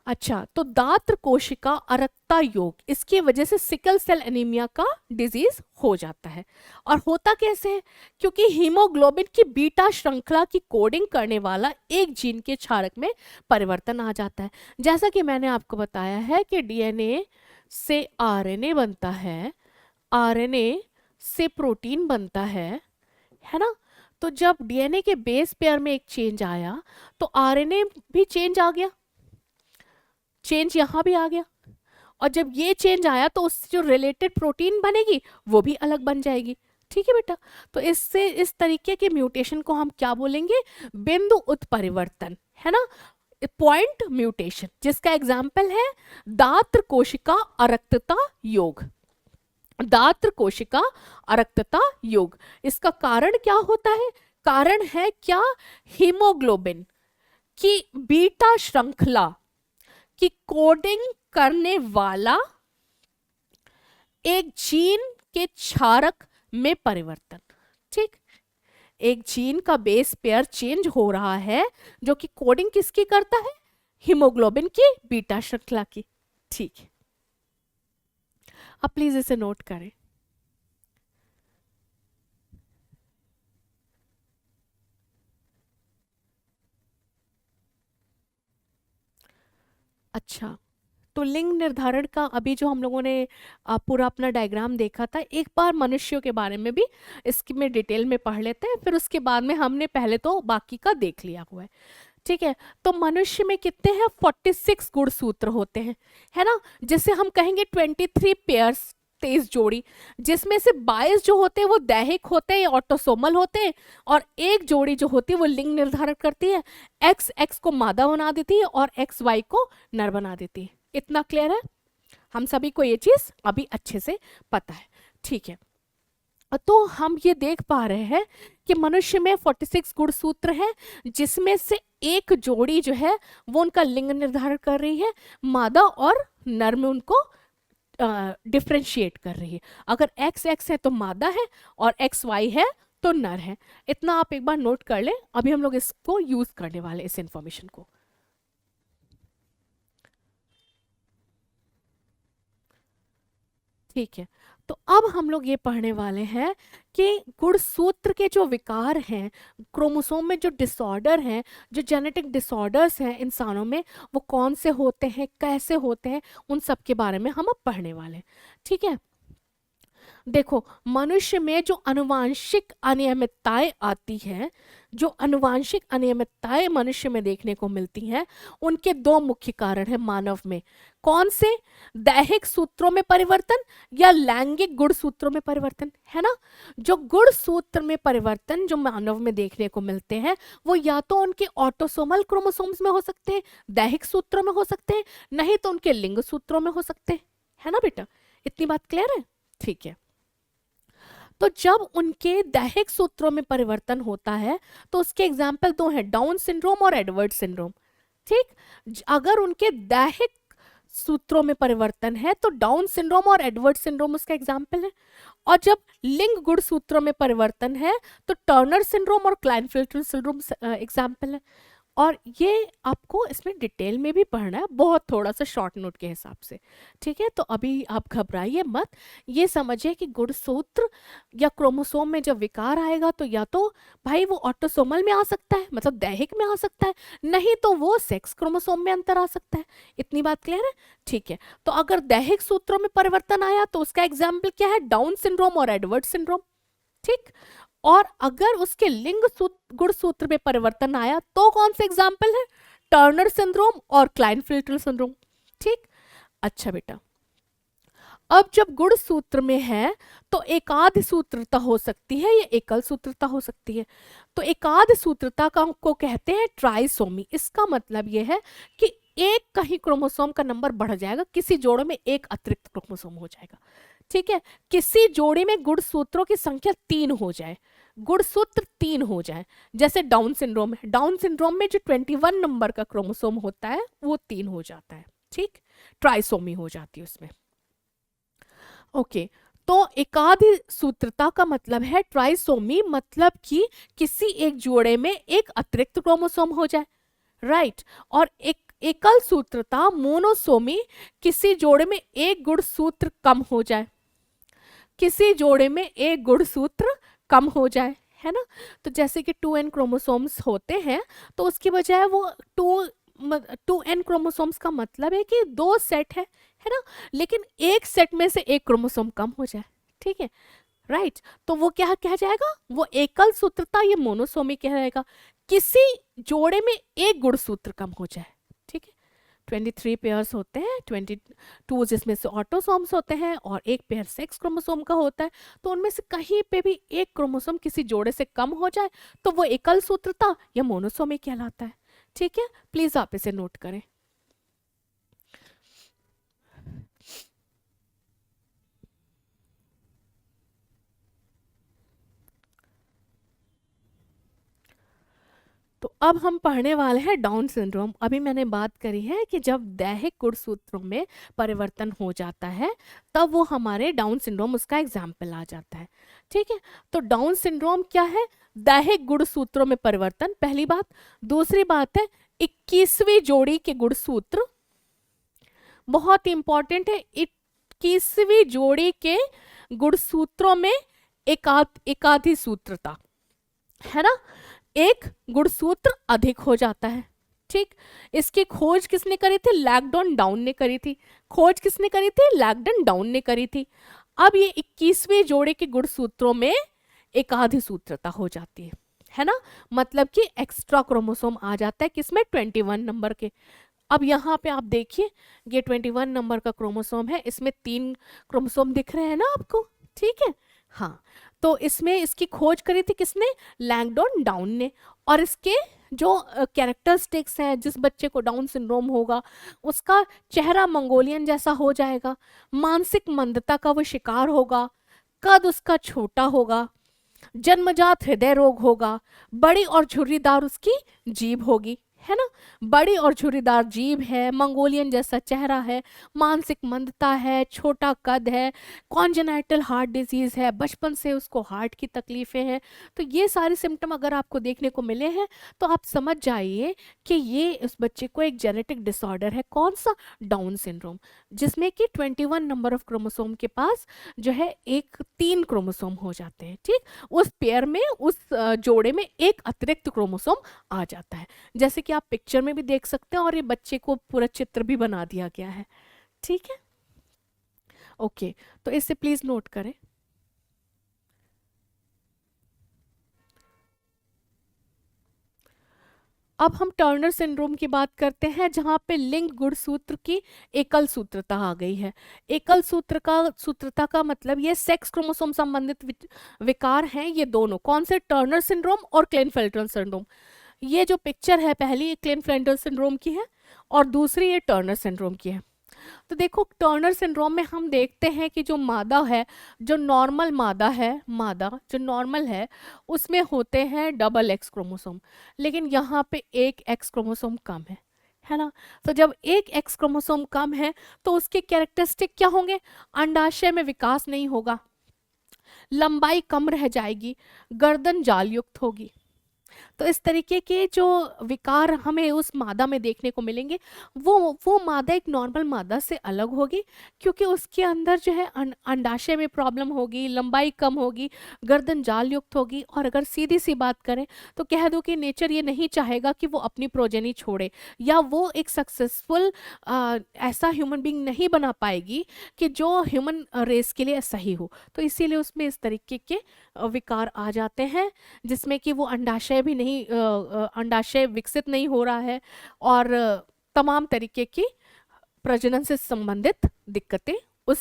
अच्छा, तो दात्र कोशिका अरक्ता योग, इसकी वजह से सिकल सेल एनीमिया का डिजीज हो जाता है। और होता कैसे है? क्योंकि हीमोग्लोबिन की बीटा श्रृंखला की कोडिंग करने वाला एक जीन के क्षारक में परिवर्तन आ जाता है। जैसा कि मैंने आपको बताया है कि डीएनए से आरएनए बनता है, आरएनए से प्रोटीन बनता है ना। तो जब डीएनए के बेस पेयर में एक चेंज आया तो आरएनए भी चेंज आ गया, चेंज यहाँ भी आ गया, और जब ये चेंज आया तो उससे जो रिलेटेड प्रोटीन बनेगी वो भी अलग बन जाएगी। ठीक है बेटा, तो इससे इस तरीके के म्यूटेशन को हम क्या बोलेंगे? बिंदु उत्परिवर्तन, है ना, पॉइंट म्यूटेशन, जिसका एग्जाम्पल है दात्र कोशिका अरक्तता योग। दात्र कोशिका अरक्तता योग, इसका कारण क्या होता है? कारण है क्या? हीमोग्लोबिन की बीटा श्रृंखला की कोडिंग करने वाला एक जीन के क्षारक में परिवर्तन। ठीक, एक जीन का बेस पेयर चेंज हो रहा है जो कि कोडिंग किसकी करता है? हीमोग्लोबिन की बीटा श्रृंखला की। ठीक है, अब प्लीज इसे नोट करें। अच्छा, तो लिंग निर्धारण का अभी जो हम लोगों ने पूरा अपना डायग्राम देखा था, एक बार मनुष्यों के बारे में भी इसकी में डिटेल में पढ़ लेते हैं, फिर उसके बाद में हमने पहले तो बाकी का देख लिया हुआ है। ठीक है, तो मनुष्य में कितने हैं? 46 गुणसूत्र होते हैं, है ना, जिसे हम कहेंगे 23 पेयर्स, 23 जोड़ी, जिसमें से 22 जो होते हैं वो दैहिक होते हैं, ऑटोसोमल होते हैं, और एक जोड़ी जो होती है वो लिंग निर्धारण करती है, एक्स एक्स को मादा बना देती है और एक्स वाई को नर बना देती है। इतना क्लियर है? हम सभी को ये चीज अभी अच्छे से पता है। ठीक है, तो हम ये देख पा रहे हैं कि मनुष्य में 46 गुणसूत्र हैं, जिसमें से एक जोड़ी जो है वो उनका लिंग निर्धारण कर रही है, मादा और नर में उनको डिफ्रेंशिएट कर रही है। अगर एक्स एक्स है तो मादा है और एक्स वाई है तो नर है। इतना आप एक बार नोट कर लें, अभी हम लोग इसको यूज करने वाले इस इंफॉर्मेशन को। ठीक है, तो अब हम लोग ये पढ़ने वाले हैं कि गुणसूत्र के जो विकार हैं, क्रोमोसोम में जो डिसऑर्डर हैं, जो जेनेटिक डिसऑर्डर्स हैं इंसानों में, वो कौन से होते हैं, कैसे होते हैं, उन सब के बारे में हम अब पढ़ने वाले हैं। ठीक है, देखो, मनुष्य में जो अनुवांशिक अनियमितताएं आती हैं, जो अनुवांशिक अनियमितताएं मनुष्य में देखने को मिलती हैं, उनके दो मुख्य कारण हैं मानव में। कौन से? दैहिक सूत्रों में परिवर्तन या लैंगिक गुणसूत्रों में परिवर्तन, है ना। जो गुणसूत्र में परिवर्तन जो मानव में देखने को मिलते हैं वो या तो उनके ऑटोसोमल क्रोमोसोम्स में हो सकते हैं, दैहिक सूत्रों में हो सकते हैं, नहीं तो उनके लिंग सूत्रों में हो सकते हैं, है ना बेटा। इतनी बात क्लियर है? ठीक है, तो जब उनके दैहिक सूत्रों में परिवर्तन होता है तो उसके एग्जाम्पल दो हैं, डाउन सिंड्रोम और एडवर्ड सिंड्रोम। ठीक, अगर उनके दैहिक सूत्रों में परिवर्तन है तो डाउन सिंड्रोम और एडवर्ड सिंड्रोम उसका एग्जाम्पल है। और जब लिंग गुण सूत्रों में परिवर्तन है तो टर्नर सिंड्रोम और क्लाइनफेल्टर सिंड्रोम एग्जाम्पल है। और ये आपको इसमें डिटेल में भी पढ़ना है, बहुत थोड़ा सा शॉर्ट नोट के हिसाब से। ठीक है, तो अभी आप घबराइए मत, ये समझिए कि गुणसूत्र या क्रोमोसोम में जब विकार आएगा तो या तो भाई वो ऑटोसोमल में आ सकता है, मतलब दैहिक में आ सकता है, नहीं तो वो सेक्स क्रोमोसोम में अंतर आ सकता है। इतनी बात क्लियर है? ठीक है, तो अगर दैहिक सूत्रों में परिवर्तन आया तो उसका एग्जाम्पल क्या है, डाउन सिंड्रोम और एडवर्ड सिंड्रोम। ठीक, और अगर उसके लिंग गुण सूत्र में परिवर्तन आया तो कौन से एग्जाम्पल है, टर्नर सिंड्रोम और क्लाइनफेल्टर सिंड्रोम। ठीक, अच्छा बेटा, अब जब गुण सूत्र में है तो एकाध सूत्रता हो सकती है या एकल सूत्रता हो सकती है। तो एकाध सूत्रता को कहते हैं ट्राइसोमी। इसका मतलब यह है कि एक कहीं क्रोमोसोम का नंबर बढ़ जाएगा, किसी जोड़े में एक अतिरिक्त क्रोमोसोम हो जाएगा। ठीक है, किसी जोड़ी में गुण सूत्रों की संख्या 3 हो जाए, गुणसूत्र 3 हो जाए, जैसे डाउन सिंड्रोम है, डाउन सिंड्रोम में जो 21 नंबर का क्रोमोसोम होता है वो 3 हो जाता है। ठीक, ट्राइसोमी हो जाती है उसमें। ओके, तो एकाधी सूत्रता का मतलब है ट्राइसोमी, मतलब कि किसी एक जोड़े में एक अतिरिक्त क्रोमोसोम हो जाए, राइट। और एक एकल सूत्रता मोनोसोमी, किसी जोड़े में एक गुणसूत्र कम हो जाए, किसी जोड़े में एक गुणसूत्र कम हो जाए, है ना। तो जैसे कि 2n क्रोमोसोम्स होते हैं तो उसकी बजाय वो 2n क्रोमोसोम्स का मतलब है कि 2 सेट है ना, लेकिन एक सेट में से एक क्रोमोसोम कम हो जाए। ठीक है, राइट, तो वो क्या कहा जाएगा, वो एकल सूत्रता, ये मोनोसोमी कहलाएगा, किसी जोड़े में एक गुणसूत्र कम हो जाए। ठीक है, 23 पेयर्स होते हैं, 22 जिसमें से ऑटोसोम्स होते हैं और एक पेयर सेक्स क्रोमोसोम का होता है, तो उनमें से कहीं पे भी एक क्रोमोसोम किसी जोड़े से कम हो जाए तो वो एकल सूत्रता या मोनोसोमी कहलाता है। ठीक है, प्लीज आप इसे नोट करें। तो अब हम पढ़ने वाले हैं डाउन सिंड्रोम। अभी मैंने बात करी है कि जब दैहिक गुणसूत्रों में परिवर्तन हो जाता है तब वो हमारे डाउन सिंड्रोम उसका एग्जाम्पल आ जाता है। ठीक है, तो डाउन सिंड्रोम क्या है, दैहिक गुणसूत्रों में परिवर्तन, पहली बात। दूसरी बात है 21वीं जोड़ी के गुणसूत्र, बहुत इंपॉर्टेंट है, 21वीं जोड़ी के गुणसूत्रों में एकाधी सूत्रता, है ना, एक गुणसूत्र अधिक हो जाता है। ठीक, इसकी खोज किसने करी थी, लैग्डन डाउन ने करी थी। खोज किसने करी थी, लैग्डन डाउन ने करी थी। अब ये 21वें जोड़े के गुणसूत्रों में एकाधी सूत्रता हो जाती है ना, मतलब कि एक्स्ट्रा क्रोमोसोम आ जाता है, किसमें, 21 नंबर के। अब यहाँ पे आप देखिए, ये 21 नंबर का क्रोमोसोम है, इसमें 3 क्रोमोसोम दिख रहे हैं ना आपको। ठीक है, हाँ, तो इसमें इसकी खोज करी थी किसने, लैंगडन डाउन ने। और इसके जो कैरेक्टरिस्टिक्स हैं, जिस बच्चे को डाउन सिंड्रोम होगा उसका चेहरा मंगोलियन जैसा हो जाएगा, मानसिक मंदता का वो शिकार होगा, कद उसका छोटा होगा, जन्मजात हृदय रोग होगा, बड़ी और झुर्रीदार उसकी जीभ होगी, है ना, बड़ी और झुर्रीदार जीभ है, मंगोलियन जैसा चेहरा है, मानसिक मंदता है, छोटा कद है, कॉन्जेनाइटल हार्ट डिजीज है, बचपन से उसको हार्ट की तकलीफें हैं। तो ये सारे सिम्टम अगर आपको देखने को मिले हैं तो आप समझ जाइए कि ये उस बच्चे को एक जेनेटिक डिसऑर्डर है, कौन सा, डाउन सिंड्रोम, जिसमें कि 21 नंबर ऑफ क्रोमोसोम के पास जो है 3 क्रोमोसोम हो जाते हैं। ठीक, उस पेयर में, उस जोड़े में एक अतिरिक्त क्रोमोसोम आ जाता है, जैसे कि आप पिक्चर में भी देख सकते हैं, और ये बच्चे को पूरा चित्र भी बना दिया गया है। ठीक है, ओके, तो इसे प्लीज नोट करें। अब हम टर्नर सिंड्रोम की बात करते हैं, जहां पे लिंग गुणसूत्र की एकल सूत्रता आ गई है। एकल सूत्रता का मतलब ये सेक्स क्रोमोसोम संबंधित विकार हैं, ये दोनों कौन से, टर्नर सिंड्रोम और क्लेनफेल्टर सिंड्रोम। ये जो पिक्चर है पहली क्लेनफेल्टर सिंड्रोम की है और दूसरी ये टर्नर सिंड्रोम की है। तो देखो टर्नर सिंड्रोम में हम देखते हैं कि जो मादा है, जो नॉर्मल मादा है, मादा जो नॉर्मल है उसमें होते हैं डबल एक्स क्रोमोसोम, लेकिन यहाँ पे एक एक्स क्रोमोसोम कम है ना। तो जब एक एक्स क्रोमोसोम कम है तो उसके कैरेक्टरिस्टिक क्या होंगे, अंडाशय में विकास नहीं होगा, लंबाई कम रह जाएगी, गर्दन जाल युक्त होगी। तो इस तरीके के जो विकार हमें उस मादा में देखने को मिलेंगे, वो मादा एक नॉर्मल मादा से अलग होगी, क्योंकि उसके अंदर जो है अंडाशय में प्रॉब्लम होगी, लंबाई कम होगी, गर्दन जाल युक्त होगी। और अगर सीधी सी बात करें तो कह दो कि नेचर ये नहीं चाहेगा कि वो अपनी प्रोजेनी छोड़े, या वो एक सक्सेसफुल ऐसा ह्यूमन बींग नहीं बना पाएगी कि जो ह्यूमन रेस के लिए सही हो। तो इसीलिए उसमें इस तरीके के विकार आ जाते हैं, जिसमें कि वो अंडाशय भी नहीं, अंडाशय विकसित नहीं हो रहा है, और तमाम तरीके की प्रजनन से संबंधित दिक्कतें उस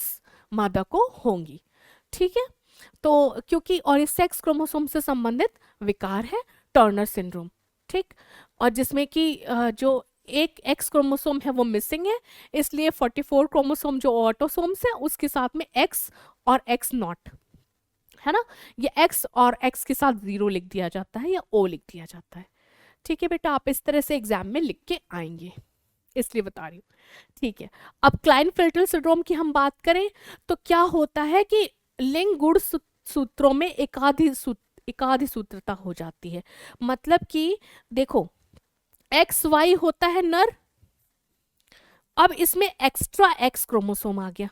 मादा को होंगी। ठीक है, तो क्योंकि और इस सेक्स क्रोमोसोम से संबंधित विकार है टर्नर सिंड्रोम। ठीक, और जिसमें कि जो एक एक्स क्रोमोसोम है वो मिसिंग है, इसलिए 44 क्रोमोसोम जो ऑटोसोम्स है उसके साथ में एक्स और एक्स नॉट है ना, ये x और x के साथ 0 लिख दिया जाता है या O लिख दिया जाता है। ठीक है बेटा, आप इस तरह से एग्जाम में लिख के आएंगे, इसलिए बता रही हूँ। ठीक है, अब क्लाइनफेल्टर सिंड्रोम की हम बात करें तो क्या होता है कि लिंग गुण सूत्रों में एकाधि सूत्रता हो जाती है। मतलब कि देखो एक्स वाई होता है नर, अब इसमें एक्स्ट्रा एक्स क्रोमोसोम आ गया।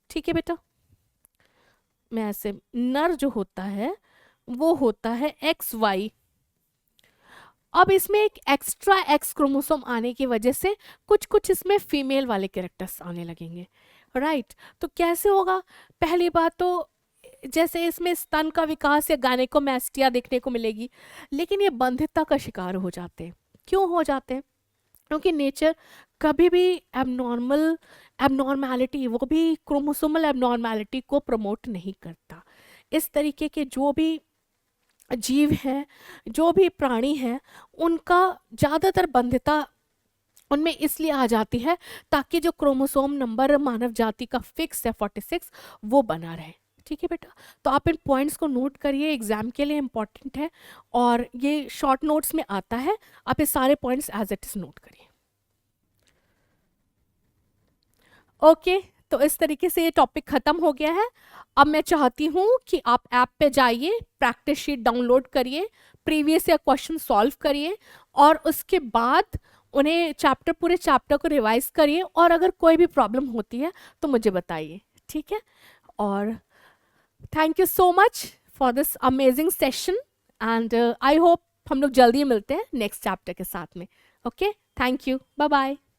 ठीक है बेटा, में ऐसे नर जो होता है वो होता है एक्स वाई, अब इसमें एक एक्स्ट्रा एक्स क्रोमोसोम आने की वजह से कुछ कुछ इसमें फीमेल वाले कैरेक्टर्स आने लगेंगे। राइट, तो कैसे होगा, पहली बात तो जैसे इसमें स्तन का विकास या गायनेकोमैस्टिया देखने को मिलेगी, लेकिन ये बंधितता का शिकार हो जाते हैं। क्यों हो जाते हैं, क्योंकि नेचर कभी भी एबनॉर्मैलिटी, वो भी क्रोमोसोमल एबनॉर्मैलिटी को प्रमोट नहीं करता। इस तरीके के जो भी जीव हैं, जो भी प्राणी हैं, उनका ज़्यादातर बंधितता उनमें इसलिए आ जाती है ताकि जो क्रोमोसोम नंबर मानव जाति का फिक्स है 46 वो बना रहे। ठीक है बेटा, तो आप इन पॉइंट्स को नोट करिए, एग्जाम के लिए इम्पॉर्टेंट है और ये शॉर्ट नोट्स में आता है, आप ये सारे points as it is note करिए। ओके, तो इस तरीके से ये टॉपिक खत्म हो गया है। अब मैं चाहती हूँ कि आप ऐप पे जाइए, प्रैक्टिस शीट डाउनलोड करिए, प्रीवियस ईयर क्वेश्चन सॉल्व करिए और उसके बाद उन्हें पूरे चैप्टर को रिवाइज करिए, और अगर कोई भी प्रॉब्लम होती है तो मुझे बताइए। ठीक है, और thank you so much for this amazing session, and I hope हम लोग जल्दी मिलते हैं नेक्स्ट चैप्टर के साथ में। Okay, thank you, bye bye.